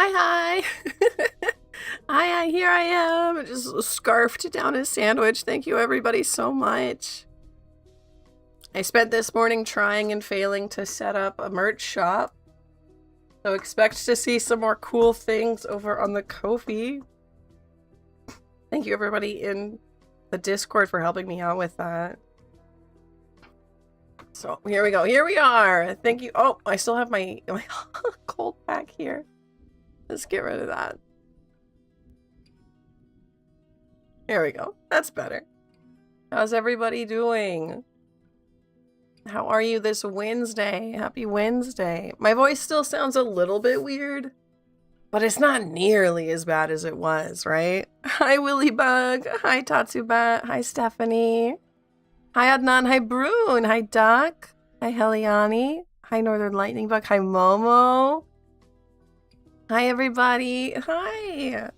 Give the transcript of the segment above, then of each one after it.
Hi, hi. Hi, here I am. Just scarfed down a sandwich. Thank you, everybody, so much. I spent this morning trying and failing to set up a merch shop. So expect to see some more cool things over on the Ko-fi. Thank you, everybody in the Discord, for helping me out with that. So here we go. Here we are. Thank you. Oh, I still have my cold pack here. Let's get rid of that. There we go. That's better. How's everybody doing? How are you this Wednesday? Happy Wednesday. My voice still sounds a little bit weird, but it's not nearly as bad as it was, right? Hi, Willybug. Hi, Tatsubat. Hi, Stephanie. Hi, Adnan. Hi, Brune. Hi, Duck. Hi, Heliani. Hi, Northern Lightning Bug. Hi, Momo. Hi, everybody. Hi.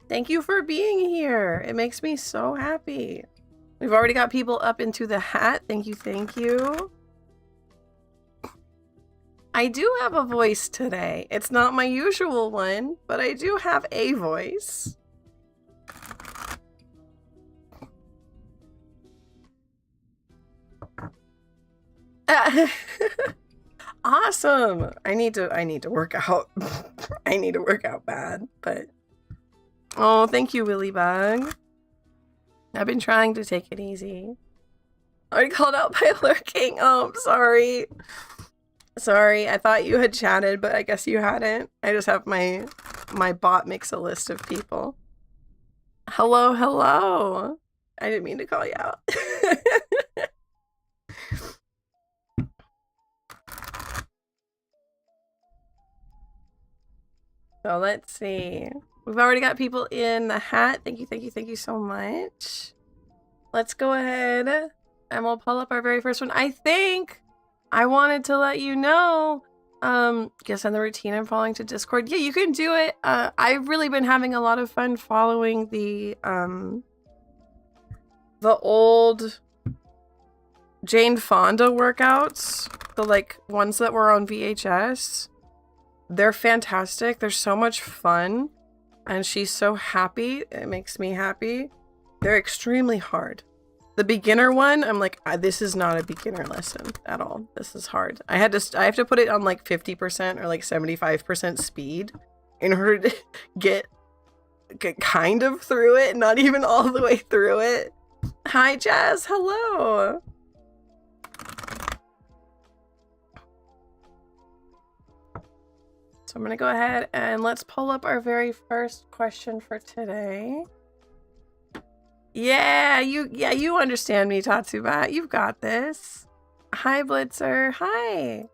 Thank you for being here. It makes me so happy. We've already got people up into the hat. Thank you, thank you. I do have a voice today. It's not my usual one, but I do have a voice. Awesome. I need to work out. I need to work out bad, but oh, thank you, Willybug. I've been trying to take it easy. Already called out by lurking. Oh, I'm sorry. Sorry, I thought you had chatted, but I guess you hadn't. I just have my bot mix a list of people. Hello, hello. I didn't mean to call you out. So let's see. We've already got people in the hat. Thank you, thank you, thank you so much. Let's go ahead and we'll pull up our very first one. I think I wanted to let you know, guess on the routine I'm following to Discord. Yeah, you can do it. I've really been having a lot of fun following the old Jane Fonda workouts, the like ones that were on VHS. They're fantastic. They're so much fun. And she's so happy. It makes me happy. They're extremely hard. The beginner one, I'm like, this is not a beginner lesson at all. This is hard. I have to put it on like 50% or like 75% speed in order to get kind of through it, not even all the way through it. Hi, Jazz. Hello. So I'm going to go ahead and let's pull up our very first question for today. Yeah, you understand me, Tatsubat. You've got this. Hi, Blitzer. Hi.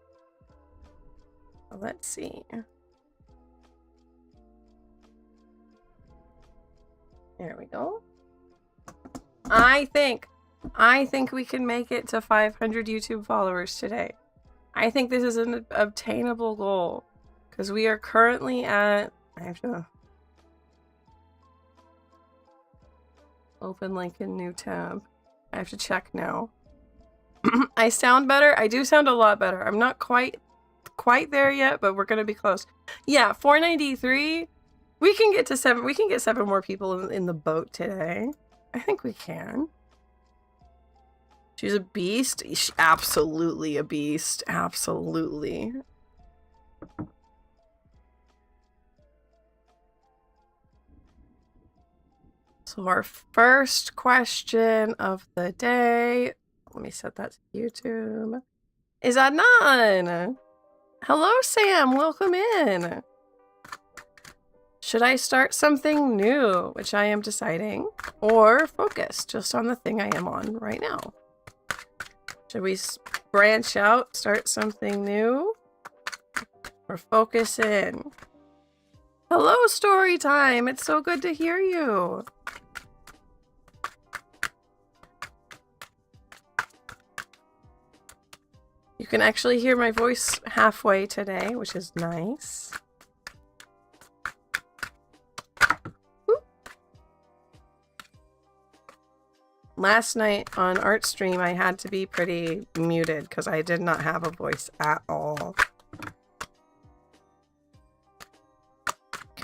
Let's see. There we go. I think we can make it to 500 YouTube followers today. I think this is an obtainable goal. Because we are currently at... I have to open like a new tab. I have to check now. I sound better. I do sound a lot better. I'm not quite there yet, but we're going to be close. Yeah, 493. We can get to 7. We can get 7 more people in the boat today. I think we can. She's a beast. She's absolutely a beast. Absolutely. So our first question of the day, let me set that to YouTube, is Adnan. Hello, Sam. Welcome in. Should I start something new, which I am deciding, or focus just on the thing I am on right now? Should we branch out, start something new, or focus in? Hello, story time. It's so good to hear you. You can actually hear my voice halfway today, which is nice. Woo. Last night on Artstream, I had to be pretty muted because I did not have a voice at all.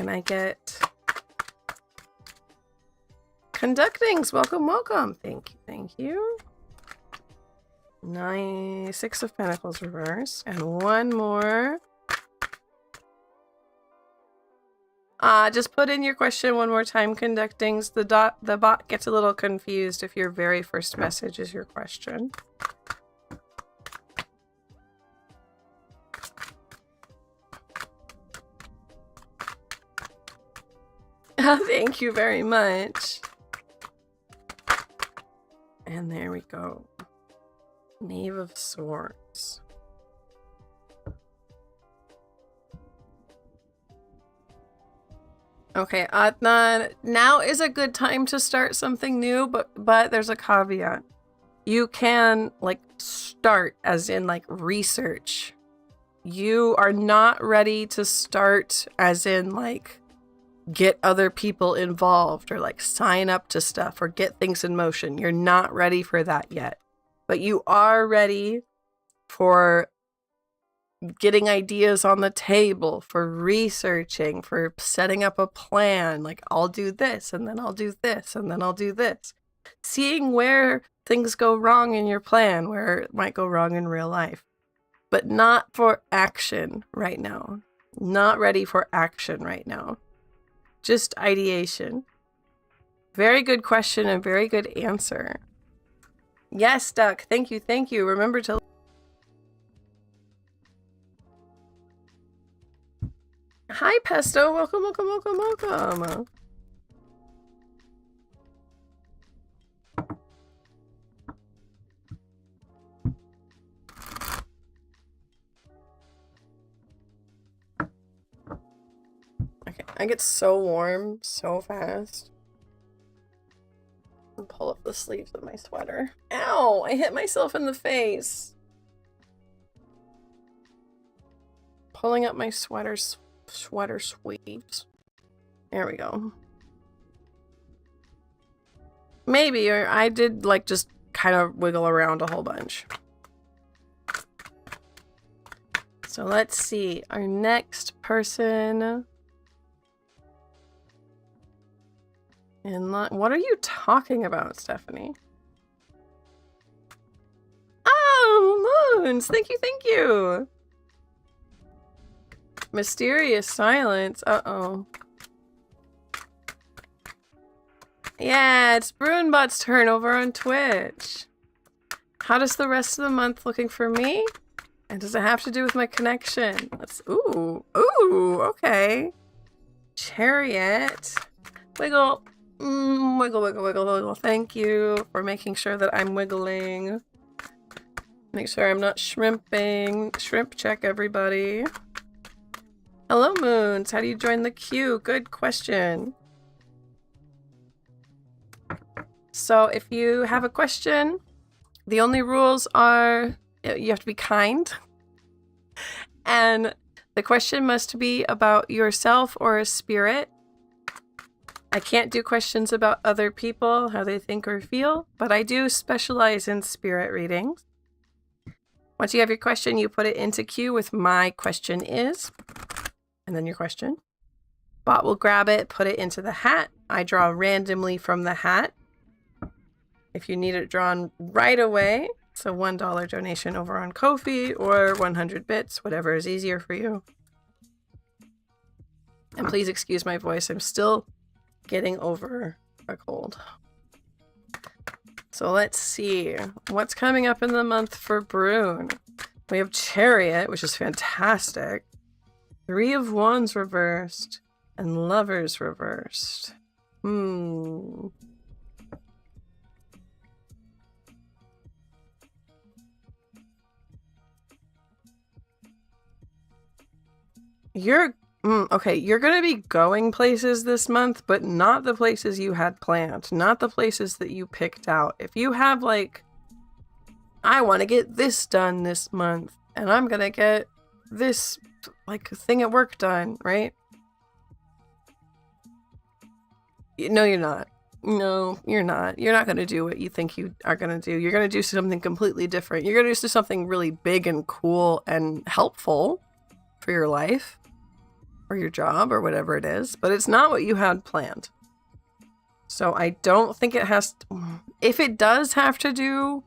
Can I get conductings? Welcome, welcome. Thank you, thank you. Nice. 6 of Pentacles reverse. And one more. Just put in your question one more time, conductings. The bot gets a little confused if your very first message is your question. Thank you very much. And there we go. Knave of Swords. Okay, Adnan, now is a good time to start something new, but there's a caveat. You can, like, start, as in, like, research. You are not ready to start, as in, like, get other people involved or, like, sign up to stuff or get things in motion. You're not ready for that yet. But you are ready for getting ideas on the table, for researching, for setting up a plan. Like, I'll do this, and then I'll do this, and then I'll do this. Seeing where things go wrong in your plan, where it might go wrong in real life. But not for action right now. Not ready for action right now. Just ideation. Very good question and very good answer. Yes, Duck. Thank you, thank you. Remember to... Hi, Pesto. Welcome, welcome, welcome, welcome. Okay, I get so warm so fast. I'll pull up the sleeves of my sweater. Ow! I hit myself in the face. Pulling up my sweater sleeves. There we go. Maybe, or I did, like, just kind of wiggle around a whole bunch. So let's see. Our next person... What are you talking about, Stephanie? Oh, Moons! Thank you, thank you! Mysterious silence. Uh-oh. Yeah, it's Bruinbot's turn over on Twitch. How does the rest of the month looking for me? And does it have to do with my connection? Let's... Ooh. Ooh, okay. Chariot. Wiggle. Wiggle, wiggle, wiggle, wiggle. Thank you for making sure that I'm wiggling. Make sure I'm not shrimping. Shrimp check, everybody. Hello, Moons. How do you join the queue? Good question. So if you have a question, the only rules are you have to be kind. And the question must be about yourself or a spirit. I can't do questions about other people, how they think or feel, but I do specialize in spirit readings. Once you have your question, you put it into queue with "my question is," and then your question. Bot will grab it, put it into the hat. I draw randomly from the hat. If you need it drawn right away, it's a $1 donation over on Ko-fi or 100 bits, whatever is easier for you. And please excuse my voice. I'm still getting over a cold. So let's see what's coming up in the month for Brune. We have Chariot, which is fantastic. 3 of Wands reversed and Lovers reversed. Okay, you're going to be going places this month, but not the places you had planned. Not the places that you picked out. If you have, like, I want to get this done this month, and I'm going to get this, like, thing at work done, right? No, you're not. No, you're not. You're not going to do what you think you are going to do. You're going to do something completely different. You're going to do something really big and cool and helpful for your life. or your job or whatever it is, but it's not what you had planned. So I don't think it has to, if it does have to do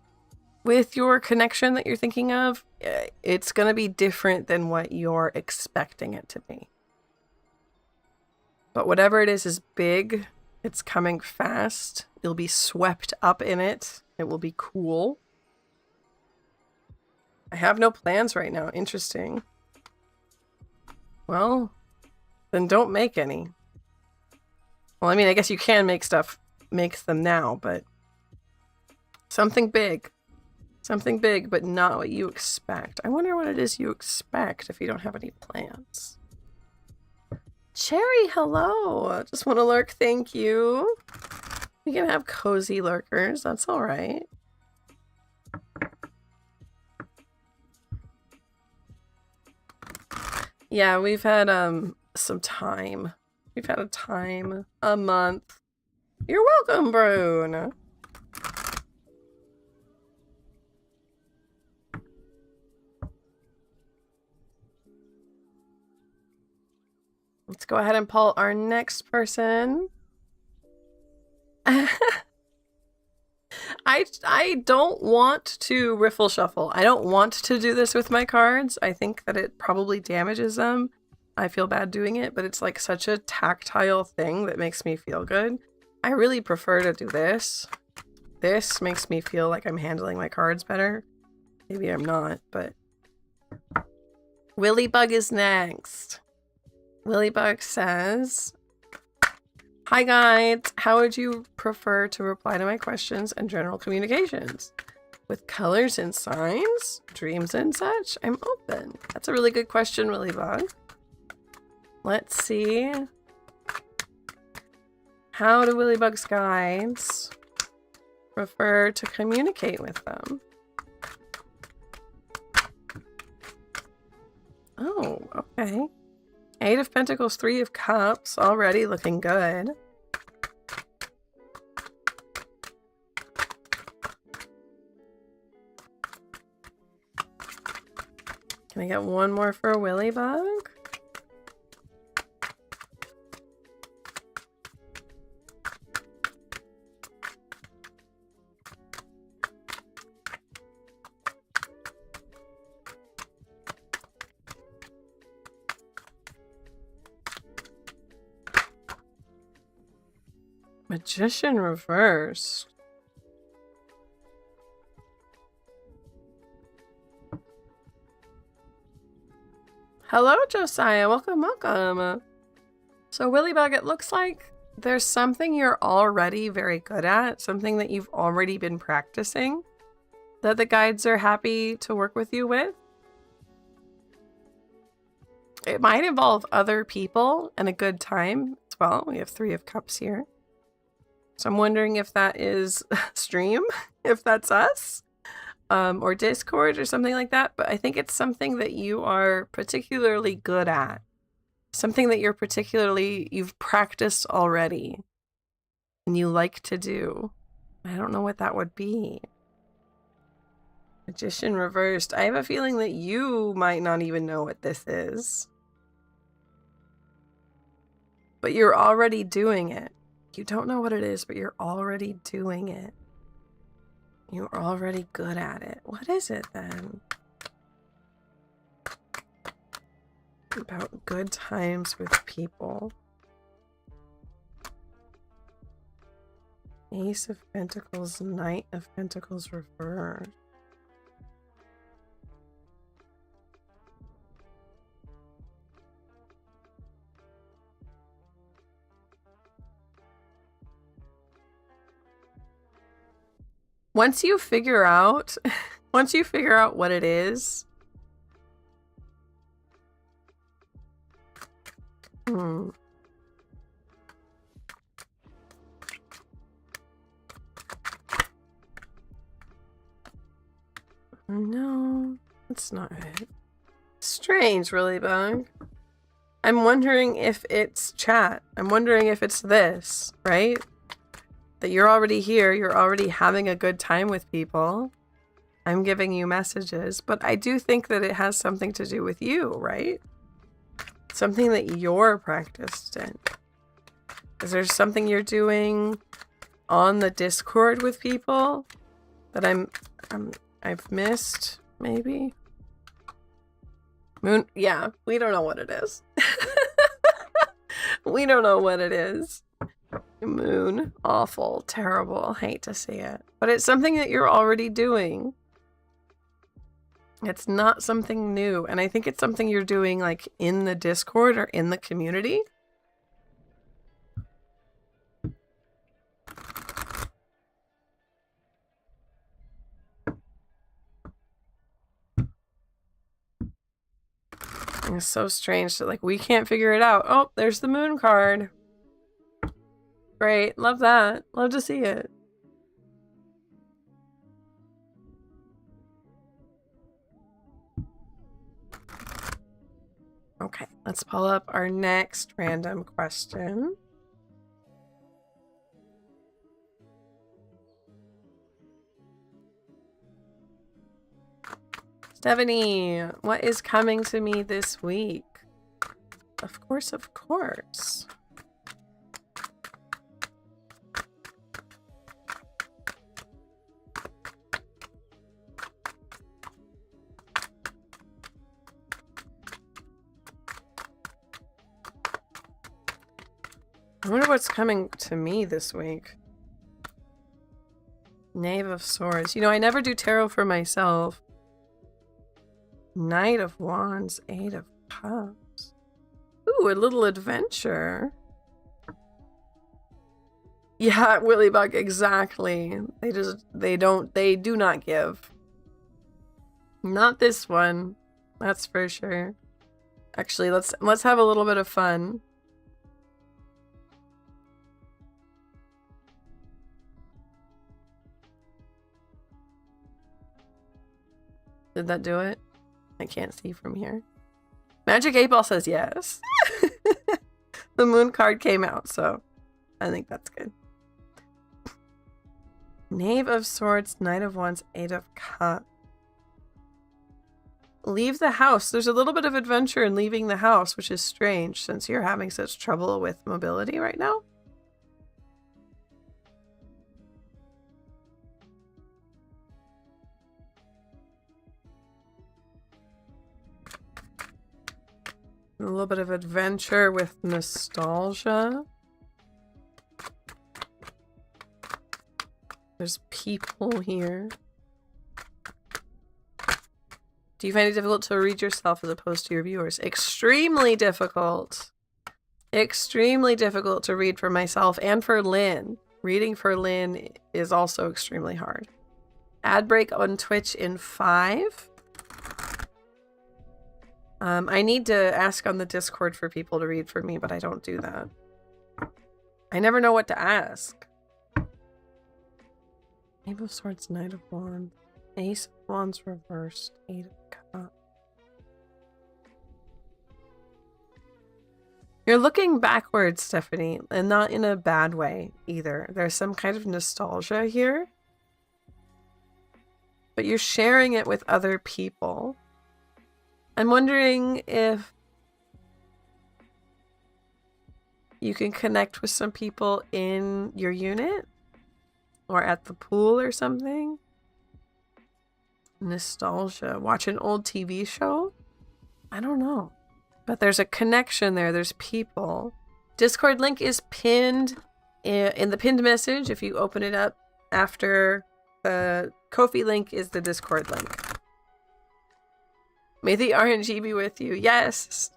with your connection that you're thinking of, it's going to be different than what you're expecting it to be. But whatever it is big. It's coming fast. You'll be swept up in it. It will be cool. I have no plans right now. Interesting. Well, then don't make any. Well, I mean, I guess you can make them now, but something big. Something big, but not what you expect. I wonder what it is you expect if you don't have any plans. Cherry, hello. Just want to lurk, thank you. We can have cozy lurkers, that's all right. Yeah, we've had some time. We've had a month. You're welcome, Brune. Let's go ahead and pull our next person. I don't want to riffle shuffle. I don't want to do this with my cards. I think that it probably damages them. I feel bad doing it, but it's like such a tactile thing that makes me feel good. I really prefer to do this. This makes me feel like I'm handling my cards better. Maybe I'm not, but... Willybug is next. Willybug says, hi guys, how would you prefer to reply to my questions and general communications? With colors and signs, dreams and such? I'm open. That's a really good question, Willybug. Let's see. How do Willybug's guides prefer to communicate with them? Oh, okay. 8 of Pentacles, 3 of Cups, already looking good. Can I get one more for Willybug? Magician reversed. Hello, Josiah. Welcome, welcome. So, Willybug, it looks like there's something you're already very good at, something that you've already been practicing, that the guides are happy to work with you with. It might involve other people and a good time as well. We have 3 of Cups here. So I'm wondering if that is stream, if that's us, or Discord or something like that. But I think it's something that you are particularly good at. Something that you've practiced already and you like to do. I don't know what that would be. Magician reversed. I have a feeling that you might not even know what this is. But you're already doing it. You don't know what it is, but you're already doing it. You're already good at it. What is it then? About good times with people. Ace of Pentacles, Knight of Pentacles reversed. Once you figure out what it is, no, that's not it. Strange, Willybug. I'm wondering if it's chat. I'm wondering if it's this, right? That you're already here, you're already having a good time with people. I'm giving you messages, but I do think that it has something to do with you, right? Something that you're practiced in. Is there something you're doing on the Discord with people that I've missed, maybe? Moon, yeah, we don't know what it is. We don't know what it is. Moon, awful, terrible, hate to see it. But it's something that you're already doing. It's not something new, and I think it's something you're doing like in the Discord or in the community. It's so strange that, like, we can't figure it out. Oh, there's the moon card. Great. Love that. Love to see it. Okay, let's pull up our next random question. Stephanie, what is coming to me this week? Of course, of course. I wonder what's coming to me this week. Knave of Swords. You know, I never do tarot for myself. Knight of Wands, Eight of Cups. Ooh, a little adventure. Yeah, Willybug, exactly. They do not give. Not this one. That's for sure. Actually, let's have a little bit of fun. Did that do it? I can't see from here. Magic 8 Ball says yes. The moon card came out, so I think that's good. Knave of Swords, Knight of Wands, Eight of Cups. Leave the house. There's a little bit of adventure in leaving the house, which is strange since you're having such trouble with mobility right now. A little bit of adventure with nostalgia. There's people here. Do you find it difficult to read yourself as opposed to your viewers? Extremely difficult. Extremely difficult to read for myself and for Lynn. Reading for Lynn is also extremely hard. Ad break on Twitch in 5. I need to ask on the Discord for people to read for me, but I don't do that. I never know what to ask. Knave of Swords, Knight of Wands, Ace of Wands reversed, Eight of Cups. You're looking backwards, Stephanie, and not in a bad way either. There's some kind of nostalgia here, but you're sharing it with other people. I'm wondering if you can connect with some people in your unit or at the pool or something. Nostalgia. Watch an old TV show? I don't know. But there's a connection there. There's people. Discord link is pinned in the pinned message. If you open it up after the Ko-fi link is the Discord link. May the RNG be with you. Yes.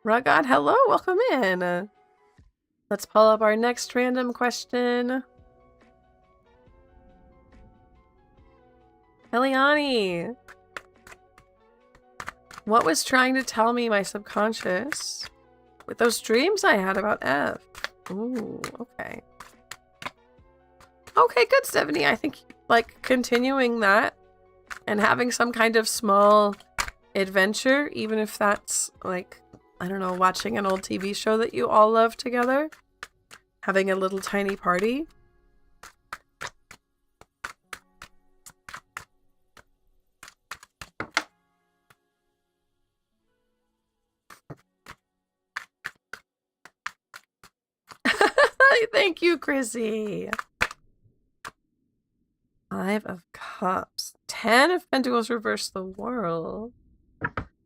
Rugod, hello. Welcome in. Let's pull up our next random question. Eliani. What was trying to tell me my subconscious with those dreams I had about F? Ooh, okay. Okay, good, Stephanie. I think, like, continuing that and having some kind of small adventure, even if that's, like, I don't know, watching an old TV show that you all love together. Having a little tiny party. Thank you, Chrissy. 5 of Cups. 10 of Pentacles reverse the world.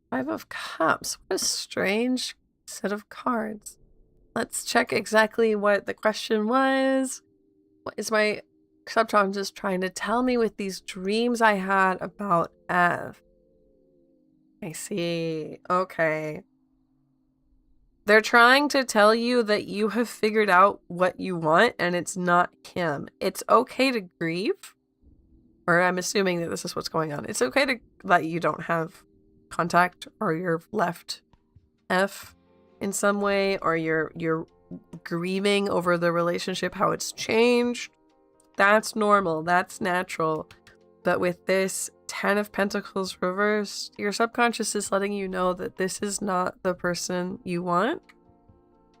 5 of Cups. What a strange set of cards. Let's check exactly what the question was. What is my subconscious trying to tell me with these dreams I had about F? I see. Okay. They're trying to tell you that you have figured out what you want and it's not him. It's okay to grieve. Or I'm assuming that this is what's going on. It's okay to that you don't have contact or you're left F in some way, or you're grieving over the relationship, how it's changed. That's normal. That's natural. But with this 10 of Pentacles reversed, your subconscious is letting you know that this is not the person you want.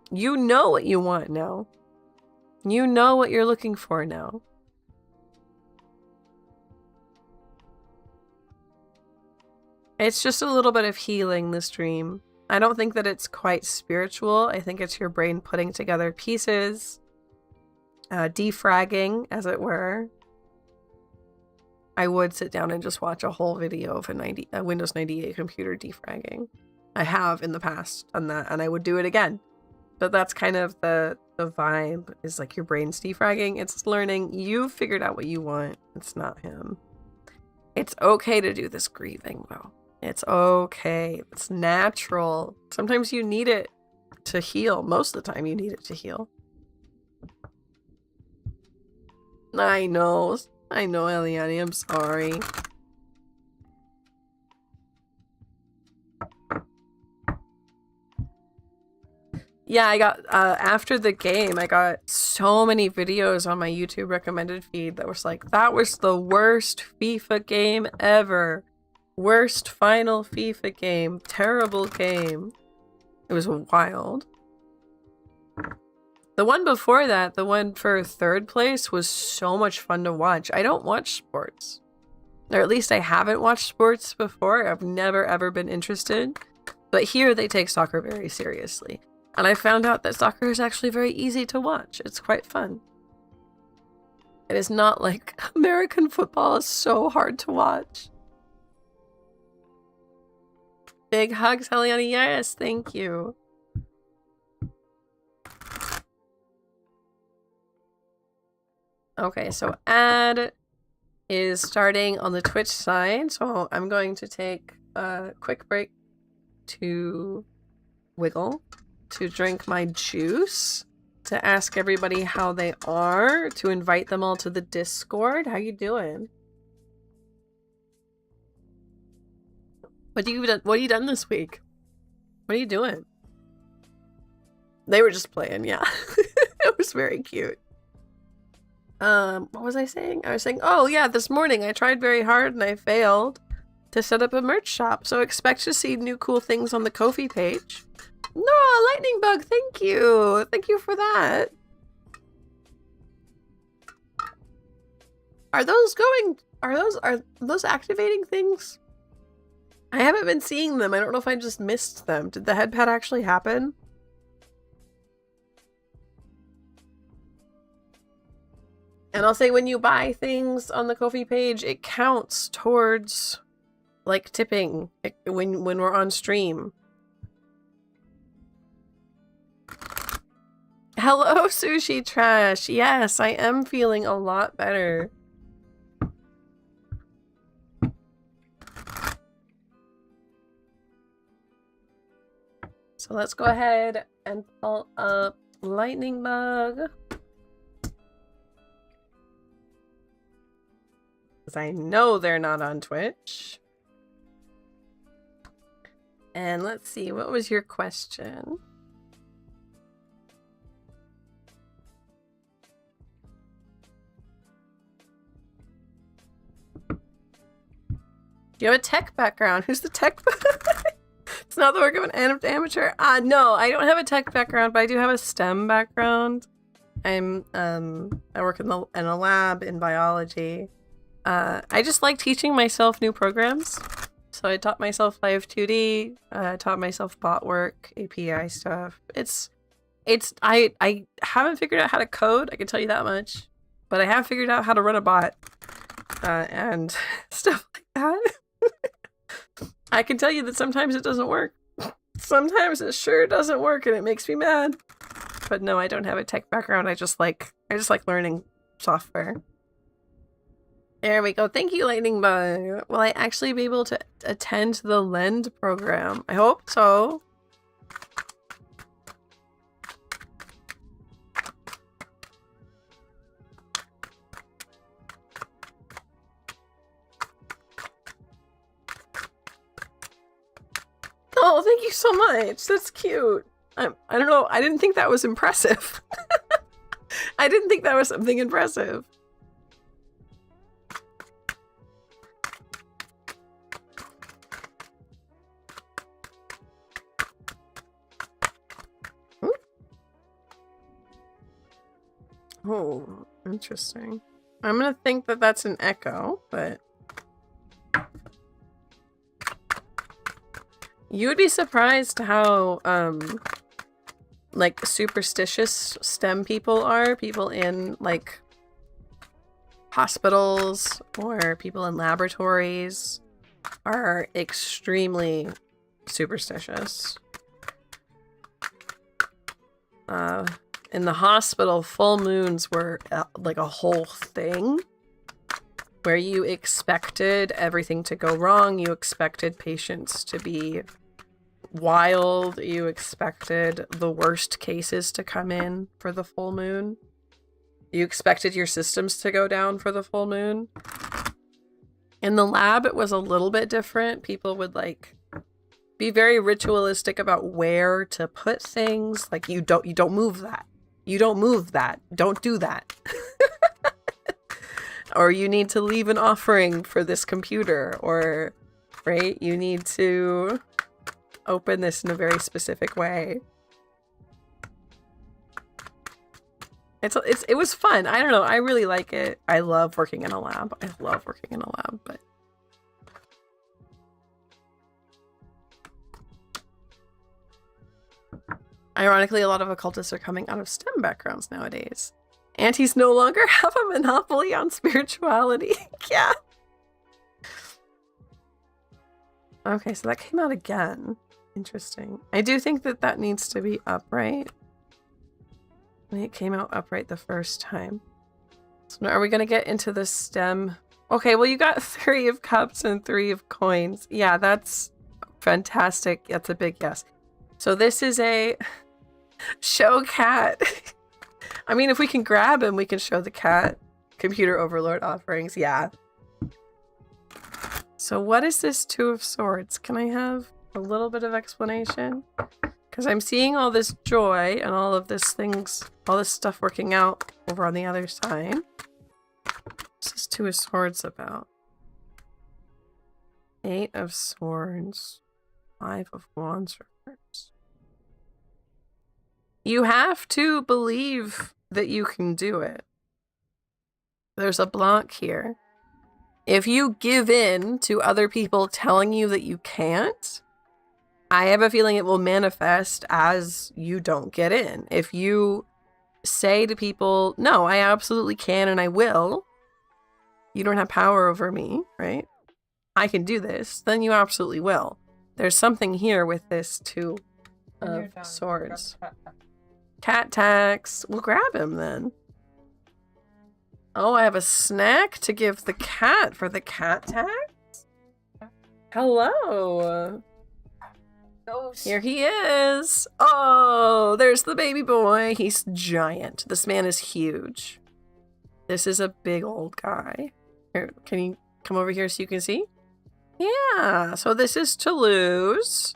You know what you want now. You know what you're looking for now. It's just a little bit of healing, this dream. I don't think that it's quite spiritual. I think it's your brain putting together pieces, defragging, as it were. I would sit down and just watch a whole video of a Windows 98 computer defragging. I have in the past done that, and I would do it again. But that's kind of the vibe, is like your brain's defragging. It's learning you figured out what you want. It's not him. It's okay to do this grieving, though. It's okay. It's natural. Sometimes you need it to heal. Most of the time you need it to heal. I know, Eliani. I'm sorry. Yeah, I got, after the game, I got so many videos on my YouTube recommended feed that was like, that was the worst FIFA game ever. Worst final FIFA game. Terrible game. It was wild. The one before that, the one for 3rd place, was so much fun to watch. I don't watch sports. Or at least I haven't watched sports before. I've never ever been interested. But here they take soccer very seriously. And I found out that soccer is actually very easy to watch. It's quite fun. It is not like American football is so hard to watch. Big hugs, Heliana. Yes, thank you. Okay, so ad is starting on the Twitch side. So I'm going to take a quick break to wiggle, to drink my juice, to ask everybody how they are, to invite them all to the Discord. How you doing? What have you done this week? What are you doing? They were just playing, yeah. It was very cute. What was I saying? I was saying, oh yeah, this morning I tried very hard and I failed to set up a merch shop. So expect to see new cool things on the Ko-fi page. No, lightning bug, thank you. Thank you for that. Are those activating things? I haven't been seeing them. I don't know if I just missed them. Did the headpad actually happen? And I'll say, when you buy things on the Ko-fi page, it counts towards, like, tipping when we're on stream. Hello, Sushi Trash. Yes, I am feeling a lot better. So let's go ahead and pull up Lightning Bug. Because I know they're not on Twitch. And let's see, what was your question? Do you have a tech background? Who's the tech? It's not the work of an amateur. No, I don't have a tech background, but I do have a STEM background. I work in a lab in biology. I just like teaching myself new programs. So I taught myself Live 2D, taught myself bot work, API stuff. It's I haven't figured out how to code, I can tell you that much. But I have figured out how to run a bot. And stuff like that. I can tell you that sometimes it doesn't work. Sometimes it sure doesn't work and it makes me mad. But no, I don't have a tech background. I just like learning software. There we go. Thank you, Lightning Bug. Will I actually be able to attend the LEND program? I hope so. Oh, thank you so much. That's cute. I don't know. I didn't think that was impressive. I didn't think that was something impressive. Oh, interesting. I'm gonna think that that's an echo, but you would be surprised how like superstitious STEM people are. People in like hospitals or people in laboratories are extremely superstitious. In the hospital, full moons were like a whole thing where you expected everything to go wrong. You expected patients to be wild. You expected the worst cases to come in for the full moon. You expected your systems to go down for the full moon. In the lab, it was a little bit different. People would like be very ritualistic about where to put things. Like you don't move that. You don't move that. Don't do that. Or you need to leave an offering for this computer, or right, you need to open this in a very specific way. It was fun. I don't know. I really like it. I love working in a lab. I love working in a lab, but ironically, a lot of occultists are coming out of STEM backgrounds nowadays. Aunties no longer have a monopoly on spirituality. Yeah. Okay, so that came out again. Interesting. I do think that that needs to be upright. It came out upright the first time. So now are we going to get into the STEM? Okay, well, you got 3 of cups and 3 of coins. Yeah, that's fantastic. That's a big yes. So this is a show cat. I mean, if we can grab him, we can show the cat. Computer overlord offerings. Yeah. So what is this 2 of swords? Can I have a little bit of explanation? Because I'm seeing all this joy and all of this things, all this stuff working out over on the other side. What's this 2 of swords about? 8 of swords. 5 of wands reversed. You have to believe that you can do it. There's a block here. If you give in to other people telling you that you can't, I have a feeling it will manifest as you don't get in. If you say to people, no, I absolutely can and I will, you don't have power over me, right? I can do this, then you absolutely will. There's something here with this 2 of swords. Cat tax. We'll grab him then. Oh, I have a snack to give the cat for the cat tax? Hello. Here he is. Oh, there's the baby boy. He's giant. This man is huge. This is a big old guy. Here, can you come over here so you can see? Yeah, so this is Toulouse.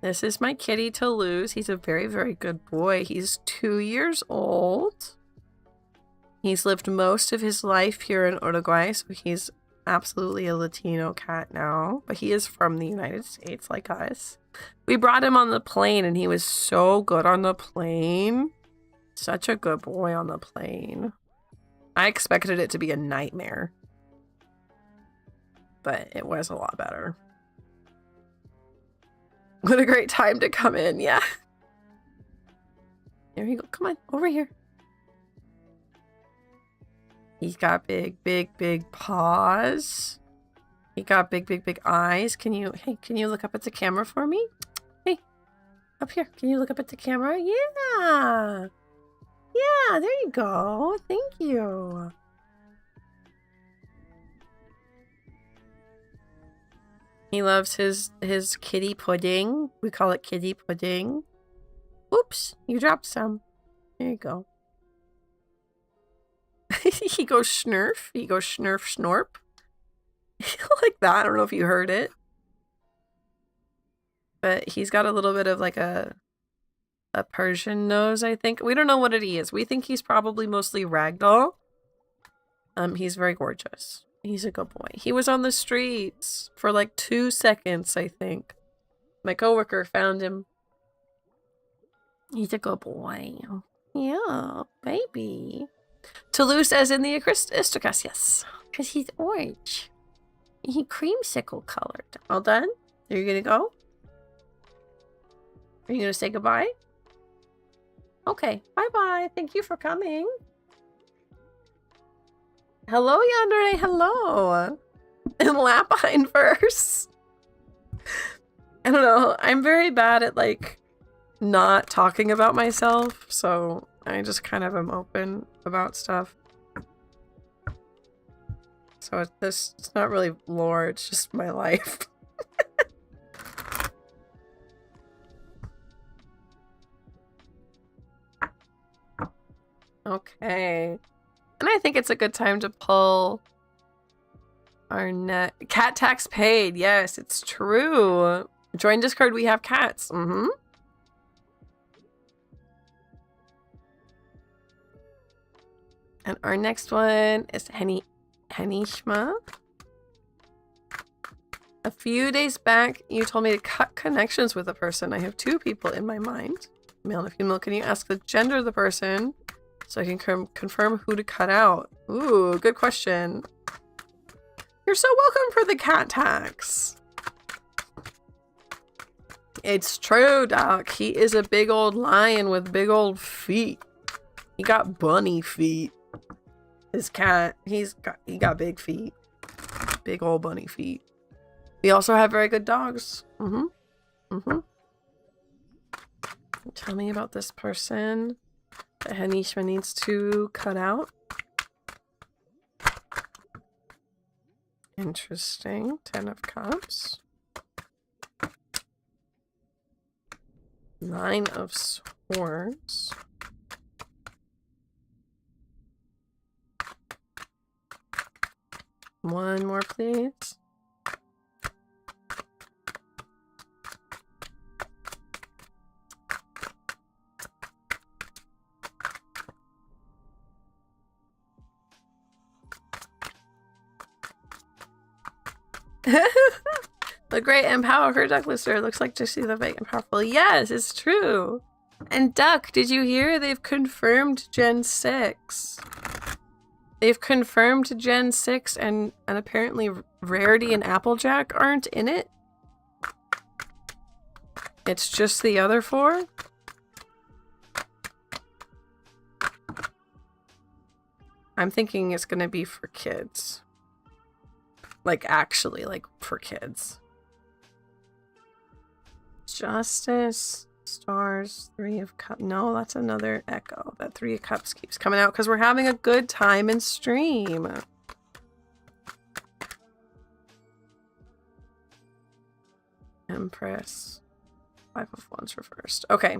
This is my kitty Toulouse. He's a very, very good boy. He's 2 years old. He's lived most of his life here in Uruguay, so he's absolutely a Latino cat now. But he is from the United States, like us. We brought him on the plane, and he was so good on the plane. Such a good boy on the plane. I expected it to be a nightmare. But it was a lot better. What a great time to come in, yeah. There you go. Come on, over here. He's got big, big, big paws. He got big, big, big eyes. Can you look up at the camera for me? Hey, up here. Can you look up at the camera? Yeah. Yeah, there you go. Thank you. He loves his kitty pudding. We call it kitty pudding. Oops, you dropped some. There you go. He goes snurf. He goes snurf snorp. Like that. I don't know if you heard it. But he's got a little bit of like a Persian nose, I think. We don't know what it is. We think he's probably mostly ragdoll. He's very gorgeous. He's a good boy. He was on the streets for like 2 seconds, I think. My coworker found him. He's a good boy. Yeah, baby. Toulouse as in the Aristocats, yes. Because he's orange. He creamsicle colored. All done? Are you gonna go? Are you gonna say goodbye? Okay, bye-bye. Thank you for coming. Hello, Yandere. Hello. And Lapine verse. I don't know. I'm very bad at, like, not talking about myself, so I just kind of am open about stuff. So it's not really lore, it's just my life. Okay. And I think it's a good time to pull our net. Cat tax paid. Yes, it's true. Join Discord, we have cats. Mm-hmm. And our next one is Hanishma. A few days back, you told me to cut connections with a person. I have 2 people in my mind. Male and female. Can you ask the gender of the person so I can confirm who to cut out? Ooh, good question. You're so welcome for the cat tax. It's true, Doc. He is a big old lion with big old feet. He got bunny feet. His cat, he got big feet. Big old bunny feet. We also have very good dogs. Tell me about this person that Hanishma needs to cut out. Interesting. 10 of Cups. 9 of Swords. One more, please. The great and powerful Duck Lister looks like to see the big and powerful. Yes, it's true. And Duck, did you hear they've confirmed Gen 6? They've confirmed Gen 6 and apparently Rarity and Applejack aren't in it. It's just the other 4. I'm thinking it's gonna be for kids. Like, actually, like, for kids. Justice, Stars, 3 of Cups. No, that's another Echo. That 3 of Cups keeps coming out because we're having a good time in stream. Empress. 5 of Wands reversed. Okay.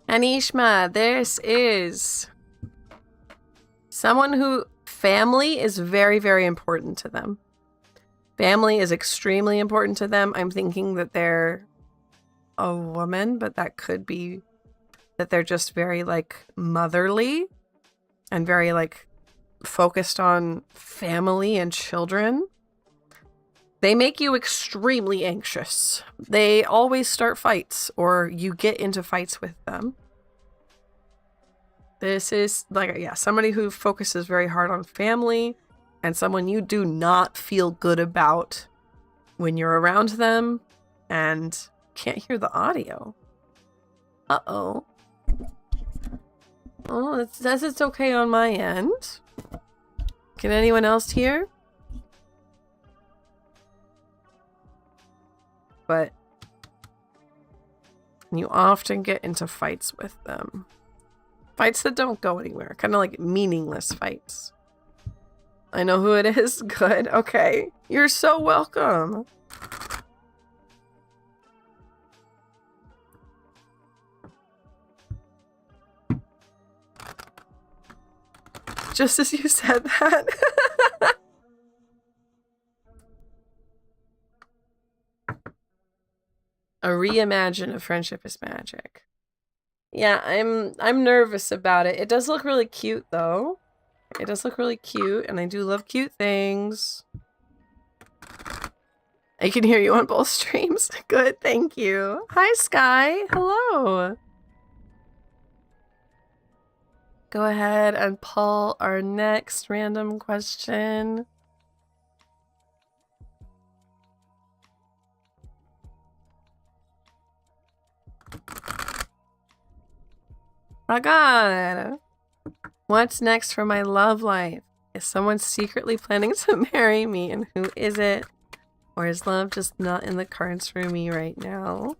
Hanishma, this is someone who family is very, very important to them. Family is extremely important to them. I'm thinking that they're a woman, but that could be that they're just very, like, motherly and very, like, focused on family and children. They make you extremely anxious. They always start fights, or you get into fights with them. This is, like, yeah, somebody who focuses very hard on family and someone you do not feel good about when you're around them and can't hear the audio. Uh-oh. Oh, it says it's okay on my end. Can anyone else hear? But you often get into fights with them. Fights that don't go anywhere. Kind of like meaningless fights. I know who it is. Good. Okay. You're so welcome. Just as you said that. A reimagine of Friendship is Magic. Yeah, I'm nervous about it. It does look really cute though. It does look really cute, and I do love cute things. I can hear you on both streams. Good, thank you. Hi, Sky. Hello. Go ahead and pull our next random question. Oh God. What's next for my love life? Is someone secretly planning to marry me, and who is it? Or is love just not in the cards for me right now?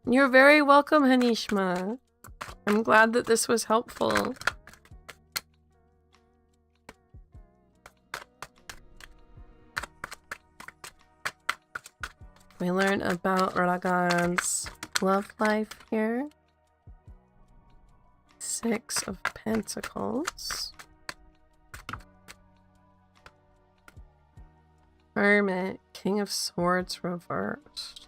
You're very welcome, Hanishma. I'm glad that this was helpful. We learn about Radagon's love life here. 6 of Pentacles. Hermit, King of Swords reversed.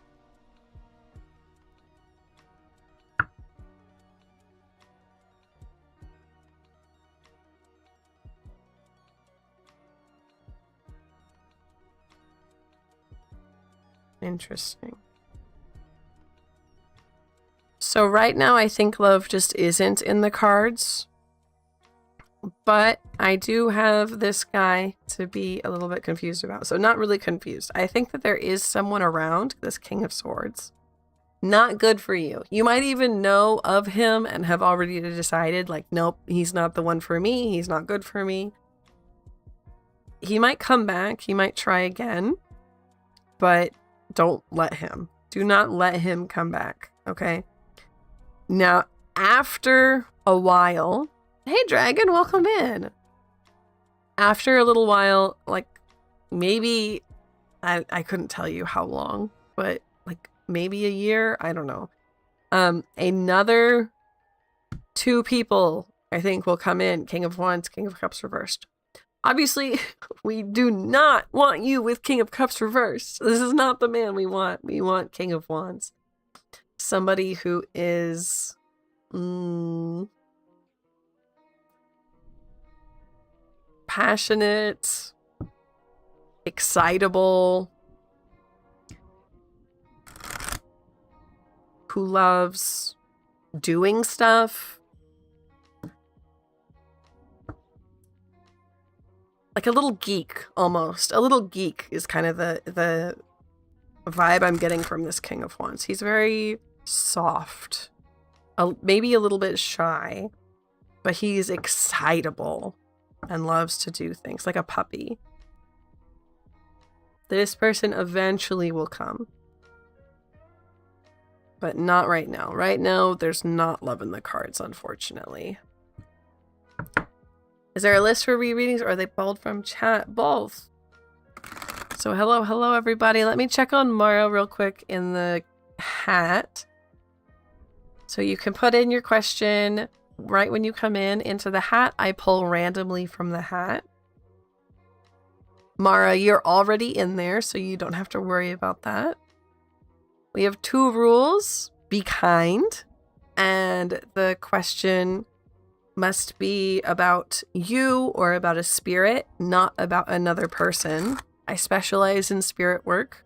Interesting. So right now I think love just isn't in the cards. But I do have this guy to be a little bit confused about. So not really confused. I think that there is someone around, this King of Swords. Not good for you. You might even know of him and have already decided, like, nope, he's not the one for me. He's not good for me. He might come back. He might try again. But don't let him. Do not let him come back. Okay? Now, after a while... Hey, Dragon, welcome in. After a little while, like, maybe... I couldn't tell you how long, but, like, maybe a year? I don't know. Another 2 people, I think, will come in. King of Wands, King of Cups reversed. Obviously, we do not want you with King of Cups reversed. This is not the man we want. We want King of Wands. Somebody who is... passionate, excitable, who loves doing stuff. Like a little geek, almost. A little geek is kind of the vibe I'm getting from this King of Wands. He's very soft. Maybe a little bit shy. But he's excitable and loves to do things like a puppy. This person eventually will come. But not right now. Right now, there's not love in the cards, unfortunately. Is there a list for rereadings, or are they pulled from chat? Both. So hello, everybody. Let me check on Mara real quick in the hat. So you can put in your question right when you come in into the hat. I pull randomly from the hat. Mara, you're already in there, so you don't have to worry about that. We have 2 rules. Be kind. And the question must be about you or about a spirit, not about another person. I specialize in spirit work.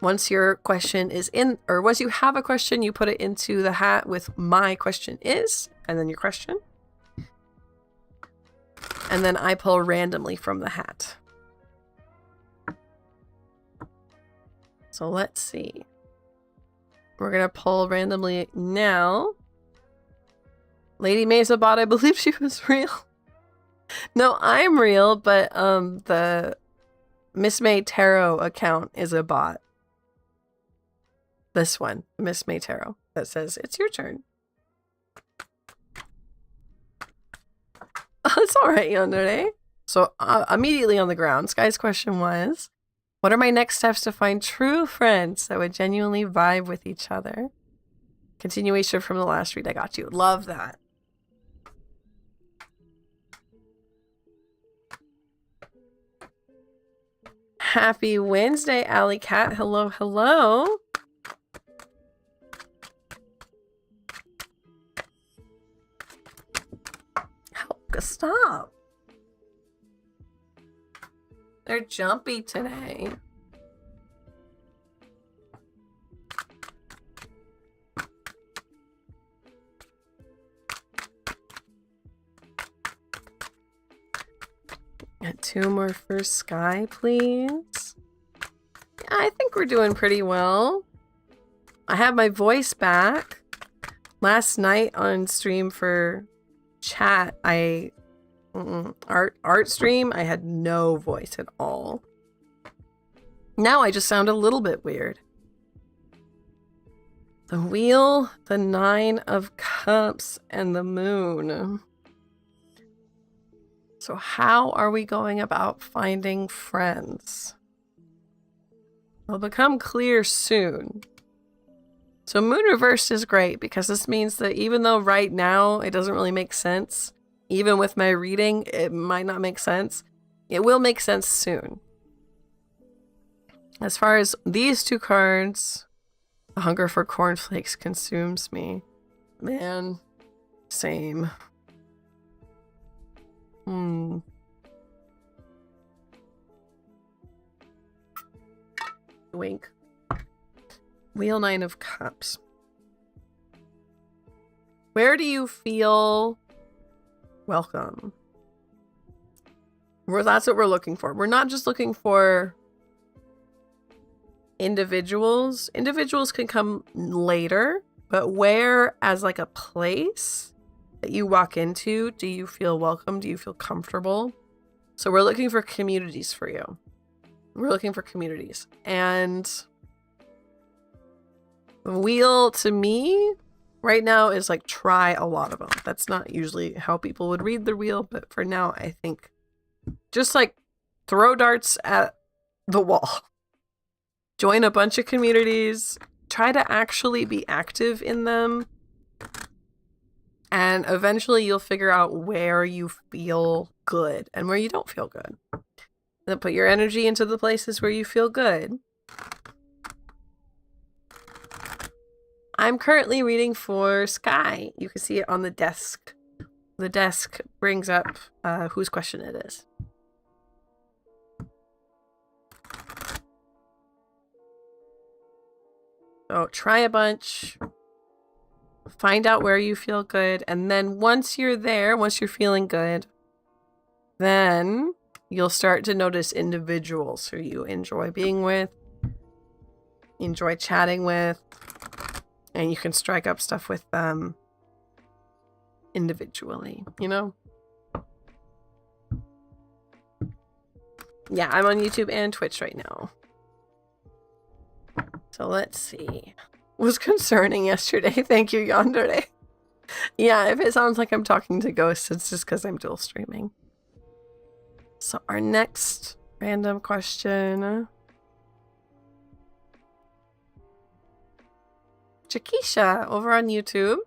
Once your question is in, or once you have a question, you put it into the hat with my question is, and then your question. and then I pull randomly from the hat. So let's see. We're gonna pull randomly now. Lady Mesa bot, I believe she was real. No, I'm real, but the Miss May Tarot account is a bot. This one, Miss May Tarot, that says it's your turn. It's all right, Yandere. So immediately on the ground, Sky's question was, what are my next steps to find true friends that would genuinely vibe with each other? Continuation from the last read. I got you. Love that. Happy Wednesday, Alley Cat. Hello, hello. Stop. They're jumpy today. Got 2 more for Sky, please. Yeah, I think we're doing pretty well. I have my voice back. Last night on stream for chat, art stream, I had no voice at all. Now I just sound a little bit weird. The wheel, the 9 of cups, and the moon. So how are we going about finding friends? It'll become clear soon. So moon reversed is great because this means that even though right now it doesn't really make sense, even with my reading, it might not make sense. It will make sense soon. As far as these 2 cards, the hunger for cornflakes consumes me. Man, same. Wink. Wheel 9 of cups. Where do you feel welcome? That's what we're looking for. We're not just looking for individuals. Individuals can come later, but where as like a place that you walk into, do you feel welcome? Do you feel comfortable? So we're looking for communities for you. We're looking for communities. And the wheel to me right now is like try a lot of them. That's not usually how people would read the wheel, but for now I think just like throw darts at the wall. Join a bunch of communities. Try to actually be active in them. And eventually you'll figure out where you feel good and where you don't feel good. Then put your energy into the places where you feel good. I'm currently reading for Sky. You can see it on the desk. The desk brings up whose question it is. So try a bunch. Find out where you feel good. And then once you're there, once you're feeling good, then you'll start to notice individuals who you enjoy being with, enjoy chatting with, and you can strike up stuff with them individually, you know? Yeah, I'm on YouTube and Twitch right now. So let's see. Was concerning yesterday. Thank you, Yandere. Yeah, if it sounds like I'm talking to ghosts, it's just because I'm dual streaming. So our next random question. Chiquisha over on YouTube.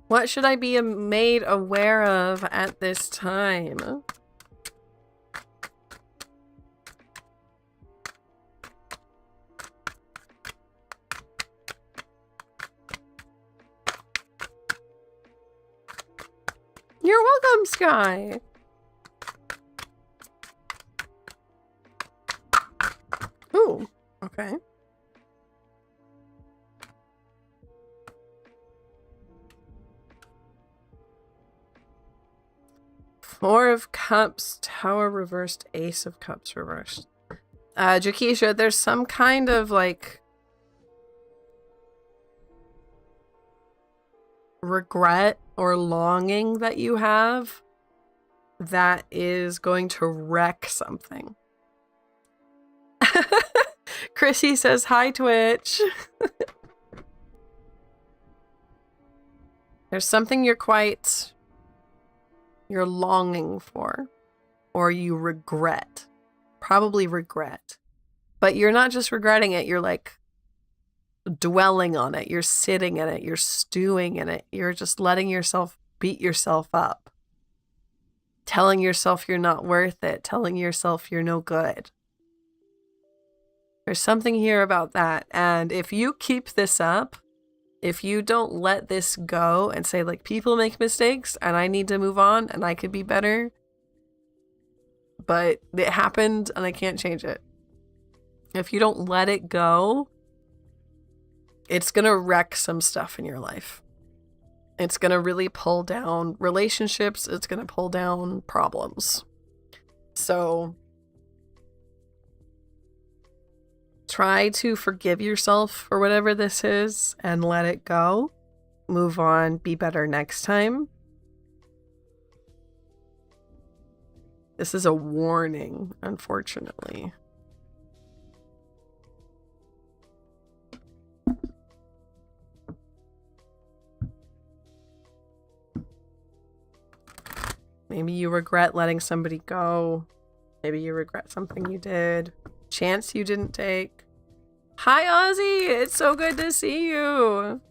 What should I be made aware of at this time? You're welcome, Sky. Ooh, okay. Four of Cups, Tower reversed, Ace of Cups reversed. Jakisha, there's some kind of like regret or longing that you have that is going to wreck something. Chrissy says, hi, Twitch. There's something you're longing for, or you regret. Probably regret. But you're not just regretting it, you're like dwelling on it. You're sitting in it. You're stewing in it. You're just letting yourself beat yourself up. Telling yourself you're not worth it. Telling yourself you're no good. There's something here about that. And if you keep this up, if you don't let this go and say, like, people make mistakes and I need to move on and I could be better, but it happened and I can't change it. If you don't let it go, it's going to wreck some stuff in your life. It's going to really pull down relationships. It's going to pull down problems. So try to forgive yourself for whatever this is and let it go. Move on. Be better next time. This is a warning, unfortunately. Maybe you regret letting somebody go. Maybe you regret something you did. Chance you didn't take. Hi, Ozzy! It's so good to see you!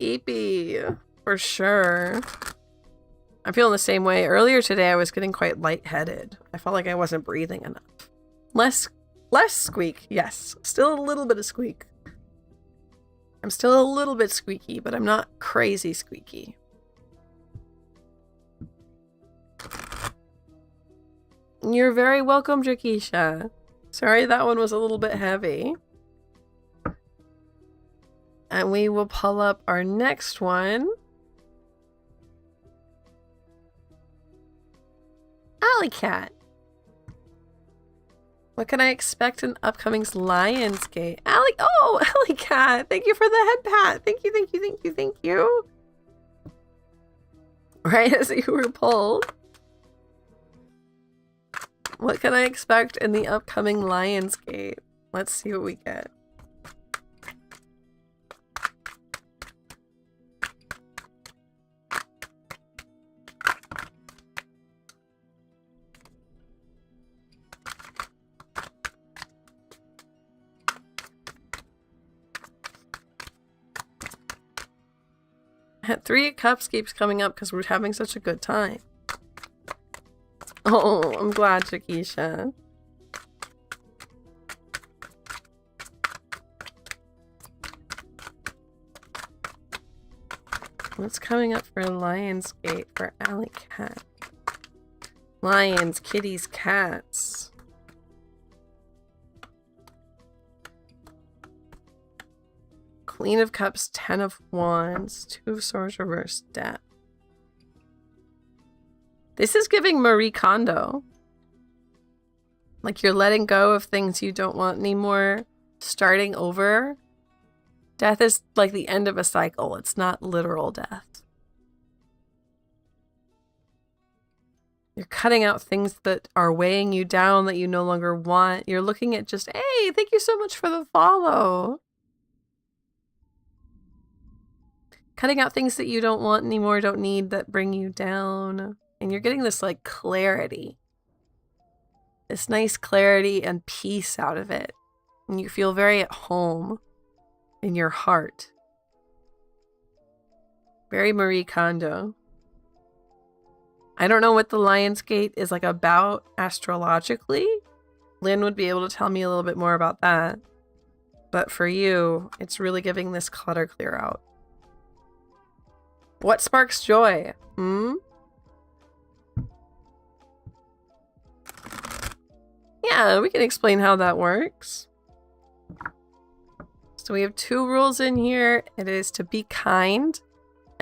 Eepy. For sure. I'm feeling the same way. Earlier today, I was getting quite lightheaded. I felt like I wasn't breathing enough. Less squeak, yes. Still a little bit of squeak. I'm still a little bit squeaky, but I'm not crazy squeaky. You're very welcome, Jakisha. Sorry that one was a little bit heavy. And we will pull up our next one. Alley Cat. What can I expect in upcoming's Lionsgate? Alley Cat, thank you for the head pat. Thank you. Right as you were pulled. What can I expect in the upcoming Lionsgate? Let's see what we get. Three of Cups keeps coming up because we're having such a good time. Oh, I'm glad, Jakisha. What's coming up for Lionsgate for Alley Cat? Lions, kitties, cats. Queen of Cups, 10 of Wands, 2 of Swords reversed, Death. This is giving Marie Kondo. Like you're letting go of things you don't want anymore, starting over. Death is like the end of a cycle. It's not literal death. You're cutting out things that are weighing you down that you no longer want. You're looking at just, hey, thank you so much for the follow. Cutting out things that you don't want anymore, don't need, that bring you down. And you're getting this like clarity. This nice clarity and peace out of it. And you feel very at home in your heart. Very Marie Kondo. I don't know what the Lionsgate is like about astrologically. Lynn would be able to tell me a little bit more about that. But for you, it's really giving this clutter clear out. What sparks joy? Yeah, we can explain how that works. So we have 2 rules in here. It is to be kind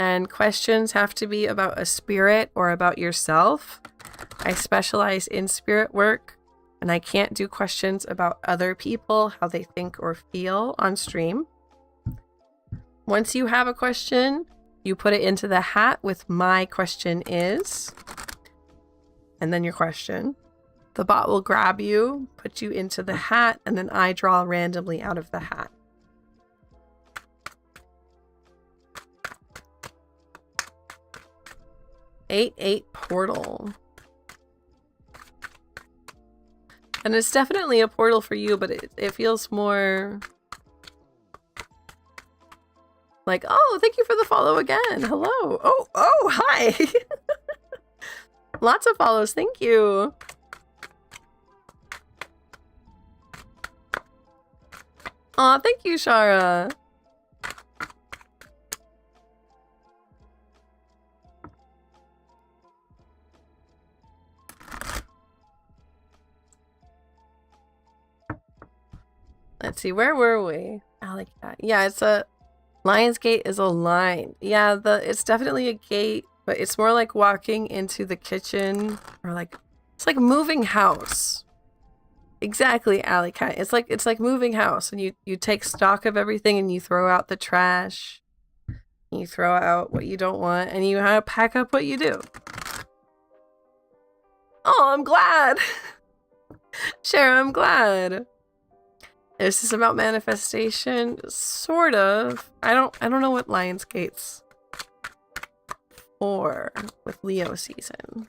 and questions have to be about a spirit or about yourself. I specialize in spirit work, and I can't do questions about other people, how they think or feel on stream. Once you have a question, you put it into the hat with "my question is," and then your question. The bot will grab you, put you into the hat, and then I draw randomly out of the hat. Eight portal. And it's definitely a portal for you, but it feels more like, oh, thank you for the follow again. Hello. Oh, hi. Lots of follows. Thank you. Aw, thank you, Shara. Let's see, where were we? Alley Cat. Yeah, it's a Lionsgate is a line. Yeah, it's definitely a gate, but it's more like walking into the kitchen, or like it's like moving house. Exactly, Alley Cat. It's like moving house, and you take stock of everything, and you throw out the trash. You throw out what you don't want, and you pack up what you do. Oh, I'm glad. Shara, I'm glad. Is this about manifestation? Sort of. I don't know what Lionsgate's for with Leo season.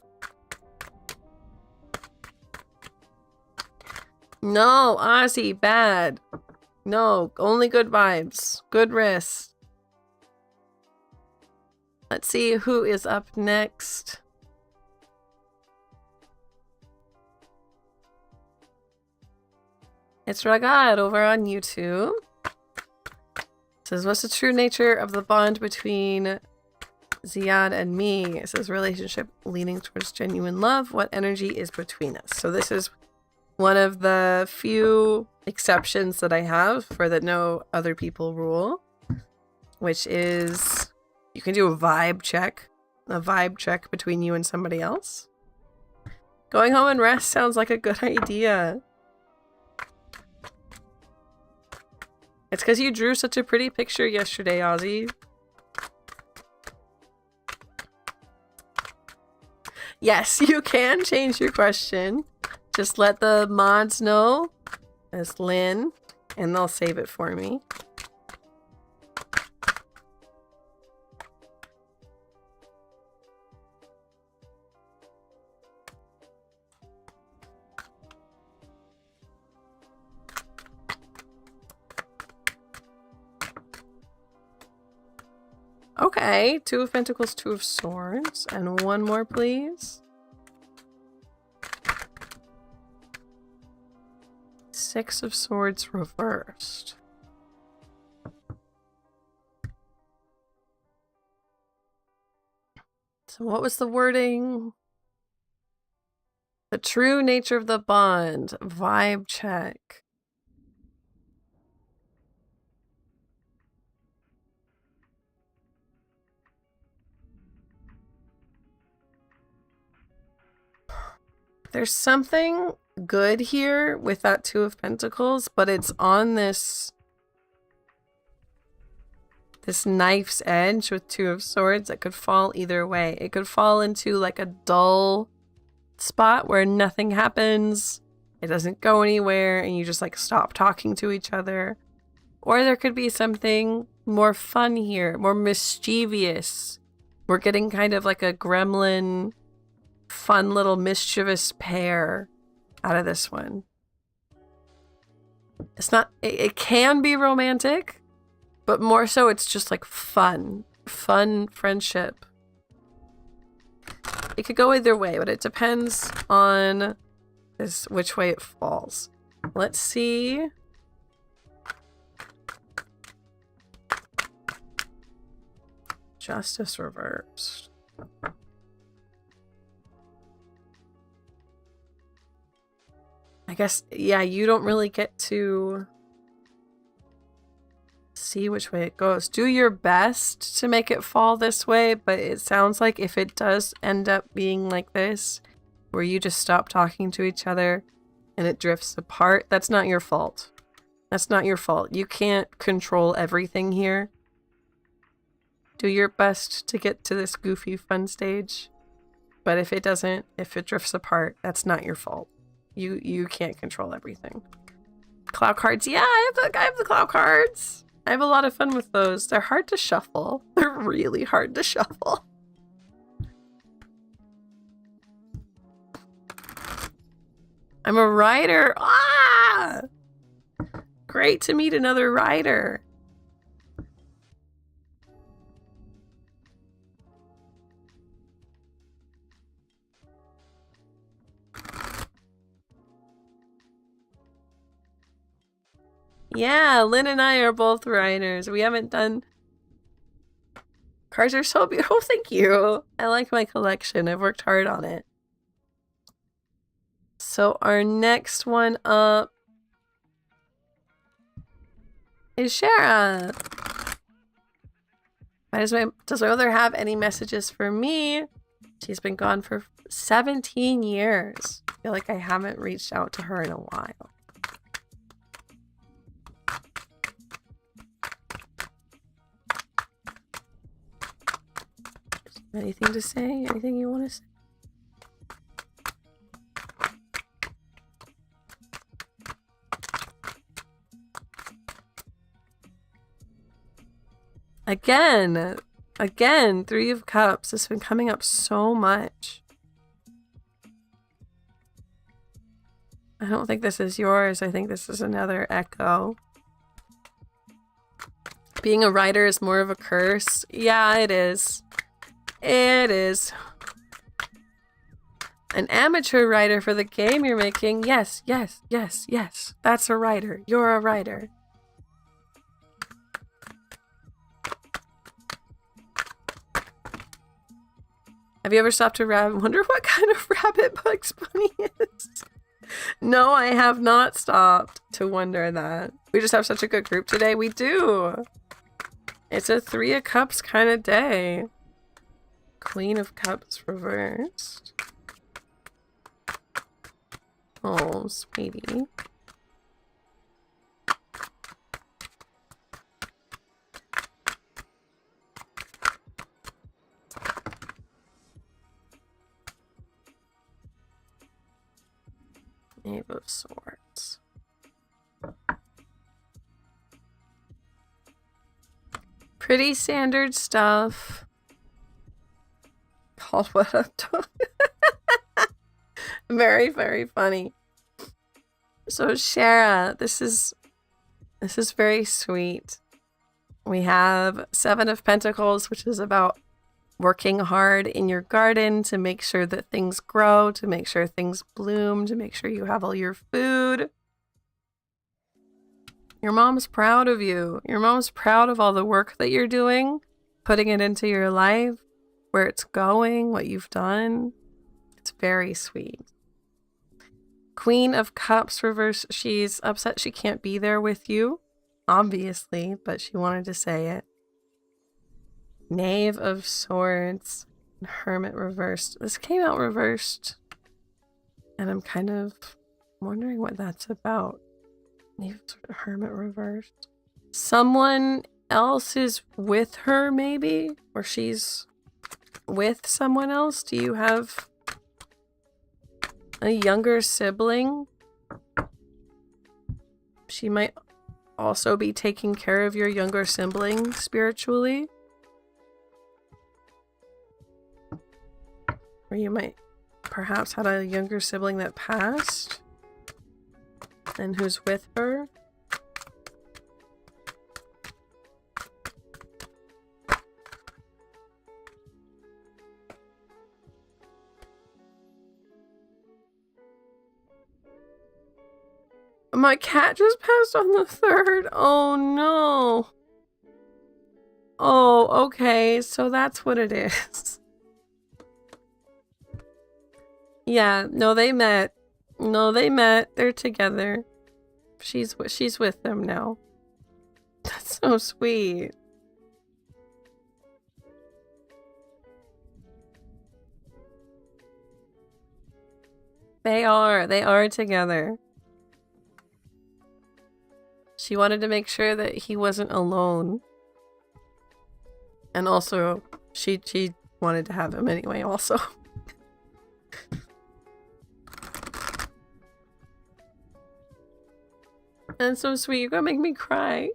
No, Ozzy, bad. No, only good vibes. Good wrist. Let's see who is up next. It's Ragad over on YouTube. It says, what's the true nature of the bond between Ziad and me? It says, relationship leaning towards genuine love. What energy is between us? So this is one of the few exceptions that I have for the no other people rule, which is you can do a vibe check between you and somebody else. Going home and rest sounds like a good idea. It's because you drew such a pretty picture yesterday, Ozzy. Yes, you can change your question. Just let the mods know as Lynn, and they'll save it for me. Okay, 2 of Pentacles, 2 of Swords, and one more, please. 6 of Swords reversed. So what was the wording? The true nature of the bond. Vibe check. There's something good here with that 2 of Pentacles, but it's on this knife's edge with 2 of Swords that could fall either way. It could fall into like a dull spot where nothing happens, it doesn't go anywhere, and you just like stop talking to each other. Or there could be something more fun here, more mischievous. We're getting kind of like a gremlin, fun little mischievous pair out of this one. It's not, it can be romantic, but more so it's just like fun friendship. It could go either way, but it depends on which way it falls. Let's see. Justice reversed. I guess, yeah, you don't really get to see which way it goes. Do your best to make it fall this way, but it sounds like if it does end up being like this, where you just stop talking to each other and it drifts apart, that's not your fault. That's not your fault. You can't control everything here. Do your best to get to this goofy fun stage. But if it doesn't, if it drifts apart, that's not your fault. You can't control everything. Cloud cards. Yeah, I have the cloud cards. I have a lot of fun with those. They're hard to shuffle. They're really hard to shuffle. I'm a writer. Ah! Great to meet another writer. Yeah, Lynn and I are both writers. We haven't done... Cards are so beautiful. Thank you. I like my collection. I've worked hard on it. So our next one up is Shara. Does my mother have any messages for me? She's been gone for 17 years. I feel like I haven't reached out to her in a while. Anything to say? Anything you want to say? Again, Three of Cups. It's been coming up so much. I don't think this is yours. I think this is another echo. Being a writer is more of a curse. Yeah, it is. It is. An amateur writer for the game you're making. Yes, yes, yes, yes. That's a writer. You're a writer. Have you ever stopped to wonder what kind of rabbit Bugs Bunny is? No, I have not stopped to wonder that. We just have such a good group today. We do. It's a Three of Cups kind of day. Queen of Cups reversed. Oh, sweetie. Knave of Swords. Pretty standard stuff. Called what up to? Very, very funny. So Shara, this is very sweet. We have Seven of Pentacles, which is about working hard in your garden to make sure that things grow, to make sure things bloom, to make sure you have all your food. Your mom's proud of you. Your mom's proud of all the work that you're doing, putting it into your life, where it's going, what you've done. It's very sweet. Queen of Cups reverse. She's upset she can't be there with you, obviously, but she wanted to say it. Knave of Swords. Hermit reversed. This came out reversed, and I'm kind of wondering what that's about. Knave of Swords, Hermit reversed. Someone else is with her, maybe? Or she's with someone else? Do you have a younger sibling? She might also be taking care of your younger sibling spiritually. Or you might perhaps had a younger sibling that passed and who's with her. My cat just passed on the 3rd. Oh no. Oh, okay. So that's what it is. Yeah, no, they met. No, they met. They're together. She's with them now. That's so sweet. They are together. She wanted to make sure that he wasn't alone. And also, she wanted to have him anyway, also. That's so sweet. You're gonna make me cry.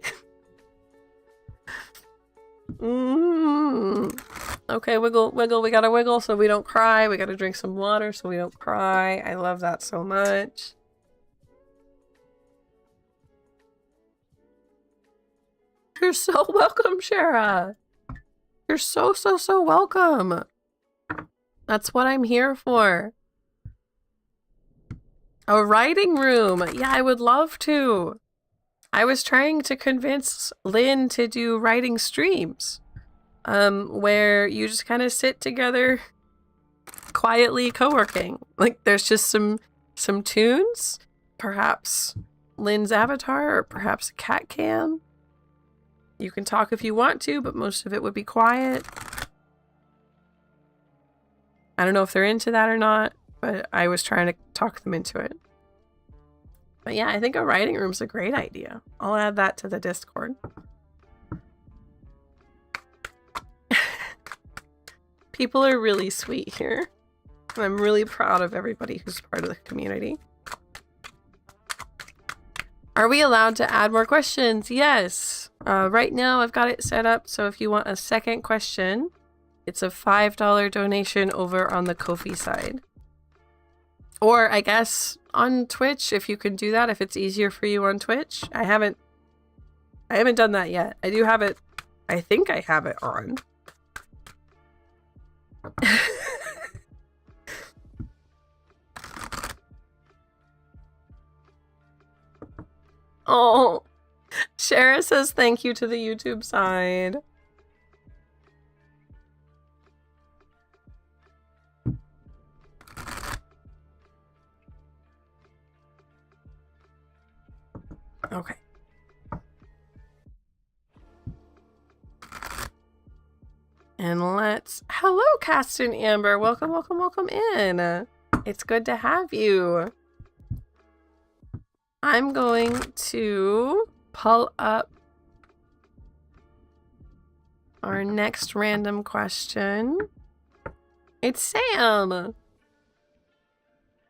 Okay, wiggle, wiggle. We gotta wiggle so we don't cry. We gotta drink some water so we don't cry. I love that so much. You're so welcome, Shara. You're so welcome. That's what I'm here for. A writing room. Yeah, I would love to. I was trying to convince Lynn to do writing streams. Where you just kind of sit together quietly co-working. Like there's just some tunes, perhaps Lynn's avatar or perhaps a cat cam. You can talk if you want to, but most of it would be quiet. I don't know if they're into that or not, but I was trying to talk them into it. But yeah, I think a writing room's a great idea. I'll add that to the Discord. People are really sweet here. And I'm really proud of everybody who's part of the community. Are we allowed to add more questions? Yes. Right now I've got it set up so if you want a second question, it's a $5 donation over on the Ko-fi side. Or I guess on Twitch, if you can do that, if it's easier for you on Twitch. I haven't done that yet. I do have it. I think I have it on. Oh, Shara says thank you to the YouTube side. Okay. And let's... Hello, Caston Amber. Welcome, welcome, welcome in. It's good to have you. I'm going to pull up our next random question. It's Sam.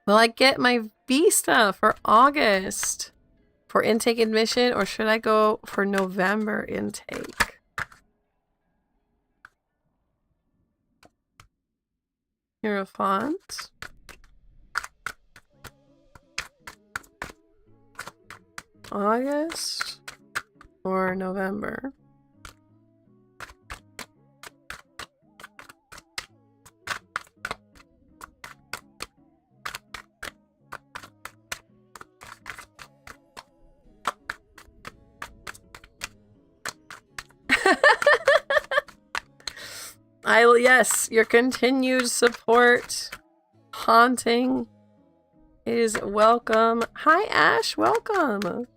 Will I get my visa for August for intake admission, or should I go for November intake? Hierophant. August or November? Yes, your continued support, haunting, is welcome. Hi, Ash, welcome.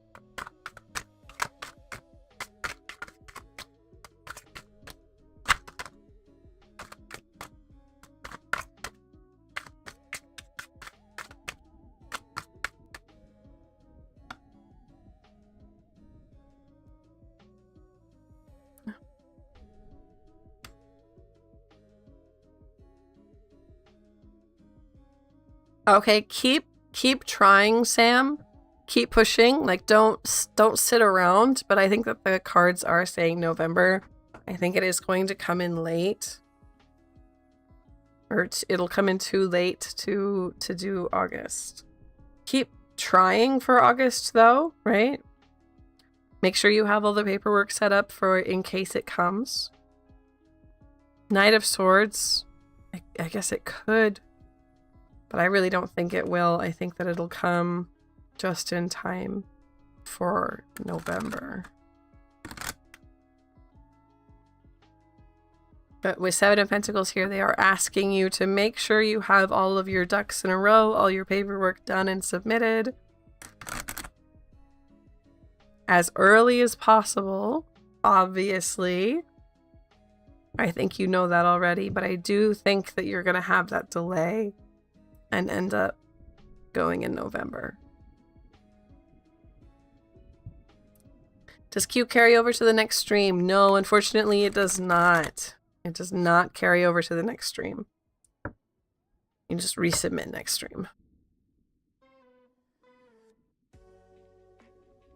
Okay, keep trying, Sam. Keep pushing. Like, don't sit around. But I think that the cards are saying November. I think it is going to come in late, or it'll come in too late to do August. Keep trying for August, though, right? Make sure you have all the paperwork set up for in case it comes. Knight of Swords. I guess it could. But I really don't think it will. I think that it'll come just in time for November. But with Seven of Pentacles here, they are asking you to make sure you have all of your ducks in a row, all your paperwork done and submitted. as early as possible, obviously. I think you know that already, but I do think that you're going to have that delay and end up going in November. Does Q carry over to the next stream? No, unfortunately it does not. It does not carry over to the next stream. You just resubmit next stream.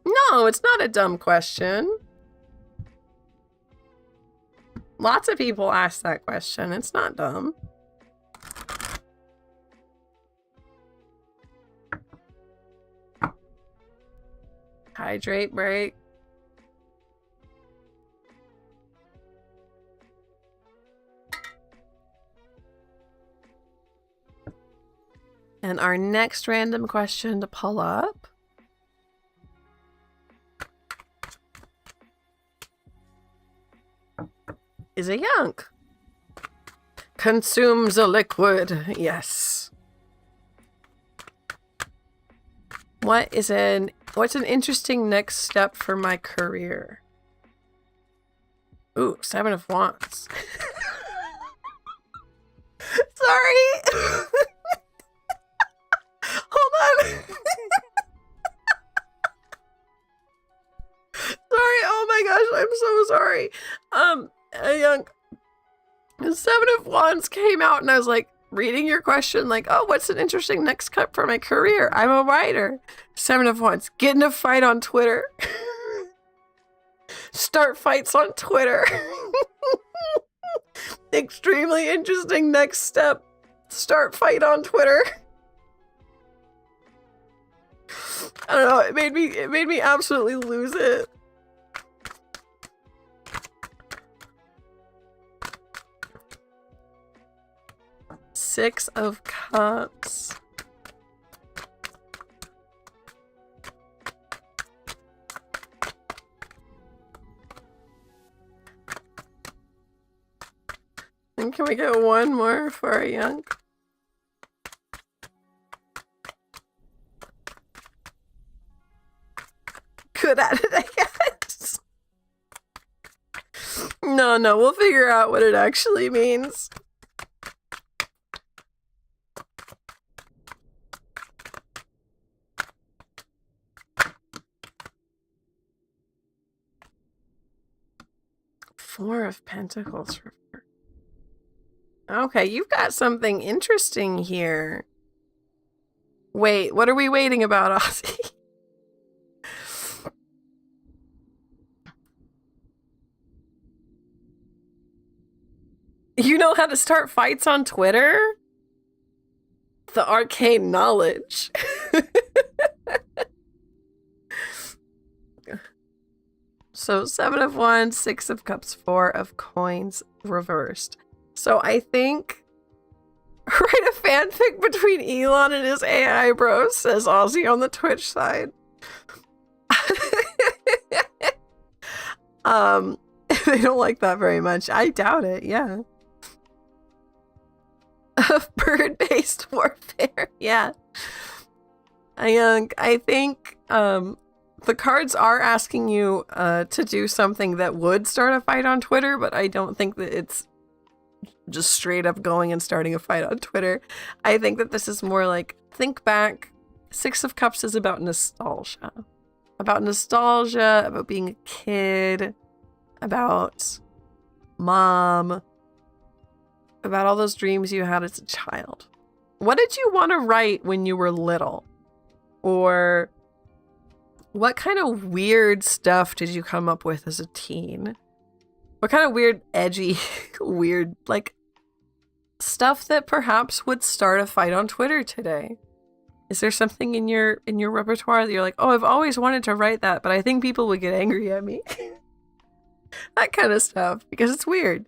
No, it's not a dumb question. Lots of people ask that question. It's not dumb. Hydrate break. And our next random question to pull up is a Yunk. Consumes a liquid. Yes. What's an interesting next step for my career? Ooh, 7 of Wands. Sorry. Hold on. Sorry, oh my gosh, I'm so sorry. A Young 7 of Wands came out and I was like reading your question like, oh, what's an interesting next step for my career? I'm a writer. 7 of Wands, get in a fight on Twitter. Start fights on Twitter. Extremely interesting next step. Start fight on Twitter. I don't know, it made me absolutely lose it. Six of Cups. And can we get one more for a Young? Good at it, I guess. No, we'll figure out what it actually means. Four of Pentacles. Okay, you've got something interesting here. Wait, what are we waiting about, Ozzy? You know how to start fights on Twitter? The arcane knowledge. So 7 of Wands, 6 of Cups, 4 of Coins reversed. So I think write a fanfic between Elon and his AI bro, says Ozzy on the Twitch side. They don't like that very much. I doubt it, yeah. Of bird-based warfare, yeah. I think the cards are asking you to do something that would start a fight on Twitter, but I don't think that it's just straight up going and starting a fight on Twitter. I think that this is more like, think back. 6 of Cups is about nostalgia. About nostalgia, about being a kid, about mom, about all those dreams you had as a child. What did you want to write when you were little? Or what kind of weird stuff did you come up with as a teen? What kind of weird, edgy, weird, like, stuff that perhaps would start a fight on Twitter today? Is there something in your repertoire that you're like, oh, I've always wanted to write that, but I think people would get angry at me? That kind of stuff, because it's weird.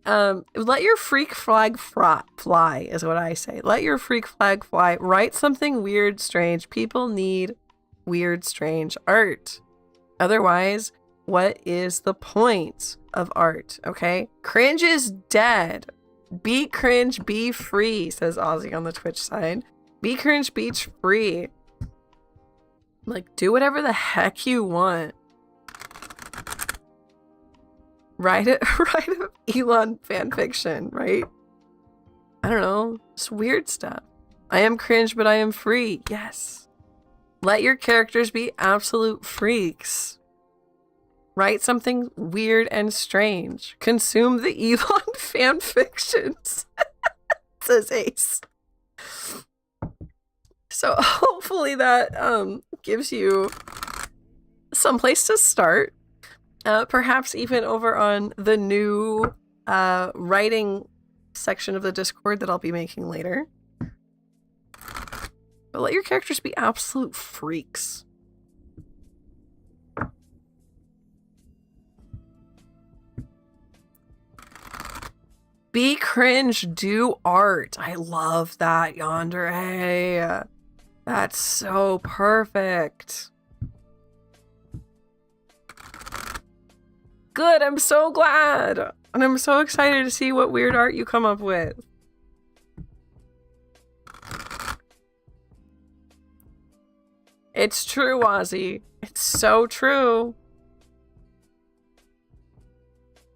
Let your freak flag fly, is what I say. Let your freak flag fly. Write something weird, strange. People need weird, strange art. Otherwise, what is the point of art, okay? Cringe is dead. Be cringe, be free, says Ozzy on the Twitch side. Be cringe, be free. Like, do whatever the heck you want. Write a Elon fanfiction, right? I don't know. It's weird stuff. I am cringe, but I am free. Yes. Let your characters be absolute freaks. Write something weird and strange. Consume the Elon fanfictions. Says Ace. So hopefully that gives you some place to start. Perhaps even over on the new writing section of the Discord that I'll be making later. But let your characters be absolute freaks. Be cringe, do art. I love that, Yonder. Hey, that's so perfect. Good, I'm so glad. And I'm so excited to see what weird art you come up with. It's true, Ozzy. It's so true.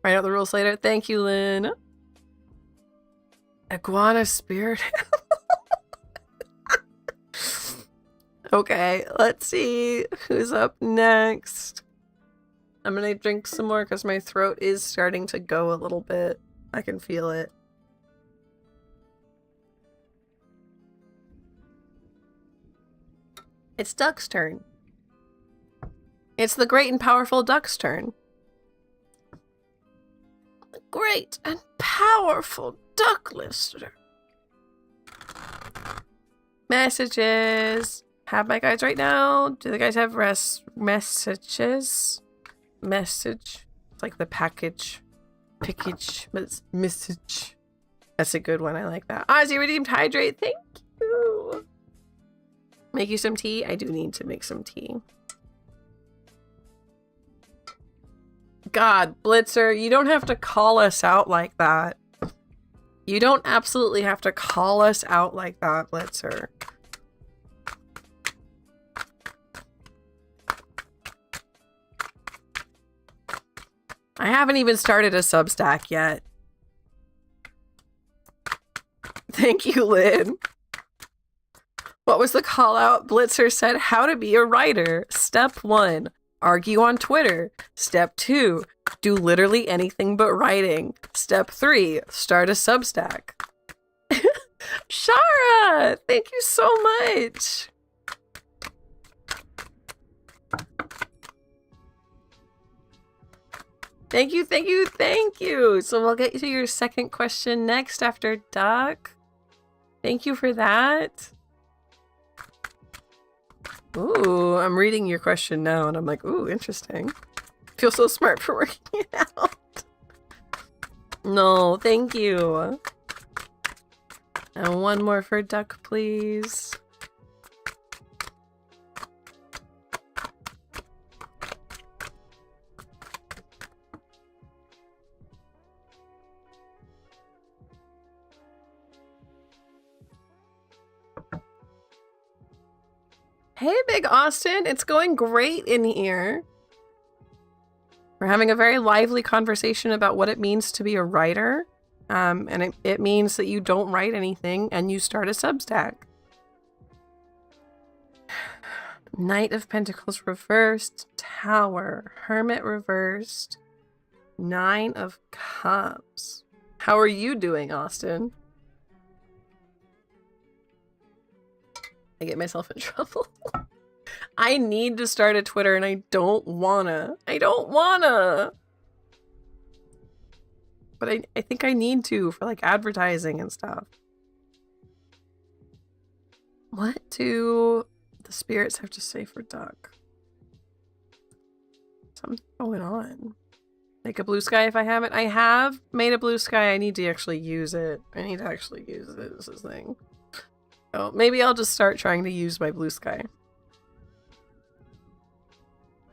Write out the rules later. Thank you, Lynn. Iguana spirit. Okay, let's see who's up next. I'm gonna drink some more because my throat is starting to go a little bit. I can feel it. It's Duck's turn. It's the great and powerful Duck's turn. The great and powerful Duck Listener. Messages. Have my guys right now. Do the guys have messages? Message. It's like the package. Message. That's a good one. I like that. Ozzy redeemed hydrate. Thank you. Make you some tea? I do need to make some tea. God, Blitzer, you don't have to call us out like that. You don't absolutely have to call us out like that, Blitzer. I haven't even started a Substack yet. Thank you, Lynn. What was the call out? Blitzer said how to be a writer. Step 1, argue on Twitter. Step 2, do literally anything but writing. Step 3, start a Substack. Shara, thank you so much. Thank you, thank you, thank you. So we'll get to your second question next after Duck. Thank you for that. Ooh, I'm reading your question now and I'm like, ooh, interesting. Feel so smart for working it out. No, thank you. And one more for Duck, please. Hey, Big Austin. It's going great in here. We're having a very lively conversation about what it means to be a writer. And it means that you don't write anything and you start a Substack. Knight of Pentacles reversed. Tower. Hermit reversed. 9 of Cups. How are you doing, Austin? I get myself in trouble. I need to start a Twitter and I don't wanna. But I think I need to for like advertising and stuff. What do the spirits have to say for Duck? Something's going on. Make a blue sky if I haven't. I have made a blue sky. I need to actually use it. This is the thing. Oh, maybe I'll just start trying to use my blue sky.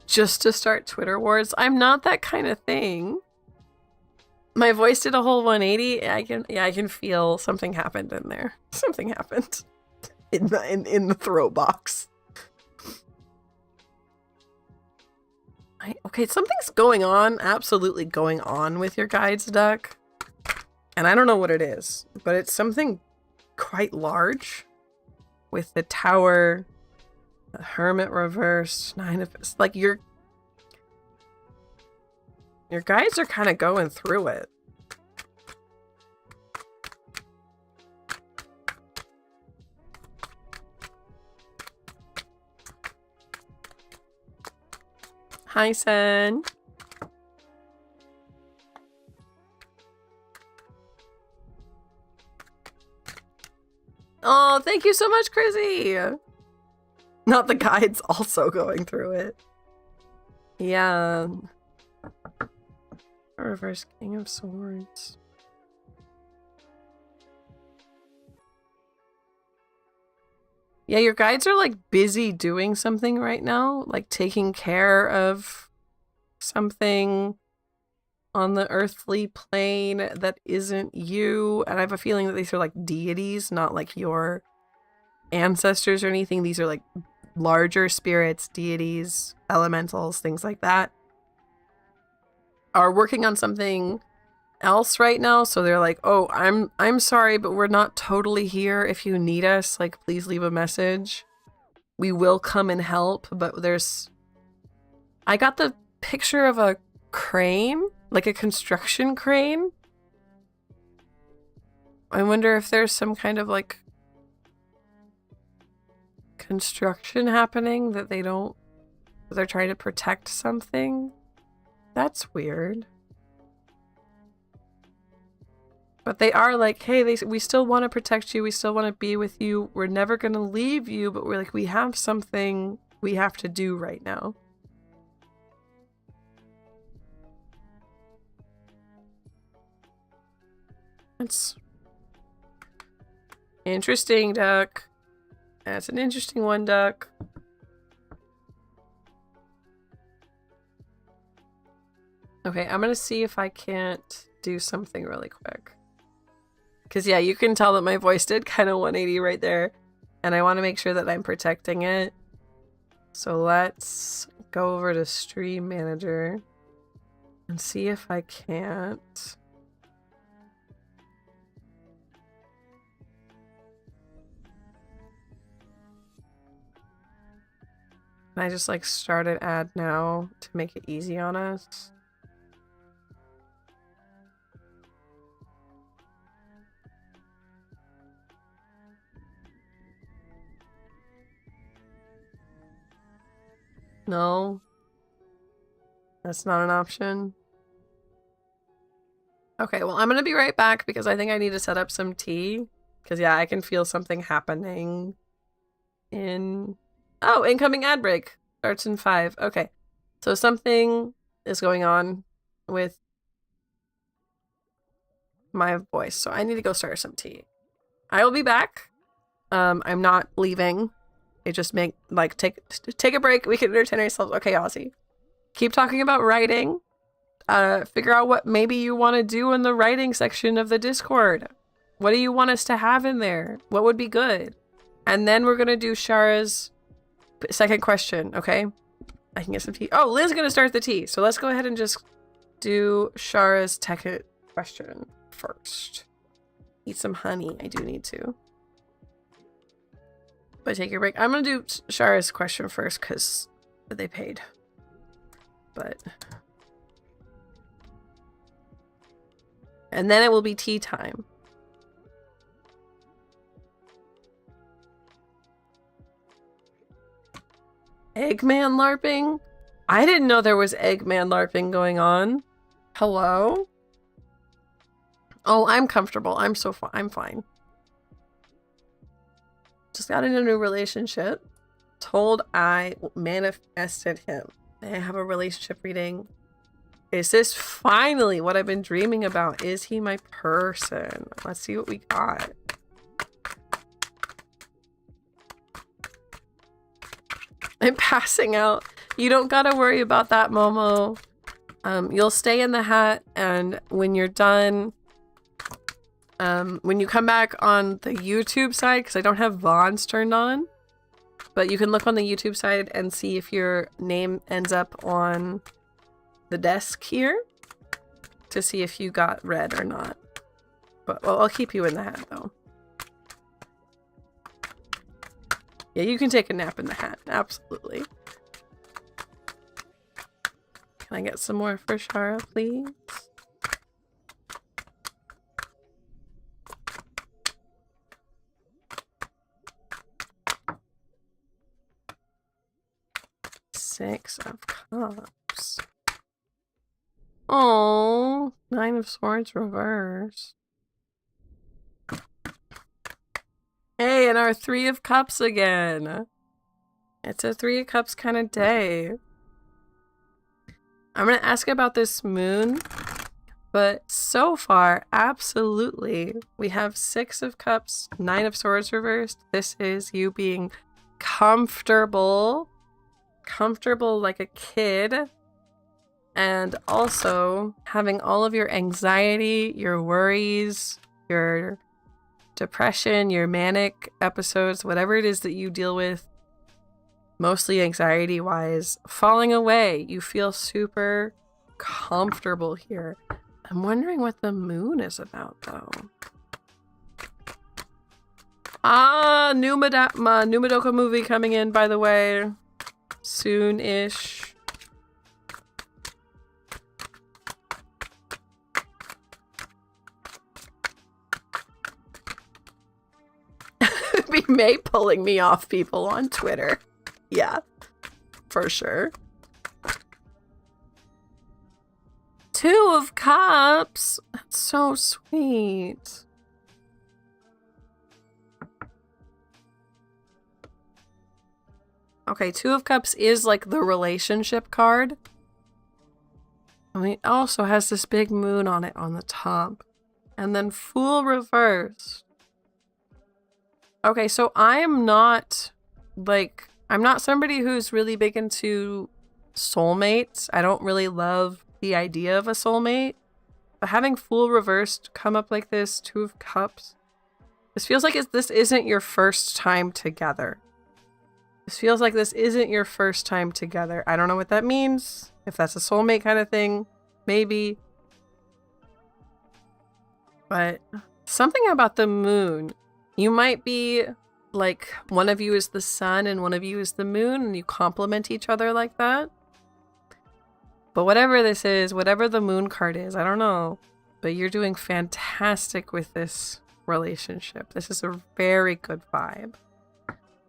Just to start Twitter wars. I'm not that kind of thing. My voice did a whole 180. I can feel something happened in there. Something happened in the throw box. Okay, something's going on, absolutely going on with your guides, Duck. And I don't know what it is, but it's something quite large. With the tower, the hermit reversed, 9 of... Like, your guides are kind of going through it. Hi, Sen. Oh, thank you so much, Chrissy. Not the guides also going through it. Yeah. Reverse King of Swords. Yeah, your guides are like busy doing something right now, like taking care of something on the earthly plane that isn't you. And I have a feeling that these are like deities, not like your ancestors or anything. These are like larger spirits, deities, elementals, things like that. Are working on something else right now, so they're like, oh, I'm sorry, but we're not totally here. If you need us, like, please leave a message. We will come and help, but I got the picture of a crane, like a construction crane. I wonder if there's some kind of like construction happening that they're trying to protect something. That's weird. But they are like, hey, we still want to protect you. We still want to be with you. We're never going to leave you, but we're like, we have something we have to do right now. That's interesting, Duck. That's an interesting one, Duck. Okay, I'm going to see if I can't do something really quick. Because, yeah, you can tell that my voice did kind of 180 right there. And I want to make sure that I'm protecting it. So let's go over to Stream Manager and see if I can't. Can I just like start an ad now to make it easy on us? No, that's not an option. Okay, well, I'm gonna be right back because I think I need to set up some tea. Because, yeah, I can feel something happening in... Oh, incoming ad break. Starts in 5. Okay, so something is going on with my voice, so I need to go start some tea. I will be back. I'm not leaving. It just take a break. We can entertain ourselves. Okay, Ozzy. Keep talking about writing. Figure out what maybe you want to do in the writing section of the Discord. What do you want us to have in there? What would be good? And then we're gonna do Shara's second question, okay? I can get some tea. Oh, Lynn's gonna start the tea. So let's go ahead and just do Shara's second question first. Eat some honey. I do need to. But take your break. I'm gonna do Shara's question first because they paid. But... And then it will be tea time. Eggman LARPing? I didn't know there was Eggman LARPing going on. Hello? Oh, I'm comfortable. I'm fine. Just got in a new relationship. Told I manifested him. I have a relationship reading. Is this finally what I've been dreaming about? Is he my person? Let's see what we got. I'm passing out. You don't gotta worry about that, Momo. You'll stay in the hat, and when you're done, when you come back on the YouTube side, because I don't have Vaughn's turned on, but you can look on the YouTube side and see if your name ends up on the desk here to see if you got red or not. But well, I'll keep you in the hat though. Yeah, you can take a nap in the hat. Absolutely. Can I get some more for Shara, please? Six of Cups. Oh, Nine of Swords reverse. Hey, and our Three of Cups again. It's a Three of Cups kind of day. I'm gonna ask about this moon, but so far, absolutely. We have Six of Cups, Nine of Swords reversed. This is you being comfortable like a kid, and also having all of your anxiety, your worries, your depression, your manic episodes, whatever it is that you deal with, mostly anxiety wise, falling away. You feel super comfortable here. I'm wondering what the moon is about though. New Madoka movie coming in, by the way. Soon-ish. Be May pulling me off people on Twitter. Yeah, for sure. Two of Cups. That's so sweet. Okay, Two of Cups is like the relationship card. And it also has this big moon on it on the top. And then Fool reversed. Okay, so I'm not somebody who's really big into soulmates. I don't really love the idea of a soulmate. But having Fool reversed come up like this, Two of Cups, this feels like this isn't your first time together. This feels like this isn't your first time together. I don't know what that means. If that's a soulmate kind of thing, maybe. But something about the moon. You might be like one of you is the sun and one of you is the moon and you complement each other like that. But whatever this is, whatever the moon card is, I don't know. But you're doing fantastic with this relationship. This is a very good vibe.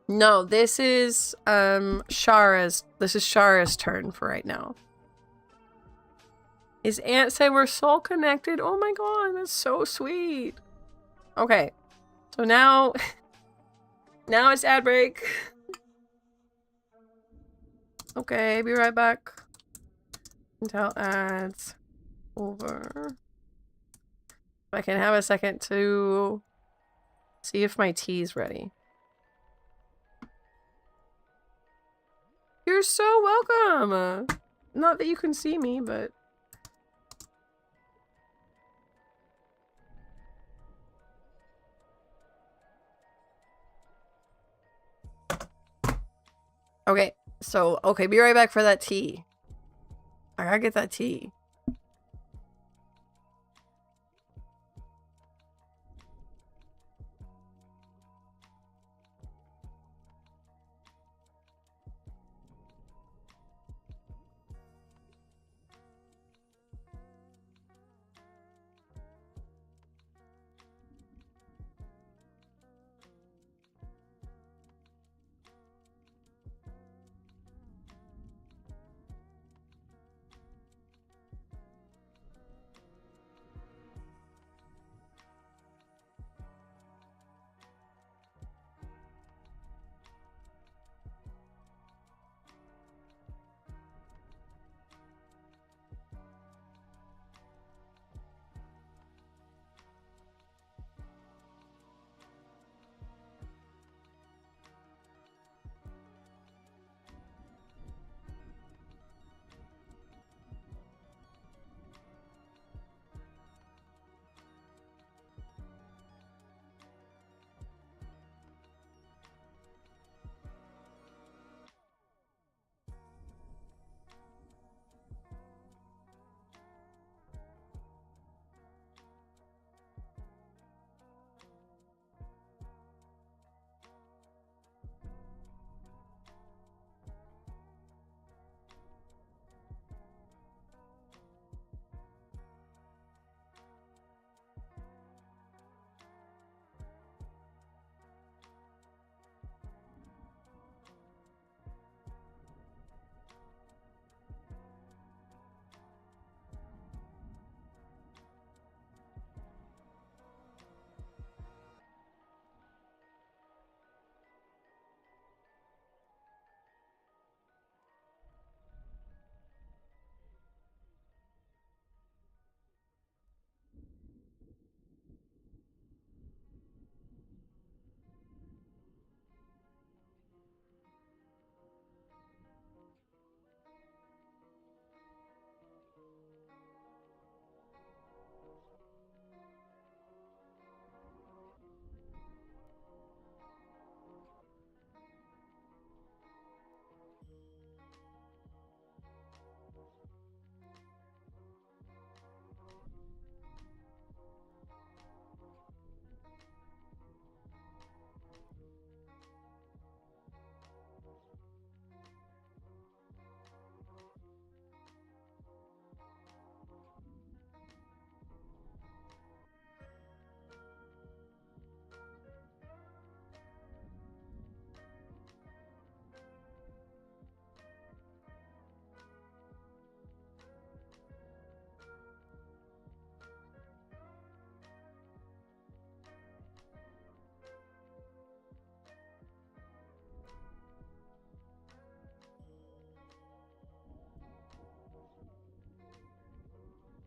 No, this is Shara's turn for right now. His aunt said we're soul connected. Oh my god, that's so sweet. Okay. So now it's ad break. Okay, be right back. Until ads over. If I can have a second to see if my tea's ready. You're so welcome. Not that you can see me, but okay, so, okay, be right back for that tea. I gotta get that tea.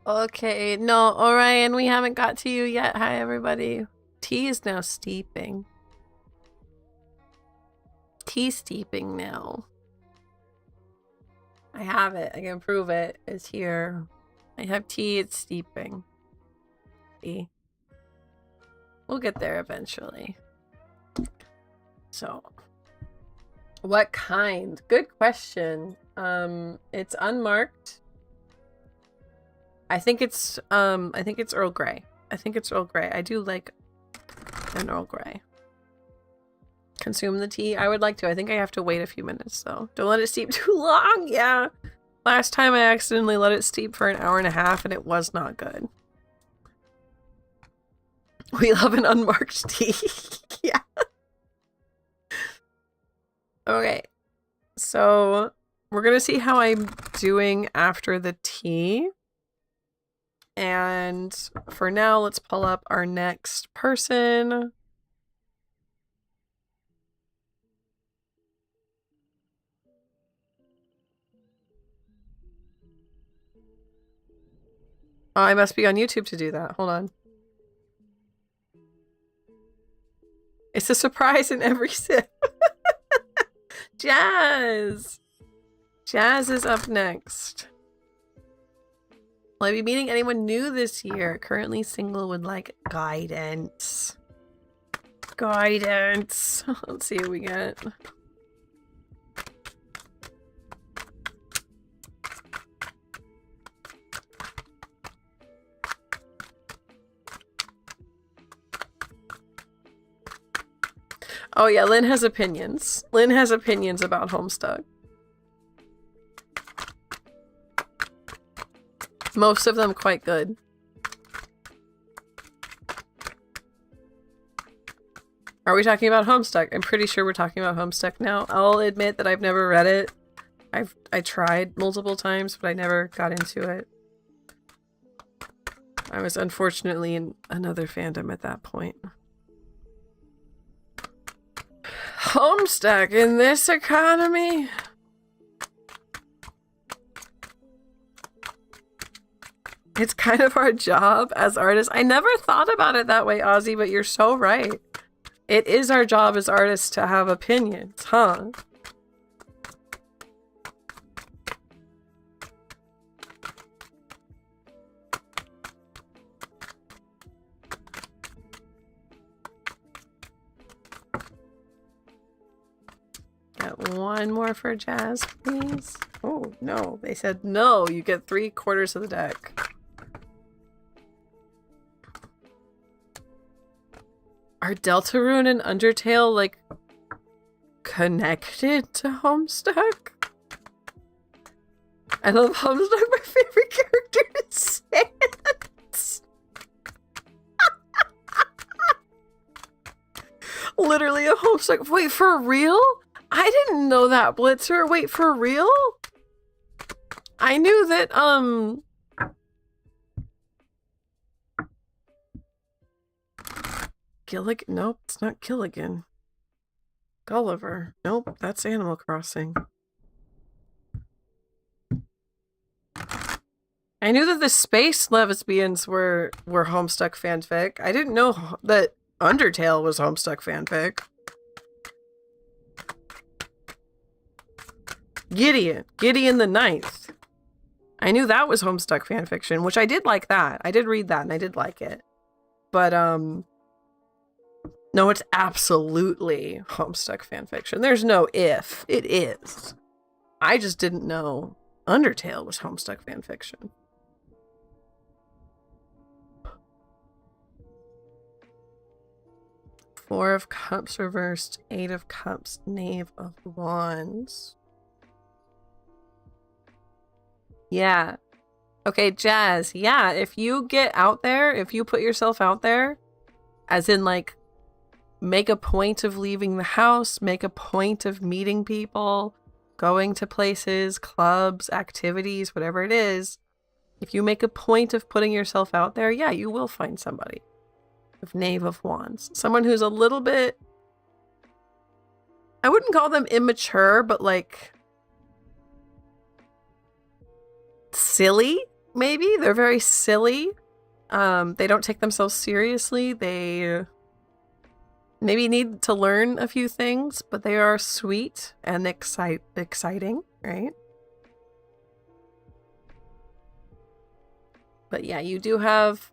Okay, no, Orion, we haven't got to you yet. Hi, everybody. Tea is now steeping. Tea steeping now. I have it. I can prove it. It's here. I have tea. It's steeping. See? We'll get there eventually. So, what kind? Good question. It's unmarked. I think it's Earl Grey. I think it's Earl Grey. I do like an Earl Grey. Consume the tea. I would like to. I think I have to wait a few minutes though. Don't let it steep too long. Yeah. Last time I accidentally let it steep for an hour and a half and it was not good. We love an unmarked tea. Yeah. Okay. So we're gonna see how I'm doing after the tea. And for now, let's pull up our next person. Oh, I must be on YouTube to do that. Hold on. It's a surprise in every sip. Jazz! Jazz is up next. Will I be meeting anyone new this year? Currently single, would like guidance. Guidance. Let's see what we get. Oh yeah, Lynn has opinions. Lynn has opinions about Homestuck. Most of them quite good. Are we talking about Homestuck? I'm pretty sure we're talking about Homestuck now. I'll admit that I've never read it. I tried multiple times, but I never got into it. I was unfortunately in another fandom at that point. Homestuck in this economy? It's kind of our job as artists. I never thought about it that way, Ozzy, but you're so right. It is our job as artists to have opinions, huh? Got one more for Jazz, please. Oh, no. They said no. You get 3/4 of the deck. Are Deltarune and Undertale, like, connected to Homestuck? I love Homestuck. My favorite character is Sans. Literally a Homestuck. Wait, for real? I didn't know that, Blitzer. Wait, for real? I knew that, Gilligan? Nope, it's not Gilligan. Gulliver. Nope, that's Animal Crossing. I knew that the space lesbians were Homestuck fanfic. I didn't know that Undertale was Homestuck fanfic. Gideon the Ninth. I knew that was Homestuck fanfiction, which I did like that. I did read that and I did like it. But, no, it's absolutely Homestuck fanfiction. There's no if. It is. I just didn't know Undertale was Homestuck fanfiction. Four of Cups reversed, 8 of Cups, Knave of Wands. Yeah. Okay, Jazz. Yeah, if you get out there, if you put yourself out there, as in, like, make a point of leaving the house, make a point of meeting people, going to places, clubs, activities, whatever it is, if you make a point of putting yourself out there, yeah, you will find somebody. With Knave of Wands. Someone who's a little bit, I wouldn't call them immature, but like silly, maybe. They're very silly. They don't take themselves seriously. They maybe need to learn a few things, but they are sweet and exciting, right? But yeah, you do have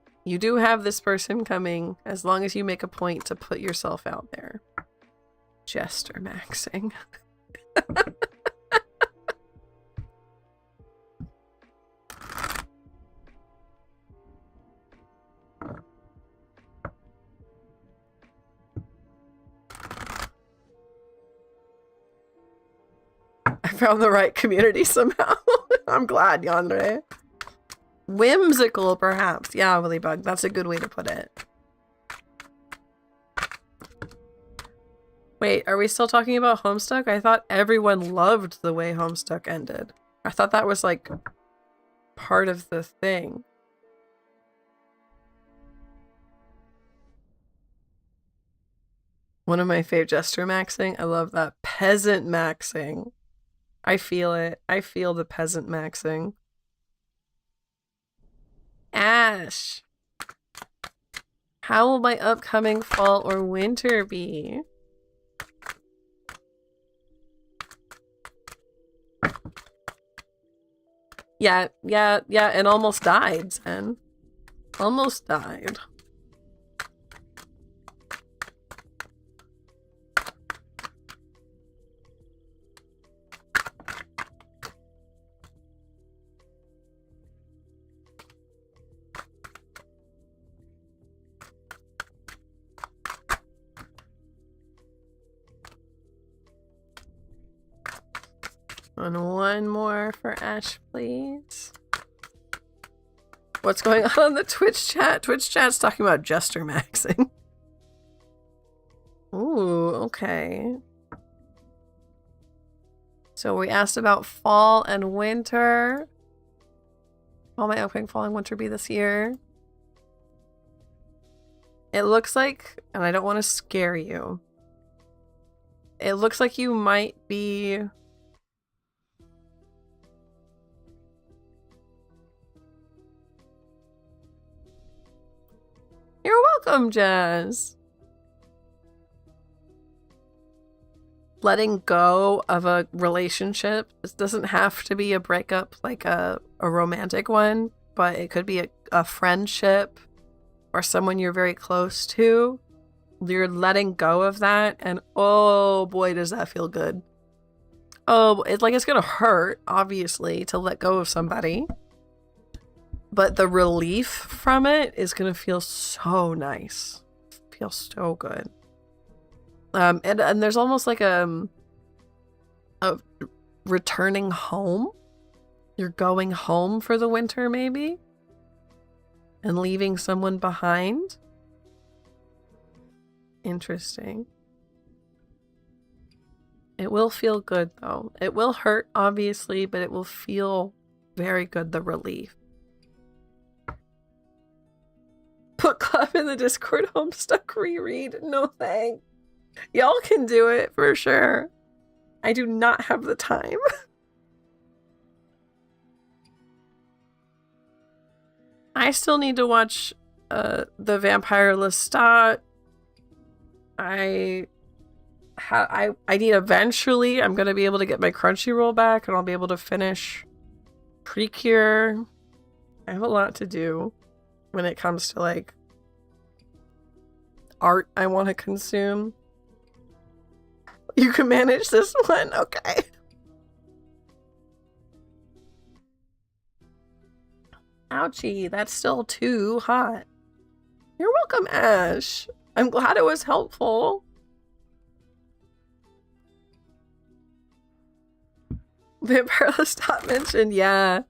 this person coming as long as you make a point to put yourself out there. Jester maxing. I found the right community somehow. I'm glad, Yandere. Whimsical, perhaps. Yeah, Willybug. That's a good way to put it. Wait, are we still talking about Homestuck? I thought everyone loved the way Homestuck ended. I thought that was, like, part of the thing. One of my fave Jester maxing. I love that. Peasant maxing. I feel it. I feel the peasant maxing. Ash. How will my upcoming fall or winter be? Yeah, and almost died, Zen. Almost died. And one more for Ash, please. What's going on in the Twitch chat? Twitch chat's talking about Jester maxing. Ooh, okay. So we asked about fall and winter. Will my upcoming fall and winter be this year? It looks like, and I don't want to scare you, it looks like you might be... You're welcome, Jazz. Letting go of a relationship. This doesn't have to be a breakup, like a romantic one, but it could be a friendship or someone you're very close to. You're letting go of that, and oh boy, does that feel good. Oh, it's gonna hurt, obviously, to let go of somebody. But the relief from it is going to feel so nice. Feel so good. And there's almost like a returning home. You're going home for the winter, maybe? And leaving someone behind? Interesting. It will feel good, though. It will hurt, obviously, but it will feel very good, the relief. Put Club in the Discord Homestuck reread. No thanks. Y'all can do it for sure. I do not have the time. I still need to watch the Vampire Lestat. I need eventually, I'm going to be able to get my Crunchyroll back and I'll be able to finish Precure. I have a lot to do when it comes to, like, art I want to consume. You can manage this one? Okay. Ouchie, that's still too hot. You're welcome, Ash. I'm glad it was helpful. Vampire Lestat mentioned, yeah.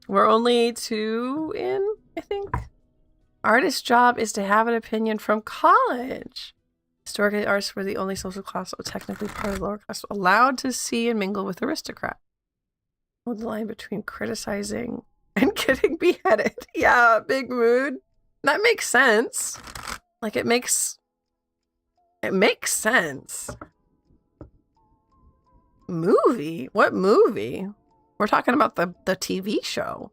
We're only 2 in, I think. Artist's job is to have an opinion from college. Historically, artists were the only social class, or technically part of the lower class, allowed to see and mingle with aristocrats. Hold the line between criticizing and getting beheaded. Yeah, big mood. That makes sense. Like, it makes sense. Movie? What movie? We're talking about the TV show.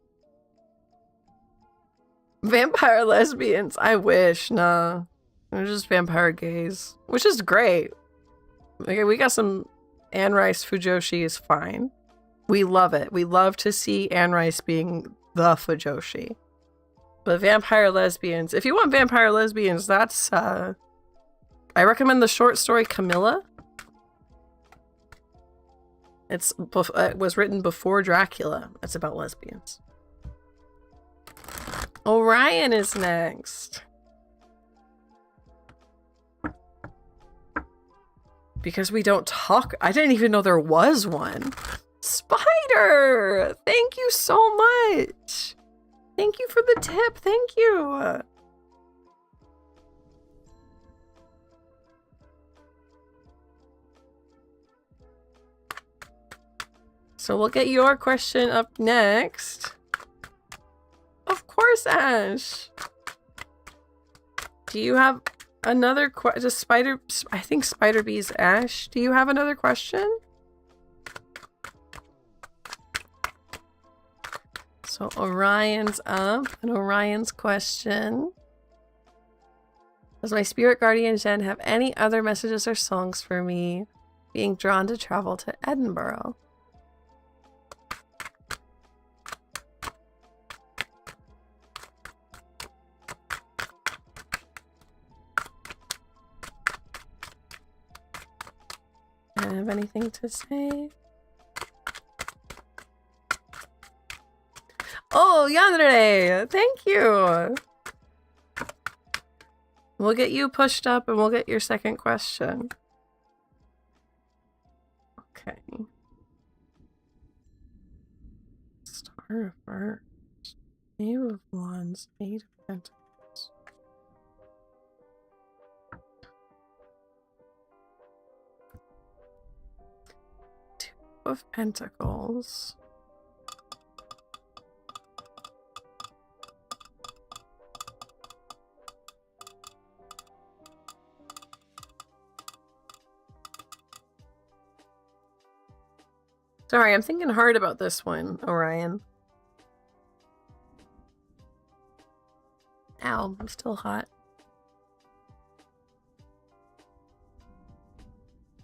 Vampire lesbians. I wish. Nah. They're just vampire gays. Which is great. Okay, we got some Anne Rice Fujoshi is fine. We love it. We love to see Anne Rice being the Fujoshi. But vampire lesbians. If you want vampire lesbians, that's I recommend the short story Camilla. It was written before Dracula. It's about lesbians. Orion is next. Because we don't talk. I didn't even know there was one. Spider! Thank you so much. Thank you for the tip. Thank you. So we'll get your question up next. Of course, Ash. Do you have another question? Spider... I think Spider Bee's Ash. Do you have another question? So Orion's up. And Orion's question. Does my spirit guardian Jen have any other messages or songs for me? Being drawn to travel to Edinburgh. I don't have anything to say. Oh, Yandere! Thank you! We'll get you pushed up and we'll get your second question. Okay. Star of First. Knave of Wands. Eight of Pentacles. Two of Pentacles. Sorry, I'm thinking hard about this one, Orion. Ow, I'm still hot.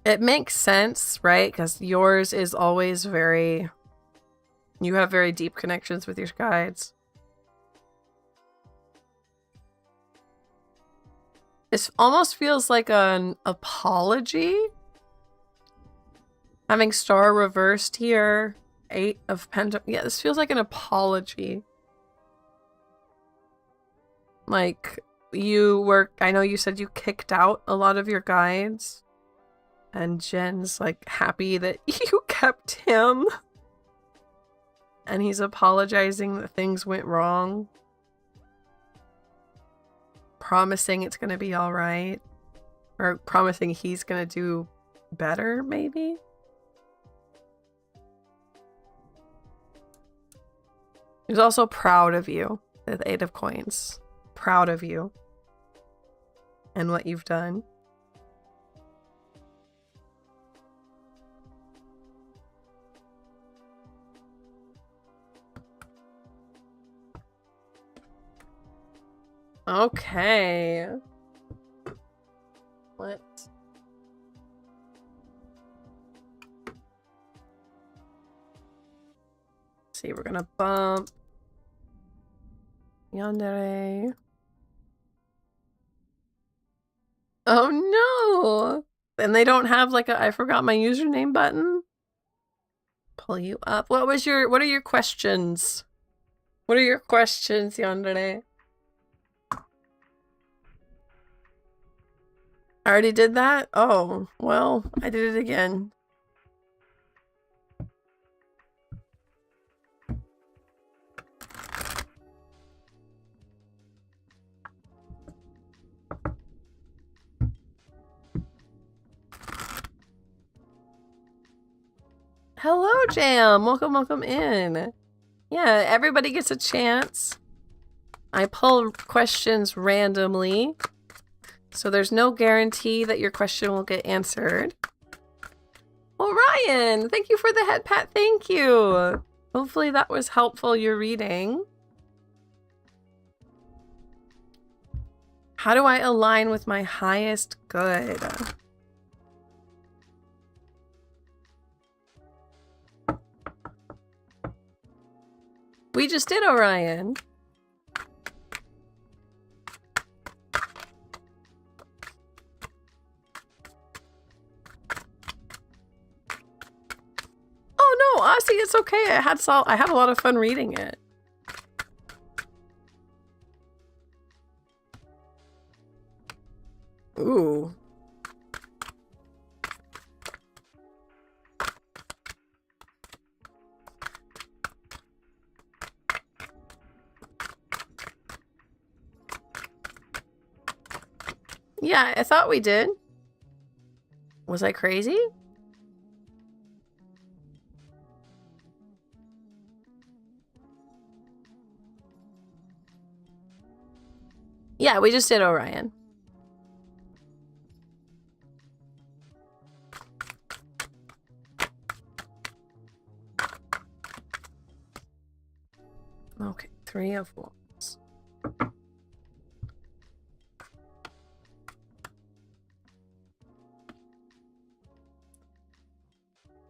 It makes sense, right? Because yours is always very... You have very deep connections with your guides. This almost feels like an apology. Having star reversed here. Eight of Pentacles. Yeah, this feels like an apology. Like, you were... I know you said you kicked out a lot of your guides. And Jen's, like, happy that you kept him. And he's apologizing that things went wrong. Promising it's gonna be alright. Or promising he's gonna do better, maybe? He's also proud of you, the Eight of Coins. Proud of you. And what you've done. Okay. Let's... see, we're gonna bump Yandere. Oh no! And they don't have like a I forgot my username button? Pull you up. What are your questions? What are your questions, Yandere? I already did that? Oh, well, I did it again. Hello, Jam. Welcome in. Yeah, everybody gets a chance. I pull questions randomly. So there's no guarantee that your question will get answered. Orion, thank you for the head pat. Thank you. Hopefully that was helpful, your reading. How do I align with my highest good? We just did Orion. Oh no, Aussie, it's okay. I had a lot of fun reading it. Ooh. Yeah, I thought we did. Was I crazy? Yeah, we just did Orion. Okay, 3 of Wands.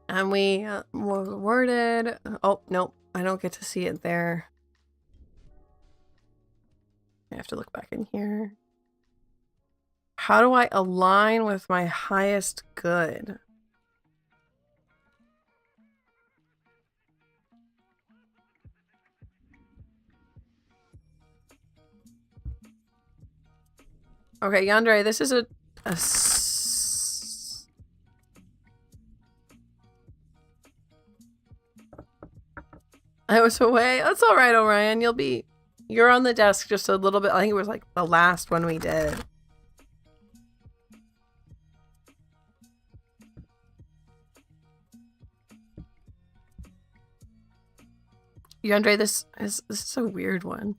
And we were worded. Oh, nope. I don't get to see it there. I have to look back in here. How do I align with my highest good? Okay, Yandere, this is I was away. That's all right, Orion. You're on the desk just a little bit. I think it was like the last one we did. Yandere, this is a weird one.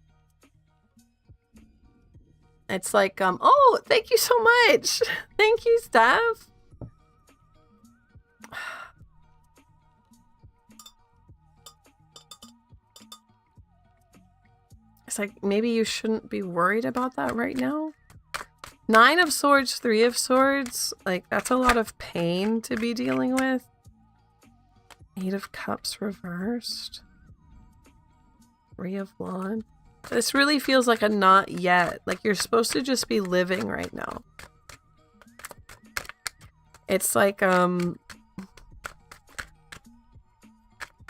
It's like, oh, thank you so much. Thank you, Steph. It's like, maybe you shouldn't be worried about that right now. 9 of Swords, 3 of Swords. Like, that's a lot of pain to be dealing with. 8 of Cups reversed. 3 of Wands. This really feels like a not yet. Like, you're supposed to just be living right now. It's like,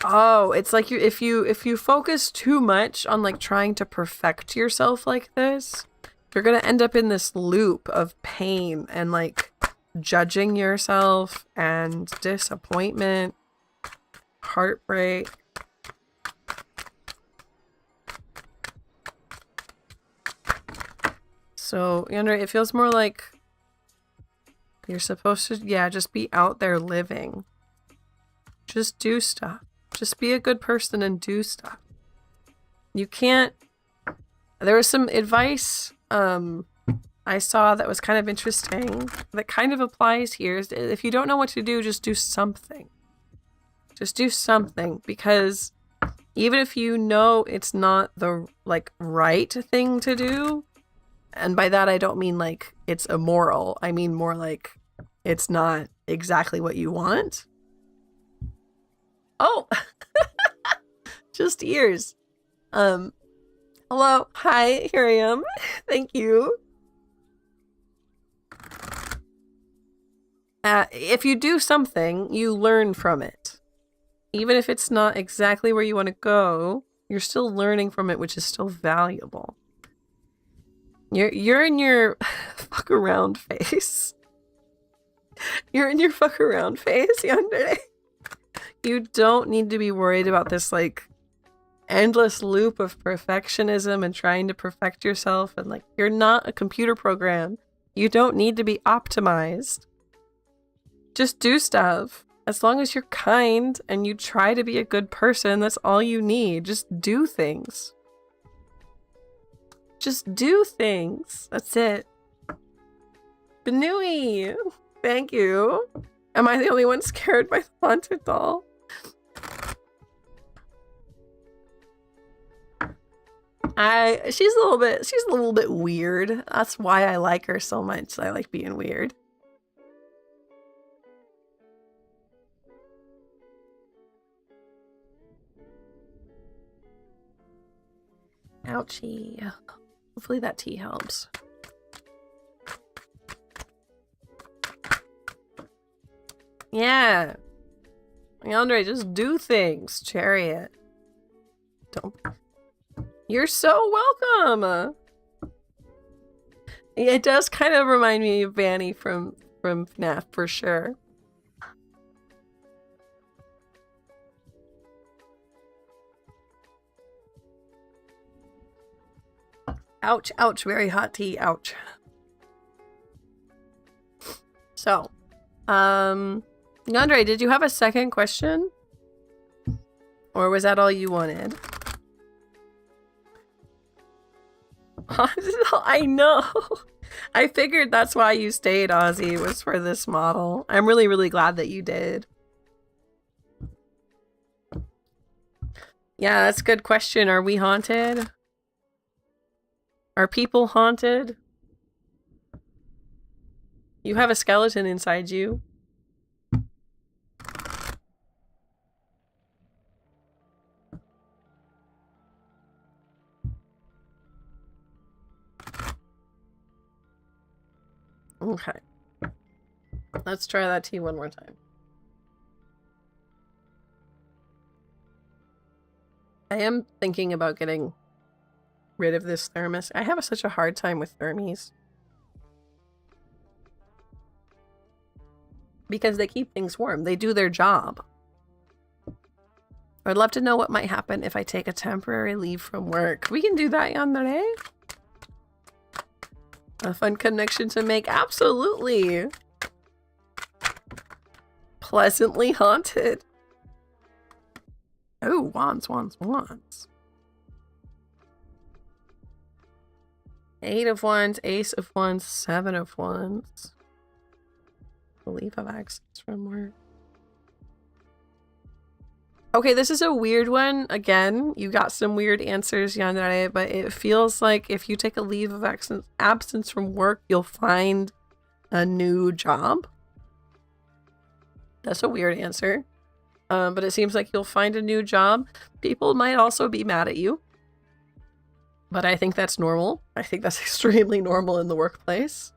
oh, it's like if you focus too much on like trying to perfect yourself like this, you're gonna end up in this loop of pain and like judging yourself and disappointment, heartbreak. So, Yandere, it feels more like you're supposed to, yeah, just be out there living. Just do stuff. Just be a good person and do stuff. You can't... There was some advice I saw that was kind of interesting that kind of applies here. Is if you don't know what to do, just do something. Just do something, because even if you know it's not the like right thing to do, and by that I don't mean like it's immoral, I mean more like it's not exactly what you want. Oh, just ears. Hello, hi, here I am. Thank you. If you do something, you learn from it. Even if it's not exactly where you want to go, you're still learning from it, which is still valuable. You're in your fuck around phase. You're in your fuck around phase, Yandere. You don't need to be worried about this like endless loop of perfectionism and trying to perfect yourself, and like you're not a computer program. You don't need to be optimized. Just do stuff. As long as you're kind and you try to be a good person, that's all you need. Just do things. Just do things. That's it. Benui, thank you. Am I the only one scared by the haunted doll? She's a little bit weird. That's why I like her so much. I like being weird. Ouchie. Hopefully that tea helps. Yeah. Yandere, just do things, Chariot. Don't. You're so welcome! It does kind of remind me of Vanny from FNAF, for sure. Ouch, ouch, very hot tea, ouch. So, Yandere, did you have a second question? Or was that all you wanted? I know. I figured that's why you stayed, Ozzy, was for this model. I'm really, really glad that you did. Yeah, that's a good question. Are we haunted? Are people haunted? You have a skeleton inside you. Okay. Let's try that tea one more time. I am thinking about getting rid of this thermos. I have such a hard time with thermies. Because they keep things warm. They do their job. I'd love to know what might happen if I take a temporary leave from work. We can do that, Yandere. A fun connection to make. Absolutely. Pleasantly haunted. Oh, wands, wands, wands. 8 of wands, ace of wands, 7 of wands. Leave of access from work. Okay, this is a weird one. Again, you got some weird answers, Yandere, but it feels like if you take a leave of absence from work, you'll find a new job. That's a weird answer. But it seems like you'll find a new job. People might also be mad at you. But I think that's normal. I think that's extremely normal in the workplace.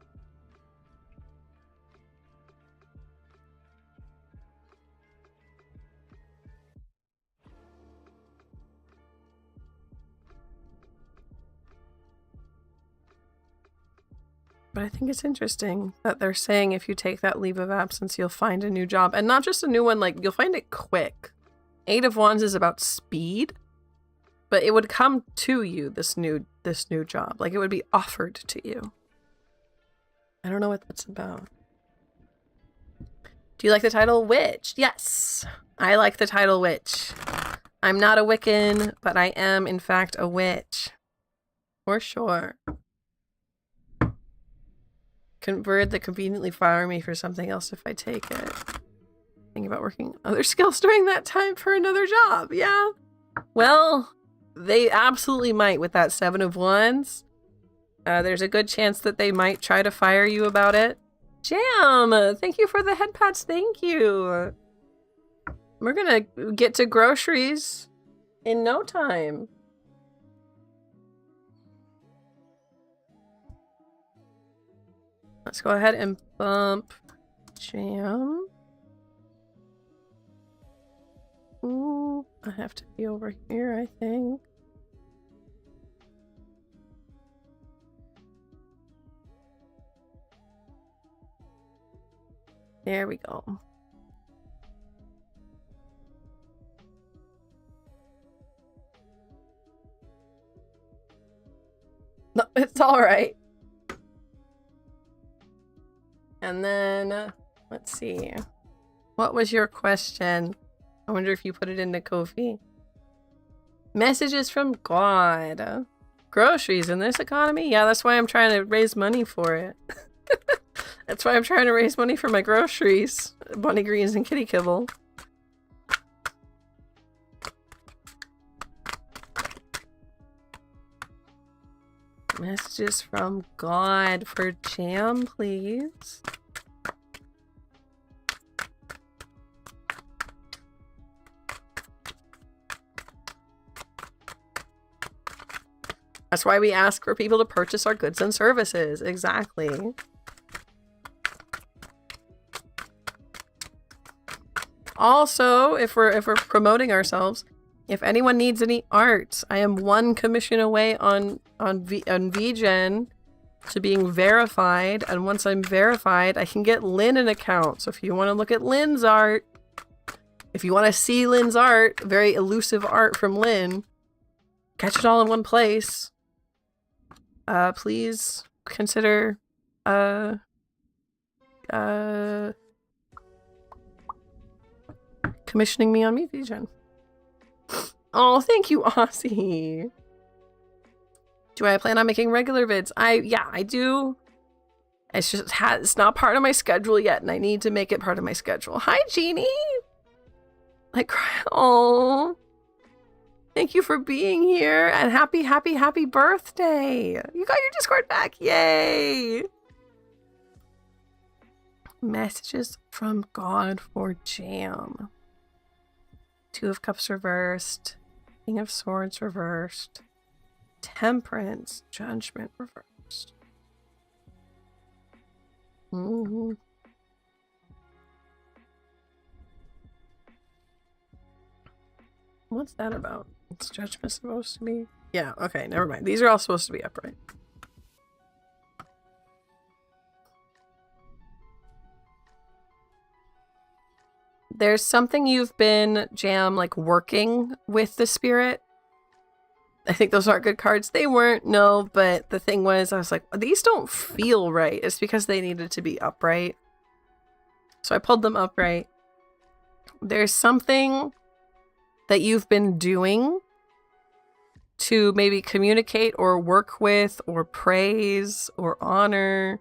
But I think it's interesting that they're saying if you take that leave of absence, you'll find a new job. And not just a new one, like, you'll find it quick. 8 of wands is about speed. But it would come to you, this new job. Like, it would be offered to you. I don't know what that's about. Do you like the title Witch? Yes! I like the title Witch. I'm not a Wiccan, but I am, in fact, a witch. For sure. Convert that conveniently fire me for something else if I take it. Think about working other skills during that time for another job. Yeah. Well, they absolutely might with that 7 of wands. There's a good chance that they might try to fire you about it. Jam! Thank you for the head pats. Thank you. We're gonna get to groceries in no time. Let's go ahead and bump Jam. Ooh, I have to be over here, I think. There we go. No, it's all right. And then, let's see. What was your question? I wonder if you put it into Ko-fi. Messages from God. Groceries in this economy? Yeah, that's why I'm trying to raise money for it. That's why I'm trying to raise money for my groceries. Bunny greens and kitty kibble. Messages from God for Jam, please. That's why we ask for people to purchase our goods and services. Exactly. Also, if we're promoting ourselves, if anyone needs any art, I am 1 commission away on VGen to being verified, and once I'm verified, I can get Lynn an account. So if you want to look at Lynn's art, if you want to see Lynn's art, very elusive art from Lynn, catch it all in one place. Please consider commissioning me on VGen. Oh, thank you, Aussie. Do I plan on making regular vids? Yeah, I do. It's just it's not part of my schedule yet, and I need to make it part of my schedule. Hi, Jeannie. Like, oh, thank you for being here, and happy birthday. You got your Discord back. Yay. Messages from God for Jam. 2 of Cups reversed. King of Swords reversed. Temperance. Judgment reversed. What's that about? It's Judgment supposed to be? Yeah, okay, never mind. These are all supposed to be upright. There's something you've been, Jam, like working with the spirit. I think those aren't good cards. They weren't, no, but the thing was, I was like, these don't feel right. It's because they needed to be upright. So I pulled them upright. There's something that you've been doing to maybe communicate or work with or praise or honor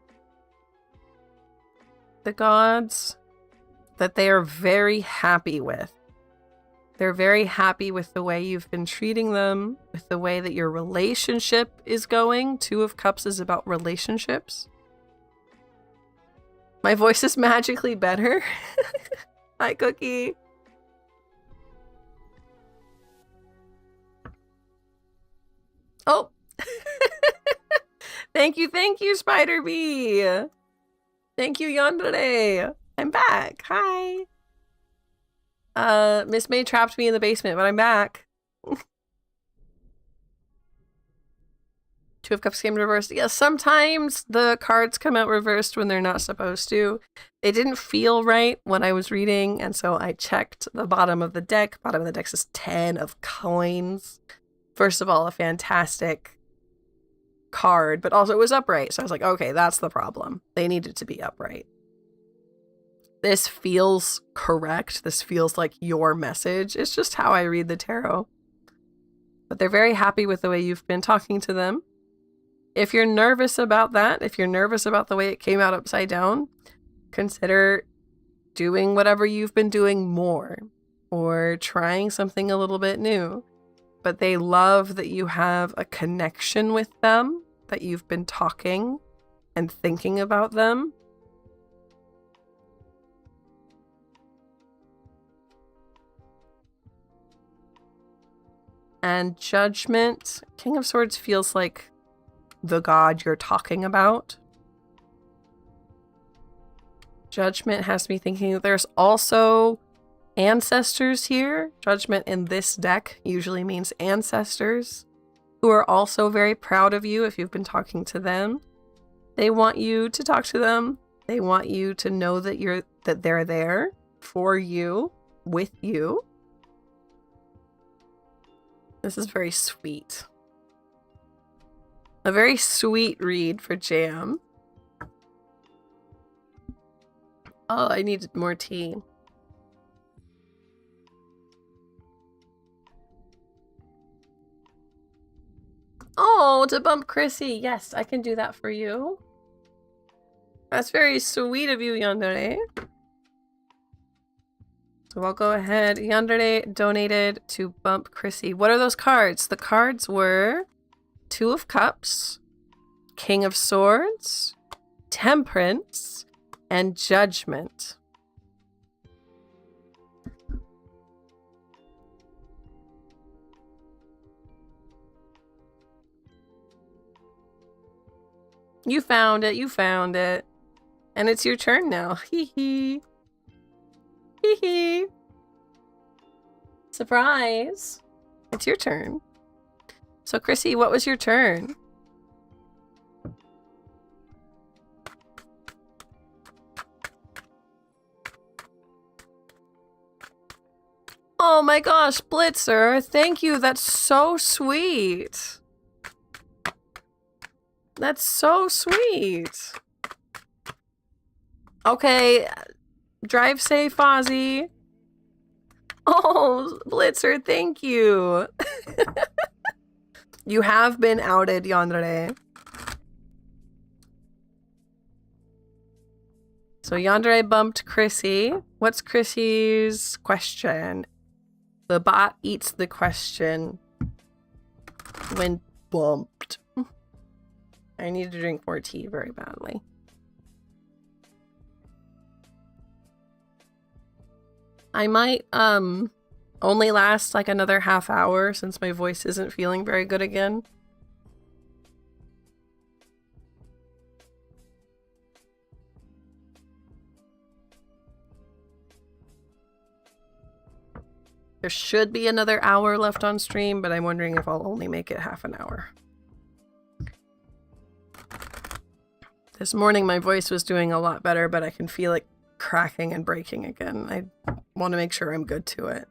the gods that they are very happy with. They're very happy with the way you've been treating them, with the way that your relationship is going. 2 of Cups is about relationships. My voice is magically better. Hi, Cookie. Oh. Thank you, Spider Bee. Thank you, Yandere. I'm back. Hi. Miss May trapped me in the basement, but I'm back. 2 of Cups came reversed. Yeah, sometimes the cards come out reversed when they're not supposed to. It didn't feel right when I was reading, and so I checked the bottom of the deck. Bottom of the deck says 10 of coins. First of all, a fantastic card, but also it was upright. So I was like, okay, that's the problem. They needed to be upright. This feels correct. This feels like your message. It's just how I read the tarot. But they're very happy with the way you've been talking to them. If you're nervous about that, if you're nervous about the way it came out upside down, consider doing whatever you've been doing more or trying something a little bit new. But they love that you have a connection with them, that you've been talking and thinking about them. And Judgment, King of Swords feels like the god you're talking about. Judgment has me thinking that there's also ancestors here. Judgment in this deck usually means ancestors who are also very proud of you if you've been talking to them. They want you to talk to them. They want you to know that they're there for you, with you. This is very sweet. A very sweet read for Jam. Oh, I needed more tea. Oh, to bump Chrissy. Yes, I can do that for you. That's very sweet of you, Yandere. So I'll go ahead. Yandere donated to bump Chrissy. What are those cards? The cards were 2 of Cups, King of Swords, Temperance, and Judgment. You found it, you found it. And it's your turn now. Hee hee. Hee hee. Surprise. It's your turn. So Chrissy, what was your turn? Oh my gosh, Blitzer, thank you. That's so sweet. That's so sweet. Okay, drive safe, Ozzy. Oh, Blitzer, thank you. You have been outed, Yandere. So Yandere bumped Chrissy. What's Chrissy's question? The bot eats the question when bumped. I need to drink more tea very badly. I might only last like another half hour since my voice isn't feeling very good again. There should be another hour left on stream, but I'm wondering if I'll only make it half an hour. This morning my voice was doing a lot better, but I can feel it cracking and breaking again. I want to make sure I'm good to it.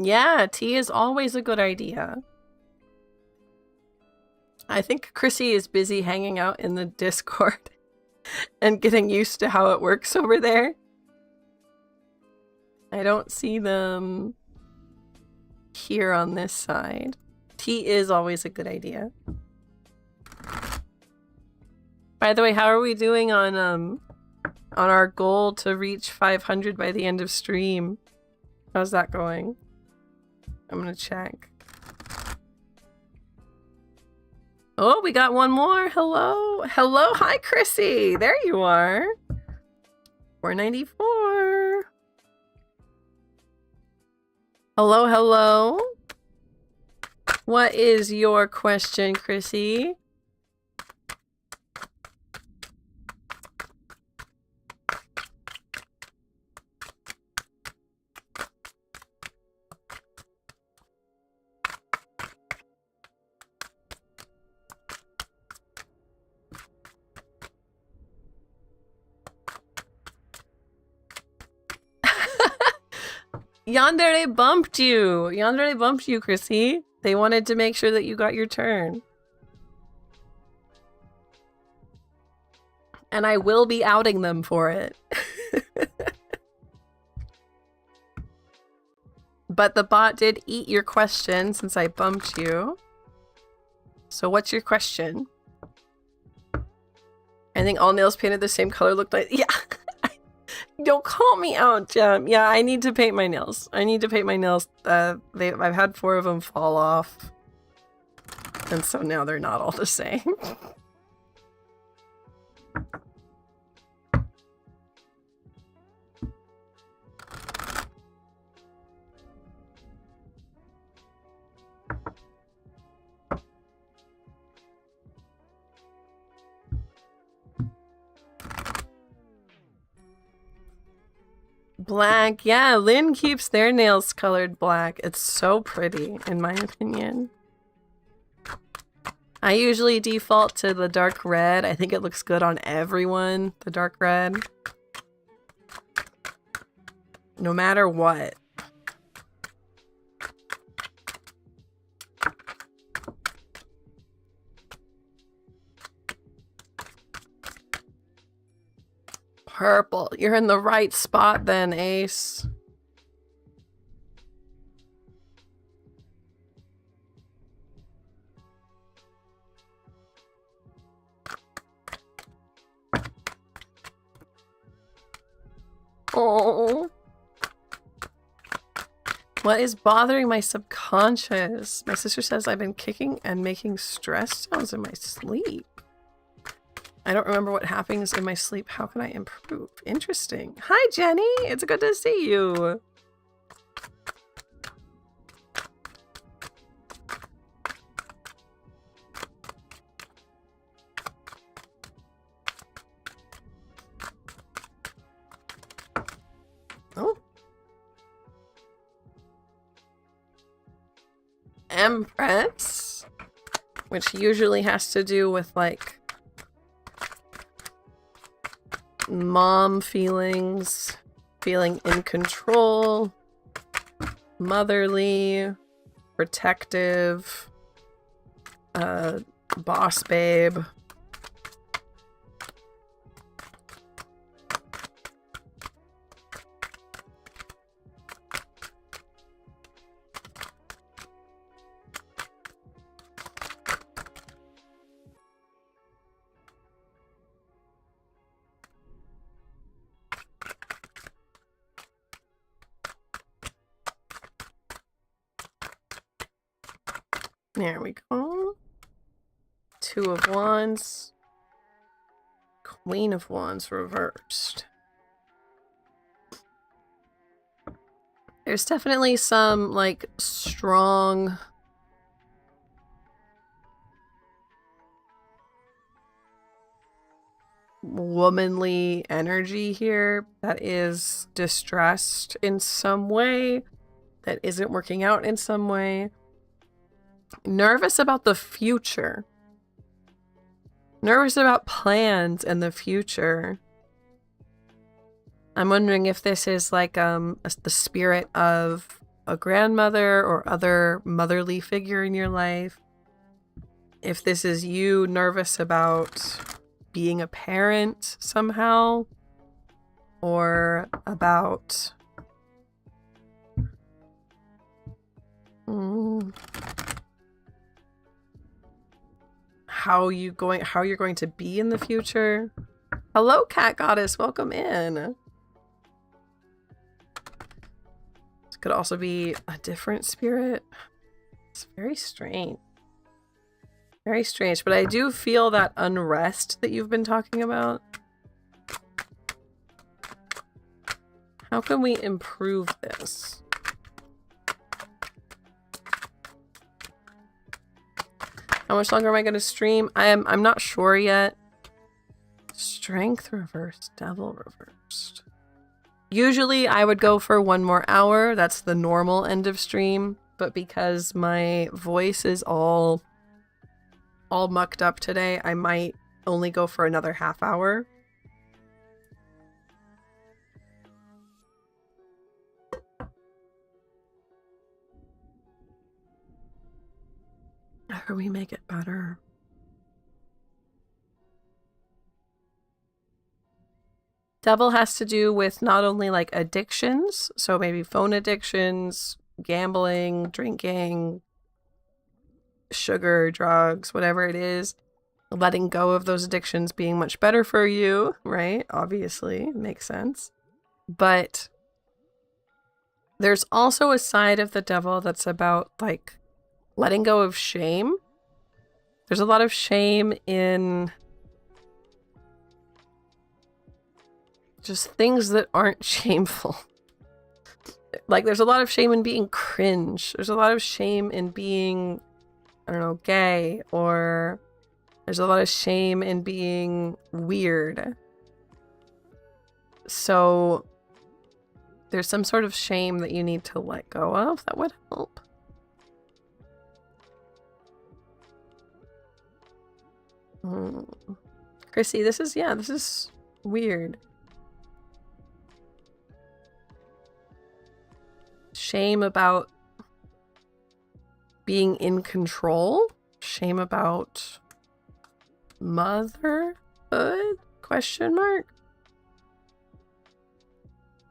Yeah, tea is always a good idea. I think Chrissy is busy hanging out in the Discord and getting used to how it works over there. I don't see them here on this side. Tea is always a good idea. By the way, how are we doing on our goal to reach 500 by the end of stream? How's that going? I'm gonna check. Oh, we got one more. Hello. Hello. Hi, Chrissy. There you are. 494. Hello, hello. What is your question, Chrissy? Yandere bumped you. Yandere bumped you, Chrissy. They wanted to make sure that you got your turn. And I will be outing them for it. But the bot did eat your question since I bumped you. So what's your question? I think all nails painted the same color looked like... Yeah. Don't call me out, Jem. Yeah, I need to paint my nails. I need to paint my nails. I've had 4 of them fall off. And so now they're not all the same. Black. Yeah, Lynn keeps their nails colored black. It's so pretty, in my opinion. I usually default to the dark red. I think it looks good on everyone, the dark red. No matter what. Purple. You're in the right spot then, Ace. What is bothering my subconscious? My sister says I've been kicking and making stress sounds in my sleep. I don't remember what happens in my sleep. How can I improve? Interesting. Hi, Jenny. It's good to see you. Oh. Empress, which usually has to do with like mom feelings, feeling in control, motherly, protective, boss babe. There we go. Two of Wands. Queen of Wands reversed. There's definitely some, like, strong womanly energy here that is distressed in some way, that isn't working out in some way. Nervous about the future. Nervous about plans in the future. I'm wondering if this is like the spirit of a grandmother or other motherly figure in your life. If this is you nervous about being a parent somehow, or about how you're going to be in the future. Hello, Cat Goddess, welcome in. This could also be a different spirit. It's very strange. Very strange, but I do feel that unrest that you've been talking about. How can we improve this? How much longer am I going to stream? I'm not sure yet. Strength reversed, Devil reversed. Usually I would go for 1 more hour. That's the normal end of stream. But because my voice is all mucked up today, I might only go for another half hour. How can we make it better? Devil has to do with not only like addictions, so maybe phone addictions, gambling, drinking, sugar, drugs, whatever it is. Letting go of those addictions being much better for you, right? Obviously, makes sense. But there's also a side of the devil that's about like letting go of shame. There's a lot of shame in just things that aren't shameful. Like there's a lot of shame in being cringe. There's a lot of shame in being, I don't know, gay, or there's a lot of shame in being weird. So there's some sort of shame that you need to let go of that would help. Chrissy, this is weird. Shame about being in control. Shame about motherhood? Question mark?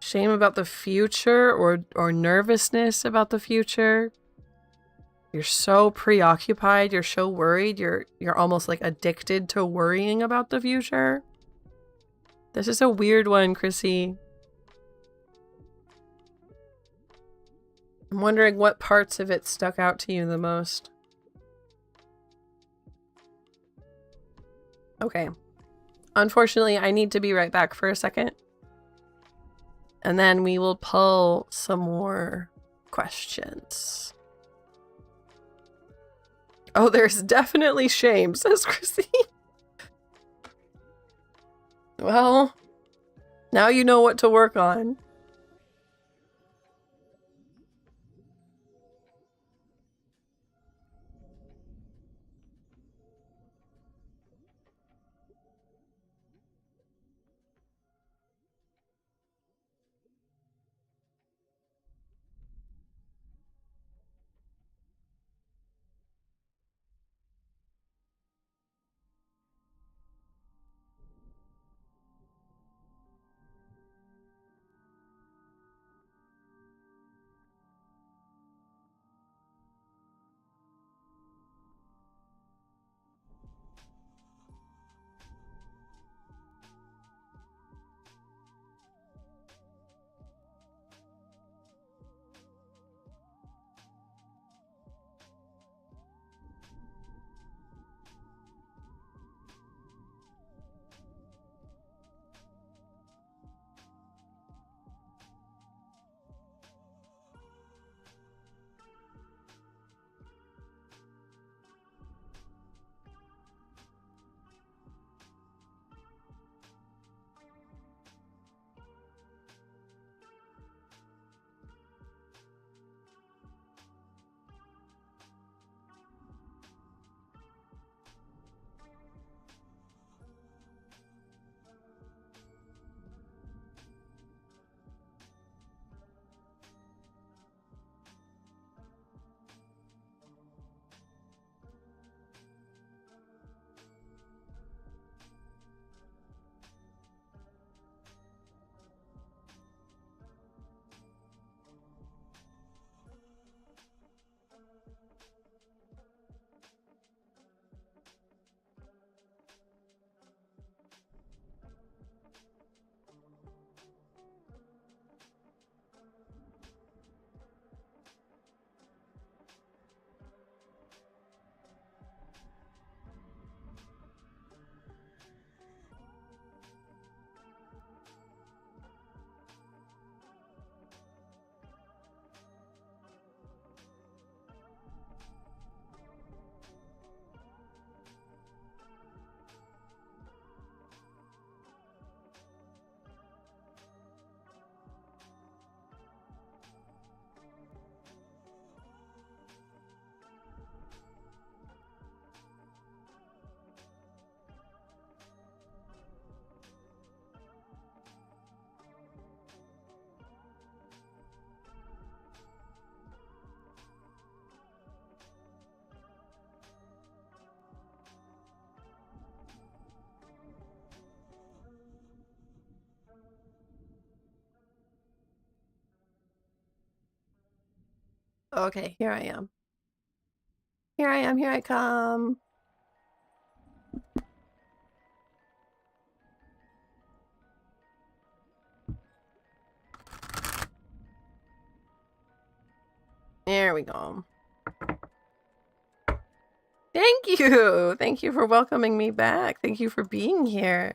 Shame about the future, or nervousness about the future. You're so preoccupied, you're so worried, you're almost like addicted to worrying about the future. This is a weird one, Chrissy. I'm wondering what parts of it stuck out to you the most. Okay. Unfortunately, I need to be right back for a second. And then we will pull some more questions. Oh, there's definitely shame, says Chrissy. Well, now you know what to work on. Okay, here I am. Here I am, here I come. There we go. Thank you! Thank you for welcoming me back. Thank you for being here.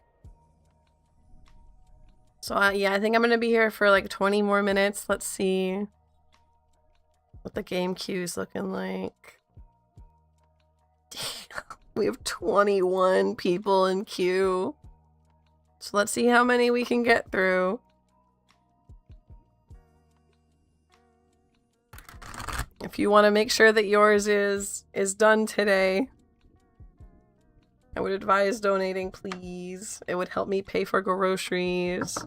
So, yeah, I think I'm gonna be here for like 20 more minutes. Let's see what the game queue is looking like. Damn, we have 21 people in queue. So let's see how many we can get through. If you want to make sure that yours is done today, I would advise donating, please. It would help me pay for groceries.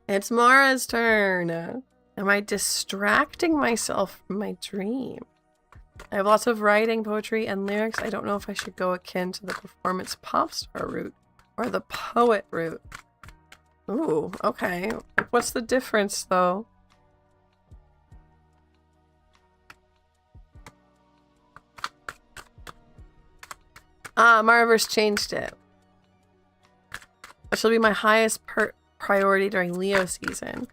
It's Mara's turn. Am I distracting myself from my dream? I have lots of writing, poetry, and lyrics. I don't know if I should go akin to the performance pop star route or the poet route. Ooh, okay. What's the difference, though? Ah, Maraverse changed it. This will be my highest priority during Leo season.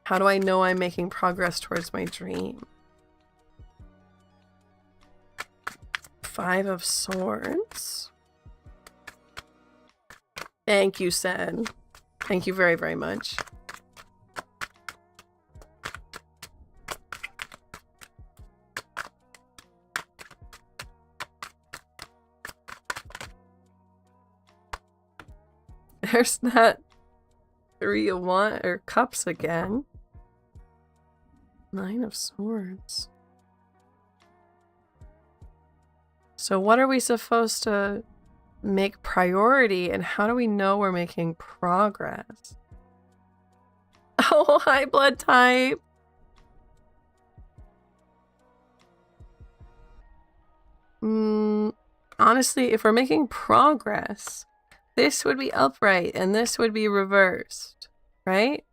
How do I know I'm making progress towards my dream? 5 of Swords. Thank you, Sen. Thank you very, very much. There's that 3 of Cups again. 9 of Swords. So what are we supposed to make priority, and how do we know we're making progress? Oh, hi, blood type. Honestly, if we're making progress, this would be upright and this would be reversed, right?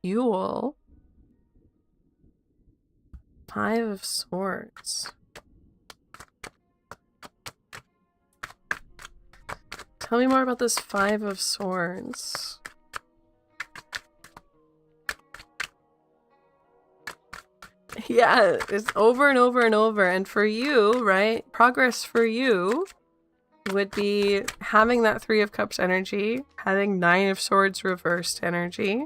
Fuel. 5 of Swords. Tell me more about this 5 of Swords. Yeah, it's over and over and over. And for you, right? Progress for you would be having that 3 of Cups energy, having 9 of Swords reversed energy.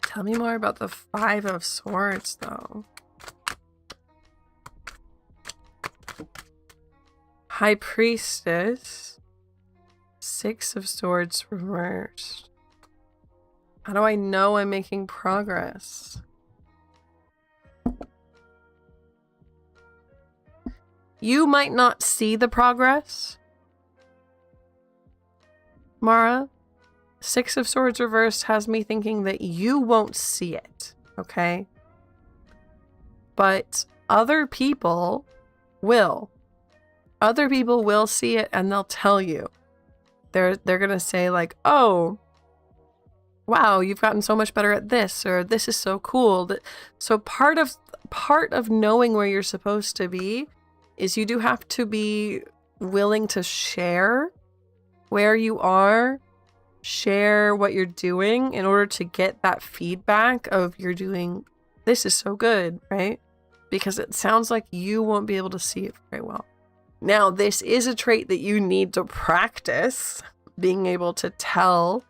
Tell me more about the 5 of Swords, though. High Priestess. 6 of Swords reversed. How do I know I'm making progress? You might not see the progress, Mara. 6 of Swords reversed has me thinking that you won't see it, okay? But other people will. Other people will see it and they'll tell you. They're gonna say like, oh, wow, you've gotten so much better at this, or this is so cool. So part of knowing where you're supposed to be is you do have to be willing to share where you are, share what you're doing in order to get that feedback of you're doing, this is so good, right? Because it sounds like you won't be able to see it very well. Now, this is a trait that you need to practice, being able to tell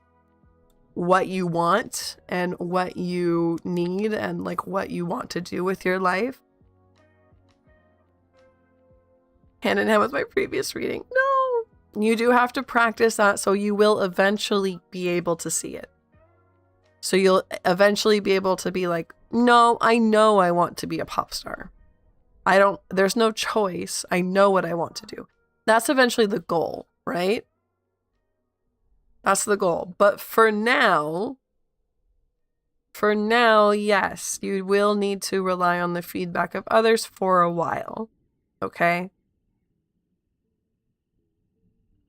what you want and what you need and like what you want to do with your life. Hand in hand with my previous reading. No, you do have to practice that so you will eventually be able to see it. So you'll eventually be able to be like, no, I know I want to be a pop star. There's no choice. I know what I want to do. That's eventually the goal, right? That's the goal. But for now, yes, you will need to rely on the feedback of others for a while. Okay?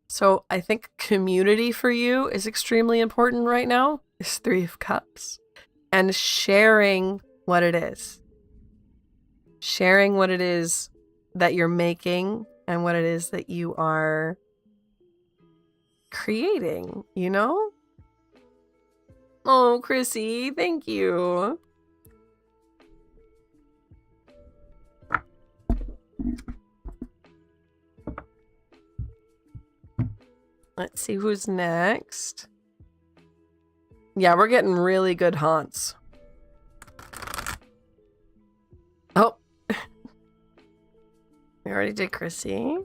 So I think community for you is extremely important right now. It's 3 of Cups. And sharing what it is. Sharing what it is that you're making and what it is that you are creating, you know? Oh, Chrissy, thank you. Let's see who's next. Yeah, we're getting really good haunts. Oh. We already did Chrissy.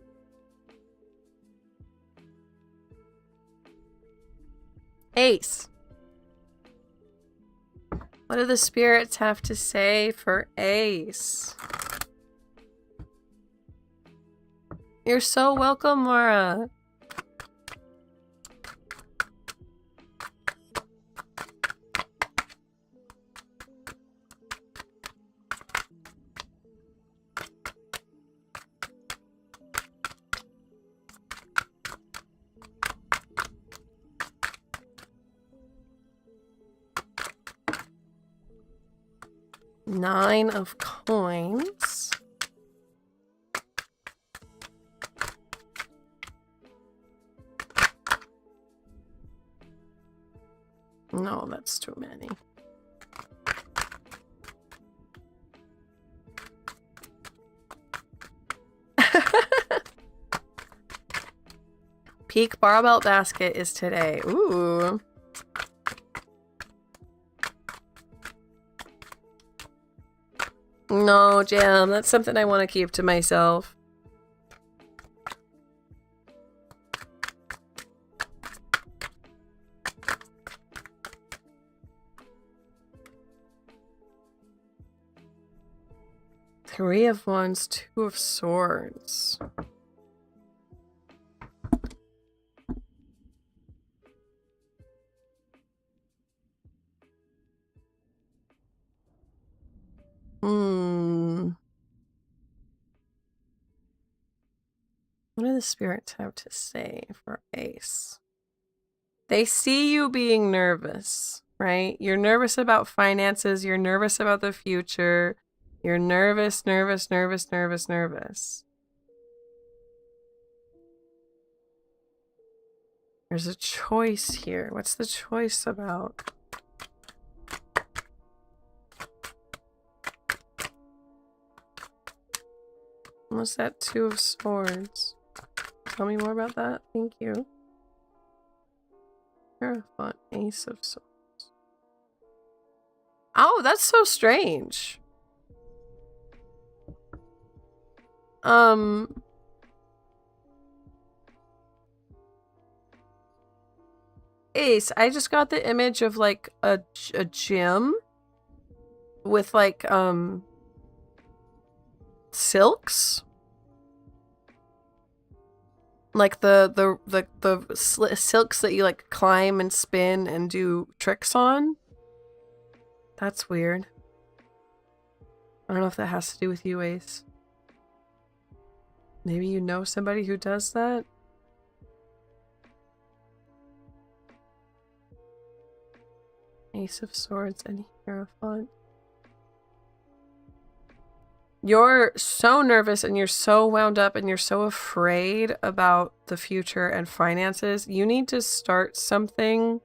Ace. What do the spirits have to say for Ace? You're so welcome, Mara. Nine of Coins. No, that's too many. Peak barbell basket is today. Ooh. No, Jam, that's something I want to keep to myself. Three of Wands, Two of Swords. What do the spirits have to say for Ace? They see you being nervous, right? You're nervous about finances. You're nervous about the future. You're nervous, nervous, nervous, nervous, nervous. There's a choice here. What's the choice about? What's that Two of Swords? Tell me more about that. Thank you. Hierophant, Ace of Swords. Oh, that's so strange. Ace, I just got the image of like a gym with like silks, like the silks that you like climb and spin and do tricks on. That's weird. I don't know if that has to do with you, Ace. Maybe you know somebody who does that? Ace of Swords and Hierophant. You're so nervous and you're so wound up and you're so afraid about the future and finances. You need to start something,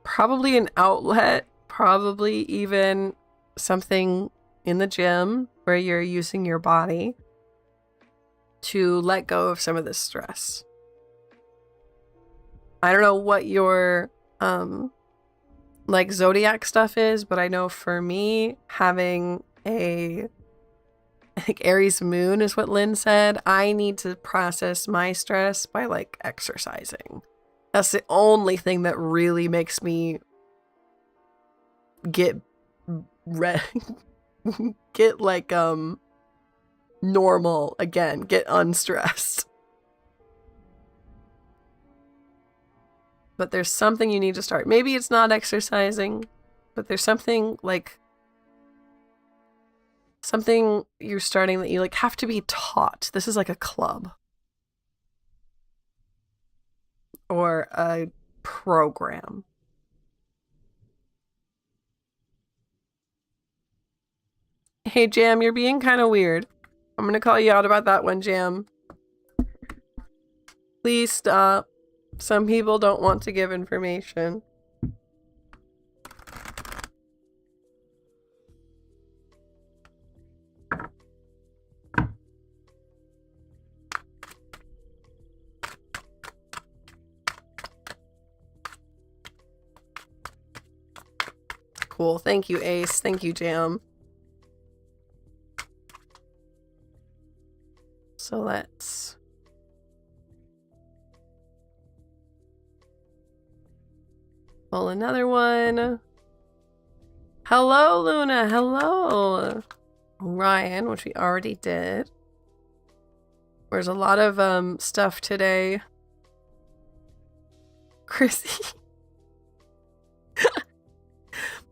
probably an outlet, probably even something in the gym where you're using your body to let go of some of this stress. I don't know what your like zodiac stuff is, but I know for me, having a, I think Aries moon is what Lynn said, I need to process my stress by like exercising. That's the only thing that really makes me get get like normal again, get unstressed. But there's something you need to start. Maybe it's not exercising, but there's something like something you're starting that you like have to be taught. This is like a club or a program. Hey Jam, you're being kind of weird. I'm gonna call you out about that one, Jam. Please stop. Some people don't want to give information. Cool. Thank you, Ace. Thank you, Jam. So let's... pull another one. Hello, Luna. Hello. Ryan, which we already did. There's a lot of stuff today. Chrissy.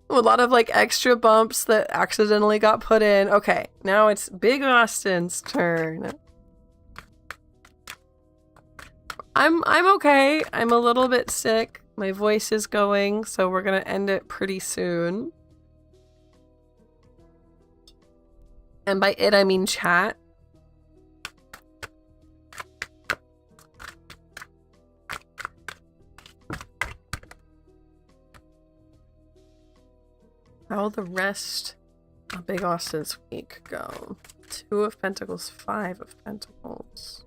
A lot of like extra bumps that accidentally got put in. Okay, now it's Big Austin's turn. I'm okay. I'm a little bit sick. My voice is going, so we're gonna end it pretty soon. And by it, I mean chat. How'll the rest of Big Austin's week go? 2 of Pentacles, 5 of Pentacles.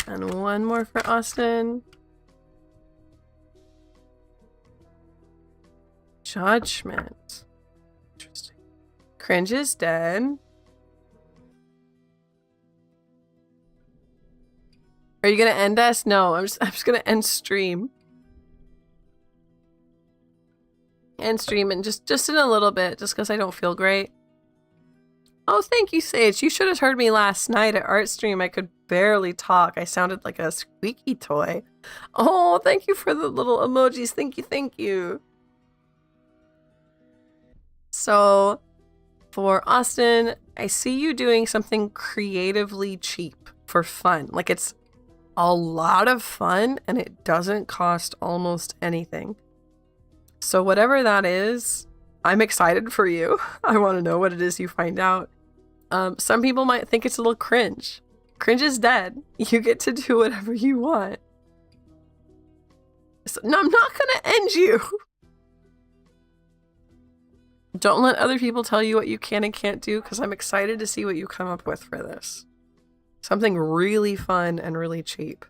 And 1 more for Austin. Judgment. Interesting. Cringe is dead. Are you gonna end us? No, I'm just gonna end stream. End stream and just in a little bit, just because I don't feel great. Oh, thank you, Sage. You should have heard me last night at Art Stream. I could barely talk. I sounded like a squeaky toy. Oh, thank you for the little emojis. Thank you, thank you. So, for Austin, I see you doing something creatively cheap for fun. Like, it's a lot of fun and it doesn't cost almost anything. So whatever that is, I'm excited for you. I want to know what it is you find out. Some people might think it's a little cringe. Cringe is dead. You get to do whatever you want. So, no, I'm not gonna end you. Don't let other people tell you what you can and can't do, because I'm excited to see what you come up with for this. Something really fun and really cheap.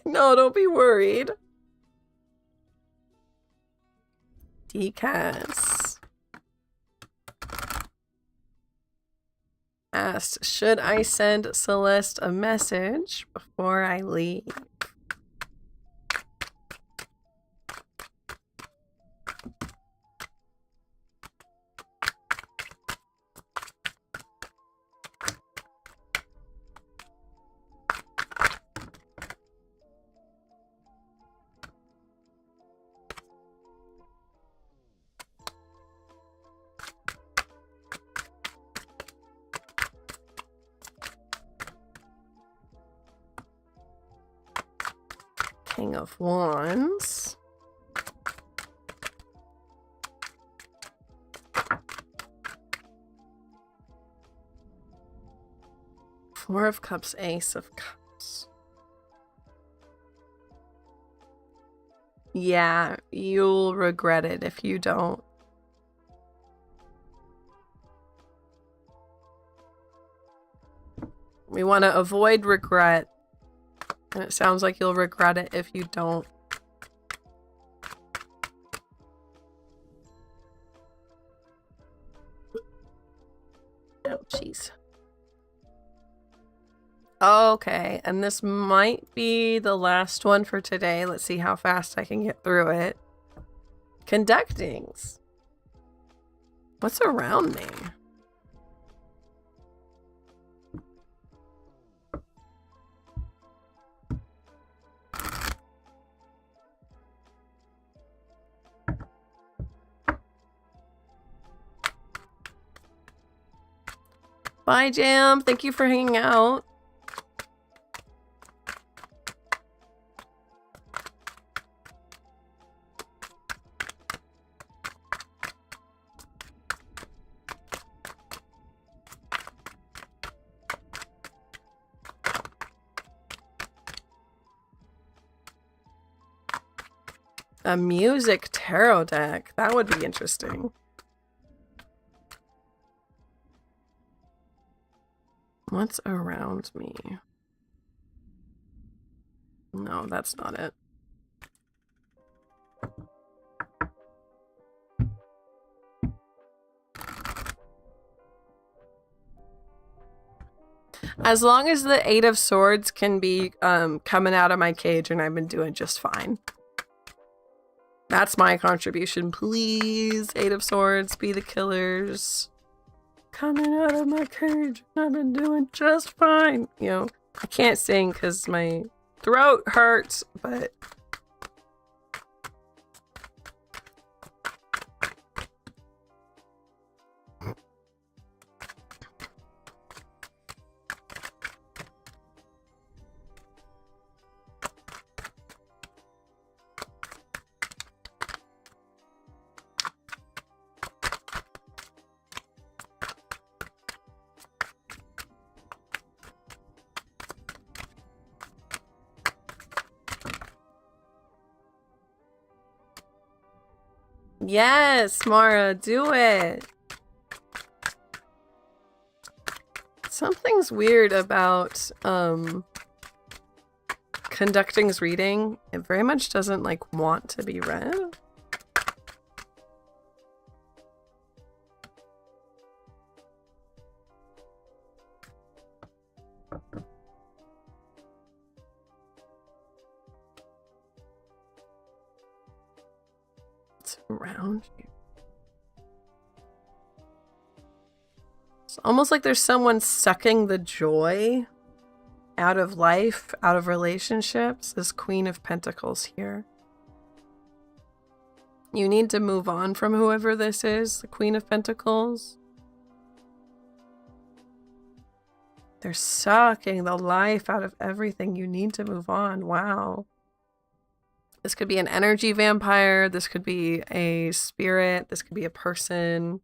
No, don't be worried. Decas asked, should I send Celeste a message before I leave? King of Wands. Four of Cups, Ace of Cups. Yeah, you'll regret it if you don't. We want to avoid regret. And it sounds like you'll regret it if you don't. Oh, jeez. Okay, and this might be the last one for today. Let's see how fast I can get through it. Conductings. What's around me? Bye, Jam. Thank you for hanging out. A music tarot deck. That would be interesting. What's around me? No, that's not it. As long as the Eight of Swords can be coming out of my cage, and I've been doing just fine. That's my contribution. Please, Eight of Swords, be the killers. Coming out of my cage, I've been doing just fine. You know, I can't sing because my throat hurts, but... Yes, Mara, do it. Something's weird about Conducting's reading. It very much doesn't like want to be read. It's around you. It's almost like there's someone sucking the joy out of life, out of relationships. This Queen of Pentacles here. You need to move on from whoever this is, the Queen of Pentacles. They're sucking the life out of everything. You need to move on. Wow. This could be an energy vampire. This could be a spirit. This could be a person.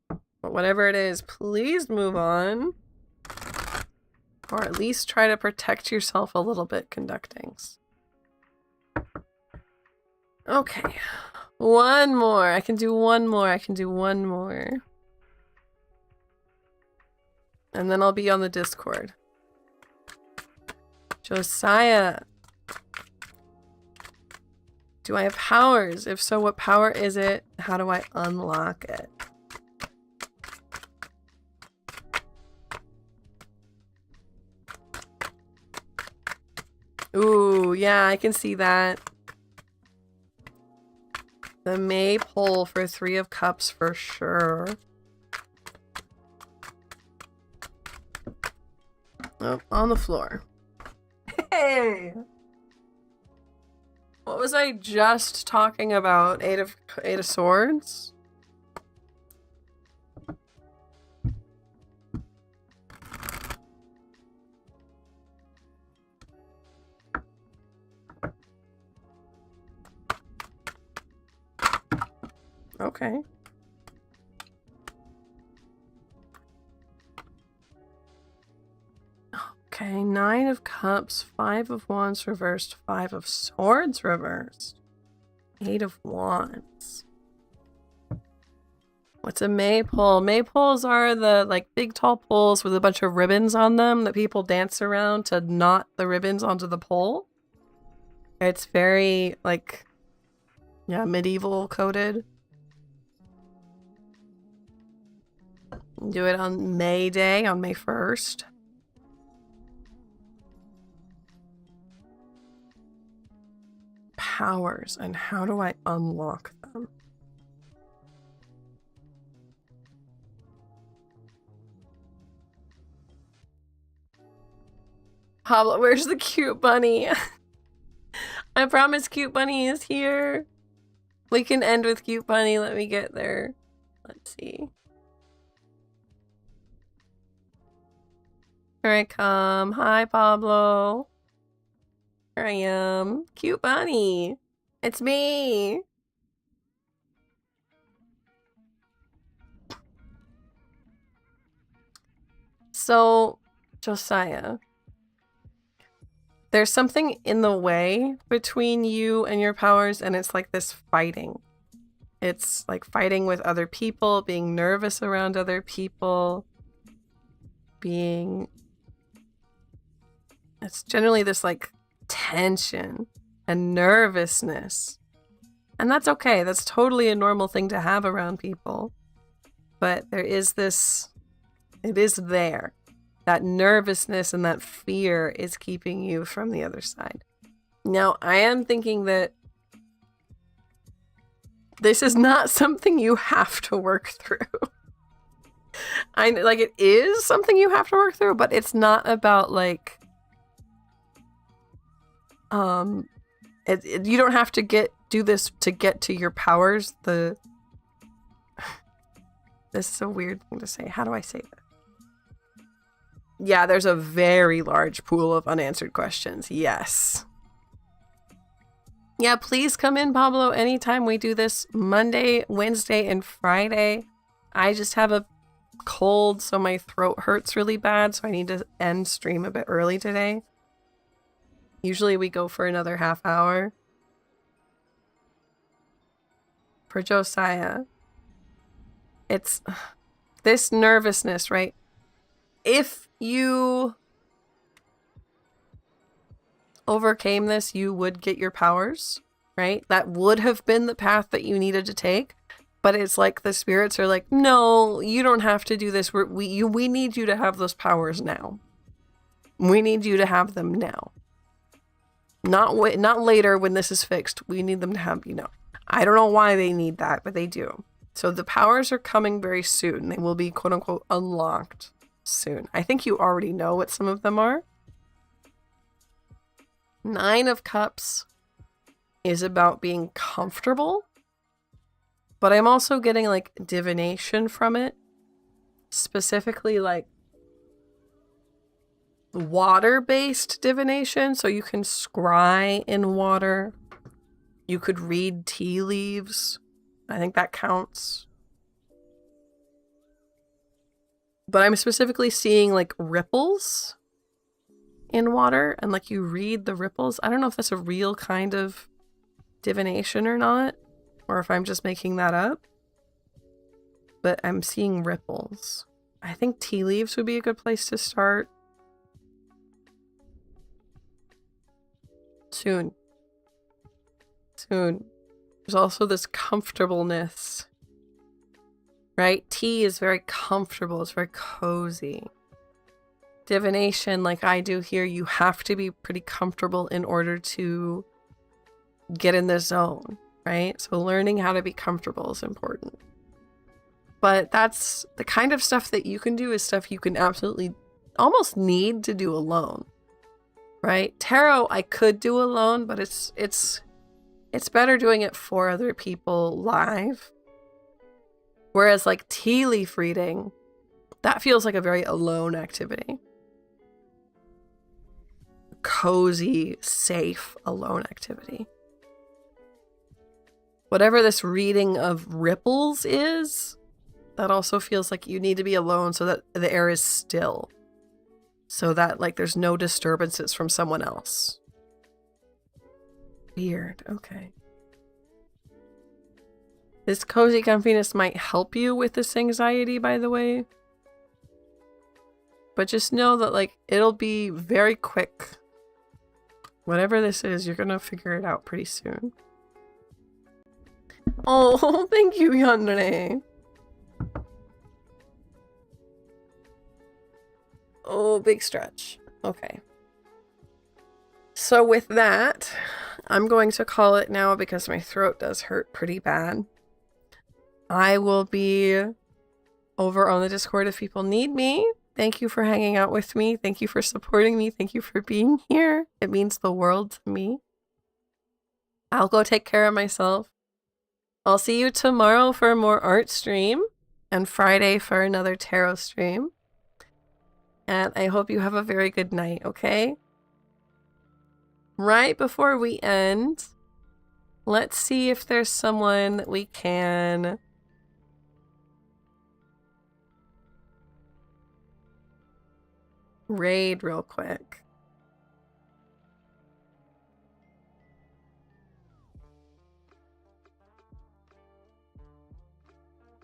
But whatever it is, please move on. Or at least try to protect yourself a little bit, Conductings. Okay. One more. I can do one more. I can do one more. And then I'll be on the Discord. Josiah. Do I have powers? If so, what power is it? How do I unlock it? Ooh, yeah, I can see that. The maypole for 3 of Cups for sure. Oh, on the floor. Hey! What was I just talking about? Eight of Swords? Okay. Okay, 9 of Cups, 5 of Wands reversed, 5 of Swords reversed, 8 of Wands. What's a maypole? Maypoles are the like big tall poles with a bunch of ribbons on them that people dance around to knot the ribbons onto the pole. It's very like, yeah, medieval coded. Do it on May Day, on May 1st. Powers, and how do I unlock them? Pablo, where's the cute bunny? I promise cute bunny is here. We can end with cute bunny. Let me get there. Let's see. Here I come. Hi, Pablo. Here I am. Cute bunny. It's me. So, Josiah, there's something in the way between you and your powers, and it's like this fighting. It's like fighting with other people, being nervous around other people, it's generally this like tension and nervousness. And that's okay. That's totally a normal thing to have around people. But there is this, it is there. That nervousness and that fear is keeping you from the other side. Now, I am thinking that this is not something you have to work through. Like it is something you have to work through, but it's not about like you don't have to do this to get to your powers. This is a weird thing to say. How do I say that? Yeah, there's a very large pool of unanswered questions. Yes. Yeah, please come in, Pablo, anytime we do this. Monday, Wednesday, and Friday. I just have a cold, so my throat hurts really bad, so I need to end stream a bit early today. Usually we go for another half hour. for Josiah. It's this nervousness, right? If you overcame this, you would get your powers, right? That would have been the path that you needed to take. But it's like the spirits are like, no, you don't have to do this. We need you to have those powers now. We need you to have them now. Not later when this is fixed. We need them to have, I don't know why they need that, but they do. So the powers are coming very soon. They will be quote unquote unlocked soon. I think you already know what some of them are. 9 of Cups is about being comfortable. But I'm also getting like divination from it. Specifically like water-based divination. So you can scry in water. You could read tea leaves. I think that counts. But I'm specifically seeing like ripples in water. And like you read the ripples. I don't know if that's a real kind of divination or not. Or if I'm just making that up. But I'm seeing ripples. I think tea leaves would be a good place to start. Soon. There's also this comfortableness. Right? Tea is very comfortable. It's very cozy. Divination, like I do here, you have to be pretty comfortable in order to get in the zone. Right? So learning how to be comfortable is important. But that's the kind of stuff that you can do is stuff you can absolutely almost need to do alone. Right? Tarot I could do alone, but it's better doing it for other people live. Whereas like tea leaf reading, that feels like a very alone activity. Cozy, safe, alone activity. Whatever this reading of ripples is, that also feels like you need to be alone so that the air is still. So that like there's no disturbances from someone else. Weird, okay. This cozy comfiness might help you with this anxiety, by the way. But just know that like it'll be very quick. Whatever this is, you're gonna figure it out pretty soon. Oh, thank you, Yandere. Oh, big stretch. Okay. So with that, I'm going to call it now because my throat does hurt pretty bad. I will be over on the Discord if people need me. Thank you for hanging out with me. Thank you for supporting me. Thank you for being here. It means the world to me. I'll go take care of myself. I'll see you tomorrow for a more art stream and Friday for another tarot stream. And I hope you have a very good night, okay? Right before we end, let's see if there's someone that we can raid real quick.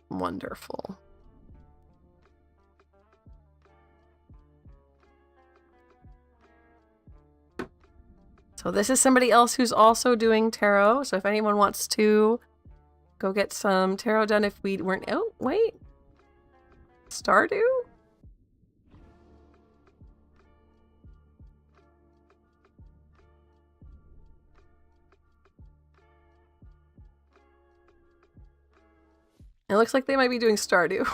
Wonderful. So this is somebody else who's also doing tarot. So if anyone wants to go get some tarot done if we weren't... Oh, wait. Stardew? It looks like they might be doing Stardew.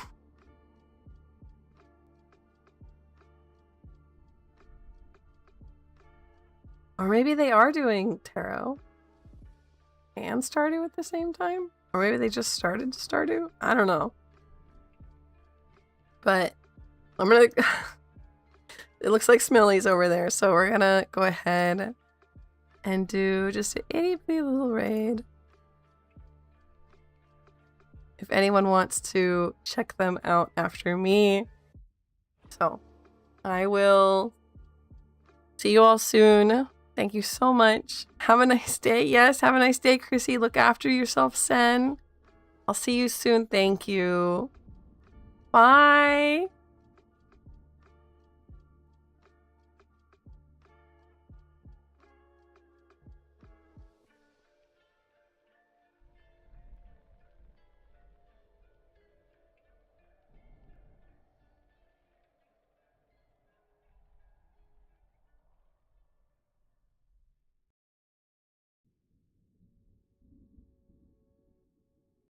Or maybe they are doing tarot and Stardew at the same time? Or maybe they just started Stardew? I don't know. But I'm gonna... It looks like Smelly's over there, so we're gonna go ahead and do just an itty bitty little raid. If anyone wants to check them out after me. So, I will see you all soon. Thank you so much. Have a nice day. Yes, have a nice day, Chrissy. Look after yourself, Sen. I'll see you soon. Thank you. Bye.